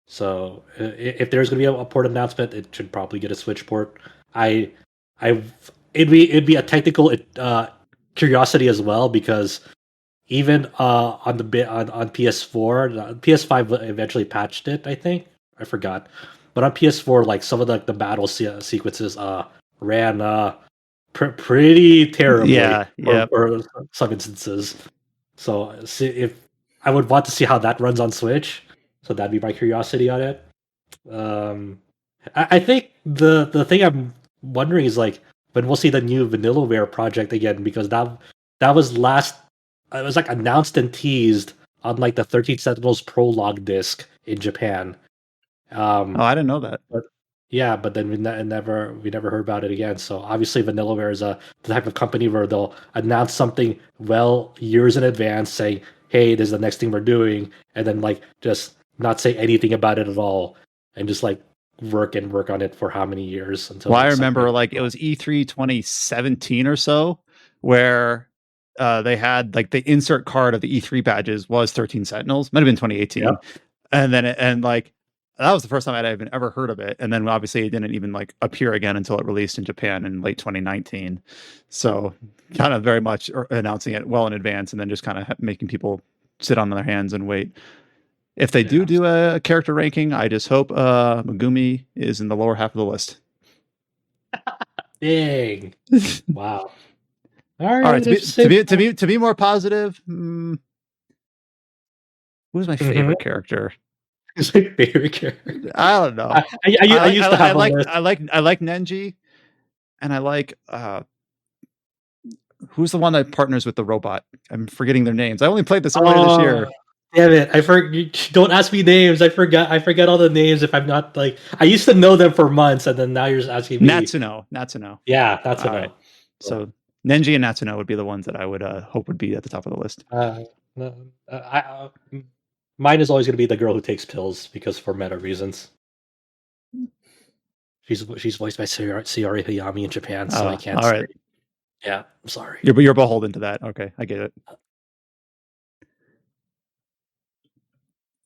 So if there's going to be a port announcement, it should probably get a Switch port. It'd be a technical curiosity as well, because even on PS4, PS5 eventually patched it. I think I forgot, but on PS4, like some of the battle sequences ran pretty terribly. For some instances. So if I would want to see how that runs on Switch, so that'd be my curiosity on it. I think the thing I'm wondering is like when we'll see the new Vanillaware project again, because that was last. It was like announced and teased on like the 13 Sentinels prologue disc in Japan. I didn't know that. But then we never heard about it again. So obviously Vanillaware is the type of company where they'll announce something years in advance, saying, "Hey, this is the next thing we're doing," and then like just not say anything about it at all, and just like work on it for how many years until. Well, I remember like it was E3 2017 or so where they had like the insert card of the E3 badges was 13 Sentinels. Might have been 2018. Yeah. And then that was the first time I'd even ever heard of it. And then obviously it didn't even like appear again until it released in Japan in late 2019. So kind of very much announcing it well in advance and then just kind of making people sit on their hands and wait. If they do a character ranking, I just hope Megumi is in the lower half of the list. Dang. Wow. All right. To be more positive, who's my favorite character? Who's my favorite character? I don't know. I like Nenji, and I like who's the one that partners with the robot? I'm forgetting their names. I only played this earlier this year. Damn it! Don't ask me names. I forget all the names. If I'm not like, I used to know them for months, and then now you're just asking me. Natsuno. Yeah, Natsuno. Right. So Nenji and Natsuno would be the ones that I would hope would be at the top of the list. Mine is always going to be the girl who takes pills, because for meta reasons. She's voiced by Sayori Hayami in Japan, so I can't. All right. Yeah, I'm sorry. You're beholden to that. Okay, I get it.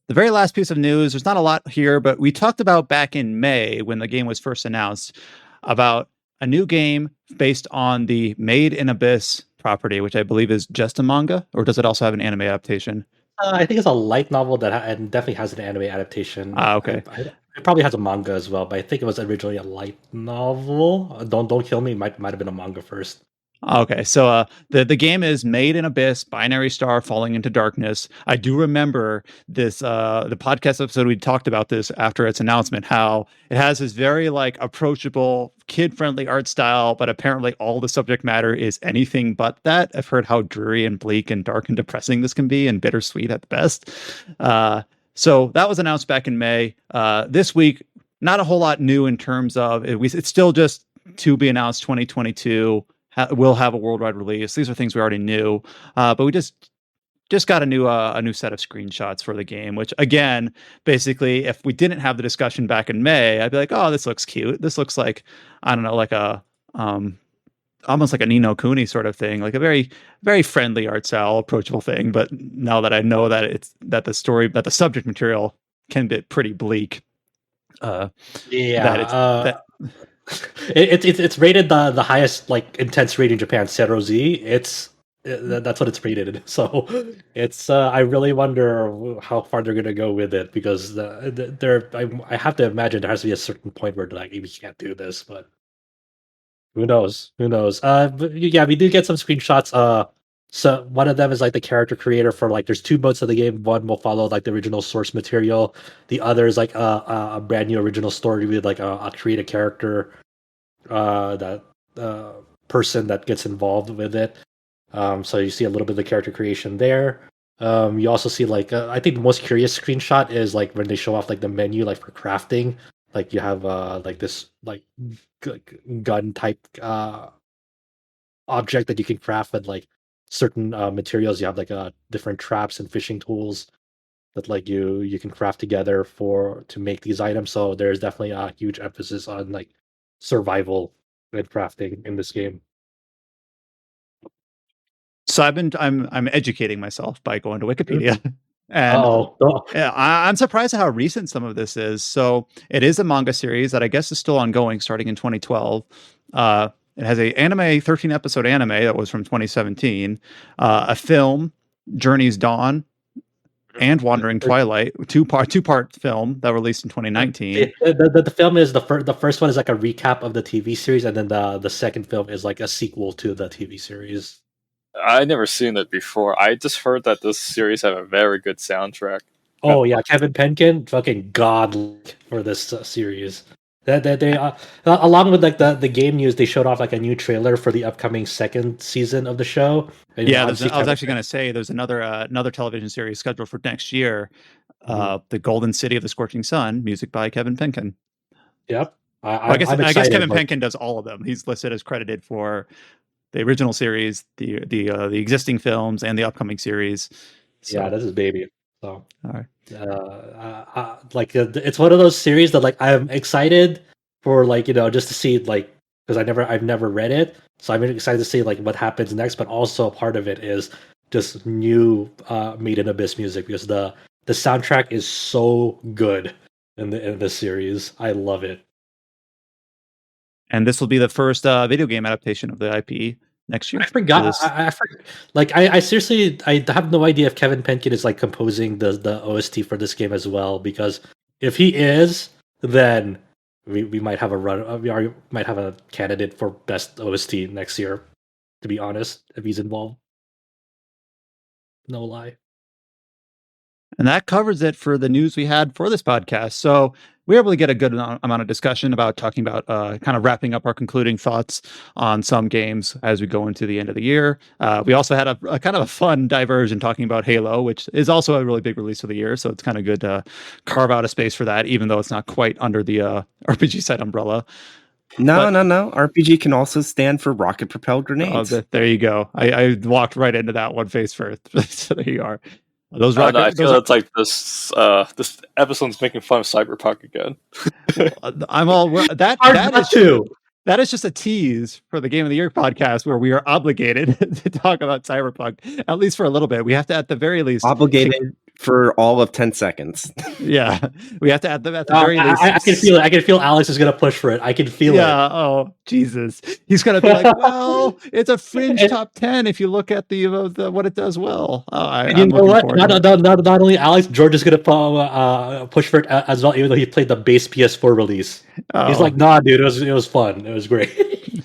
the very last piece of news, there's not a lot here, but we talked about back in May when the game was first announced about a new game based on the Made in Abyss property, which I believe is just a manga, or does it also have an anime adaptation? I think it's a light novel that and definitely has an anime adaptation. Okay. It probably has a manga as well, but I think it was originally a light novel. Don't kill me. Might have been a manga first. Okay, so the game is Made in Abyss, binary star falling into darkness. I do remember this the podcast episode we talked about this after its announcement, how it has this very like approachable, kid-friendly art style, but apparently all the subject matter is anything but that. I've heard how dreary and bleak and dark and depressing this can be, and bittersweet at the best. So that was announced back in May. This week, not a whole lot new in terms of it's still just to be announced 2022. Will have a worldwide release. These are things we already knew, but we just got a new set of screenshots for the game. Which again, basically, if we didn't have the discussion back in May, I'd be like, "Oh, this looks cute. This looks like I don't know, like a almost like a Ni no Kuni sort of thing, like a very very friendly art style, approachable thing." But now that I know that the subject material can be pretty bleak. It's rated the highest like intense rating in Japan, Zero Z. That's what it's rated. So it's I really wonder how far they're gonna go with it, because I have to imagine there has to be a certain point where like we can't do this, but who knows? But yeah, we do get some screenshots. So one of them is like the character creator for like there's two modes of the game. One will follow like the original source material. The other is like a brand new original story with like a create a character that person that gets involved with it. So you see a little bit of the character creation there. You also see like I think the most curious screenshot is like when they show off like the menu like for crafting. Like you have like this like gun type object that you can craft with like certain materials. You have like different traps and fishing tools that like you can craft together to make these items. So there's definitely a huge emphasis on like survival and crafting in this game. So I'm educating myself by going to Wikipedia. And yeah, I'm surprised at how recent some of this is. So it is a manga series that I guess is still ongoing, starting in 2012. It has a 13 episode anime that was from 2017, a film, Journey's Dawn, and Wandering Twilight, two part film that released in 2019. The film is the first one is like a recap of the TV series, and then the second film is like a sequel to the TV series. I never seen it before. I just heard that this series have a very good soundtrack. Oh yeah, Kevin Penkin, fucking godlike for this series. They along with like the game news, they showed off like a new trailer for the upcoming second season of the show. And yeah, I was actually going to say there's another television series scheduled for next year, The Golden City of the Scorching Sun, music by Kevin Penkin. Yep, I guess Kevin Penkin does all of them. He's listed as credited for the original series, the existing films, and the upcoming series. So, yeah, that's his baby. So, all right. Like it's one of those series that like I'm excited for, like, you know, just to see, like, because I've never read it, so I'm excited to see like what happens next. But also part of it is just new Made in Abyss music, because the soundtrack is so good in this series. I love it. And this will be the first video game adaptation of the IP next year. I forgot. I seriously, I have no idea if Kevin Penkin is like composing the OST for this game as well. Because if he is, then we might have we might have a candidate for best OST next year. To be honest, if he's involved, no lie. And that covers it for the news we had for this podcast. So we were able to get a good amount of discussion about talking about kind of wrapping up our concluding thoughts on some games as we go into the end of the year. We also had a kind of a fun diversion talking about Halo, which is also a really big release of the year. So it's kind of good to carve out a space for that, even though it's not quite under the RPG site umbrella. No. RPG can also stand for rocket propelled grenades. There you go. I walked right into that one face first. So there you are. I feel it's like this episode's making fun of Cyberpunk again. I'm all that is just a tease for the Game of the Year podcast, where we are obligated to talk about Cyberpunk, at least for a little bit. We have to, at the very least, obligated for all of 10 seconds. Yeah, we have to add them at the very least. I can feel it. I can feel Alex is gonna push for it. I can feel it. Yeah. Oh Jesus, he's gonna be like, well, it's a fringe top 10 if you look at the what it does well. And you know what? Not only Alex, George is gonna push for it as well, even though he played the base PS4 release. He's like, nah, dude, it was fun. It was great.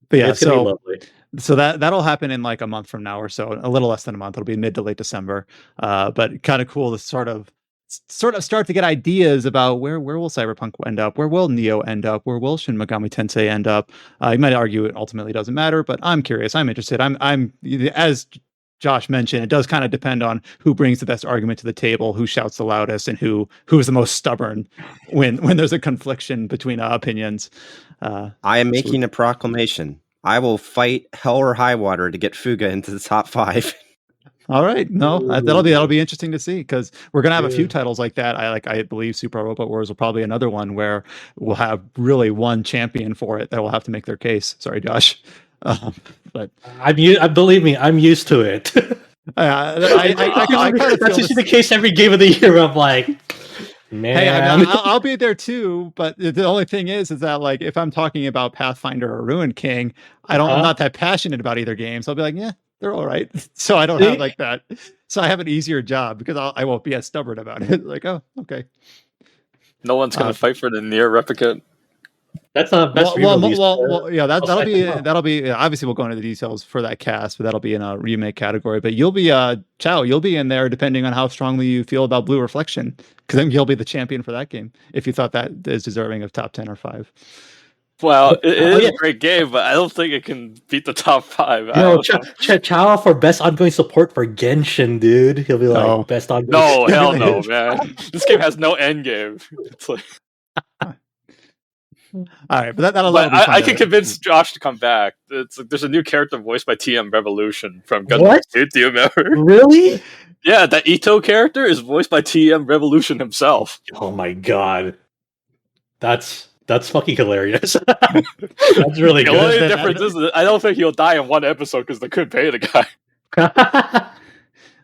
But yeah, it's gonna be lovely. So that'll happen in like a month from now or so, a little less than a month. It'll be mid to late December. But kind of cool to sort of start to get ideas about where will Cyberpunk end up, where will Neo end up, where will Shin Megami Tensei end up. You might argue it ultimately doesn't matter, but I'm curious. I'm interested. I'm as Josh mentioned, it does kind of depend on who brings the best argument to the table, who shouts the loudest, and who's the most stubborn when there's a confliction between opinions. I am making a proclamation. I will fight hell or high water to get Fuga into the top 5. All right, no, that'll be interesting to see, because we're gonna have a few titles like that. I believe Super Robot Wars will probably another one where we'll have really one champion for it that will have to make their case. Sorry, Josh, but believe me, I'm used to it. That's usually the case every game of the year. I'm like, man, hey, I'll be there too. But the only thing is that like if I'm talking about Pathfinder or Ruined King, I'm not that passionate about either game. So I'll be like, yeah, they're all right. So I don't have like that. So I have an easier job because I won't be as stubborn about it. Like, oh, okay. No one's gonna fight for the Nier replicant. That's a best yeah, that'll be obviously we'll go into the details for that cast, but that'll be in a remake category. But you'll be Chow, you'll be in there depending on how strongly you feel about Blue Reflection, because then you'll be the champion for that game if you thought that is deserving of top 10 or 5. Well, it is a great game, but I don't think it can beat the top 5. Chow for best ongoing support for Genshin, dude. He'll be like best ongoing. No, hell no, man. This game has no end game. It's like. All right, but that'll I can convince Josh to come back. It's like, there's a new character voiced by TM Revolution from Gundam. Do you remember? Really? Yeah, that Ito character is voiced by TM Revolution himself. Oh my god, that's fucking hilarious. That's really good. The only difference is that I don't think he'll die in one episode because they couldn't pay the guy.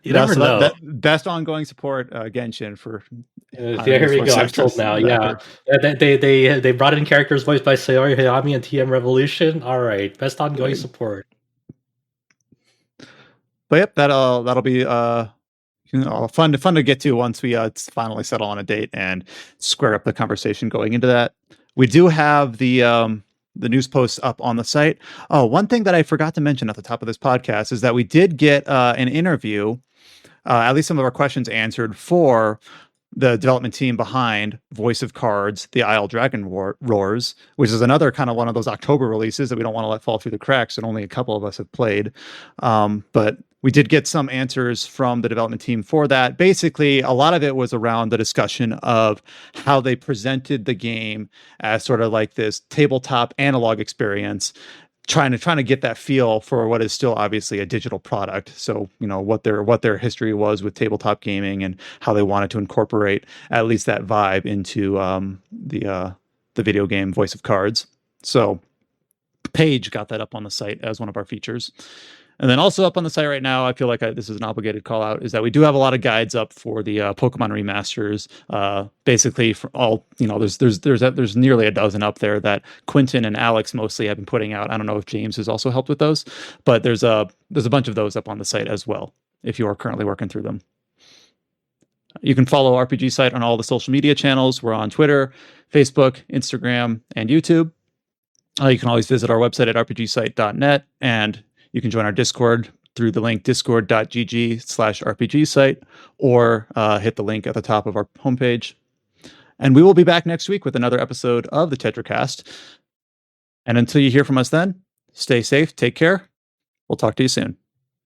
You never know. Best ongoing support Genshin for. Here we go. I'm told now. Yeah, they brought in characters voiced by Sayori Hayami and TM Revolution. All right, best ongoing support. But yep, that'll be fun to get to once we finally settle on a date and square up the conversation going into that. We do have the news posts up on the site. Oh, one thing that I forgot to mention at the top of this podcast is that we did get an interview, at least some of our questions answered, for the development team behind Voice of Cards, The Isle Dragon Roars, which is another kind of one of those October releases that we don't want to let fall through the cracks, and only a couple of us have played. But we did get some answers from the development team for that. Basically, a lot of it was around the discussion of how they presented the game as sort of like this tabletop analog experience, trying to get that feel for what is still obviously a digital product. So, what their history was with tabletop gaming and how they wanted to incorporate at least that vibe into the video game Voice of Cards. So Paige got that up on the site as one of our features. And then also up on the site right now, I feel like this is an obligated call out, is that we do have a lot of guides up for the Pokemon remasters. Basically, for all there's nearly a dozen up there that Quentin and Alex mostly have been putting out. I don't know if James has also helped with those, but there's a bunch of those up on the site as well if you are currently working through them. You can follow RPG Site on all the social media channels. We're on Twitter, Facebook, Instagram, and YouTube. You can always visit our website at rpgsite.net, and you can join our Discord through the link discord.gg/rpgsite, or hit the link at the top of our homepage. And we will be back next week with another episode of the Tetracast. And until you hear from us then, stay safe, take care. We'll talk to you soon.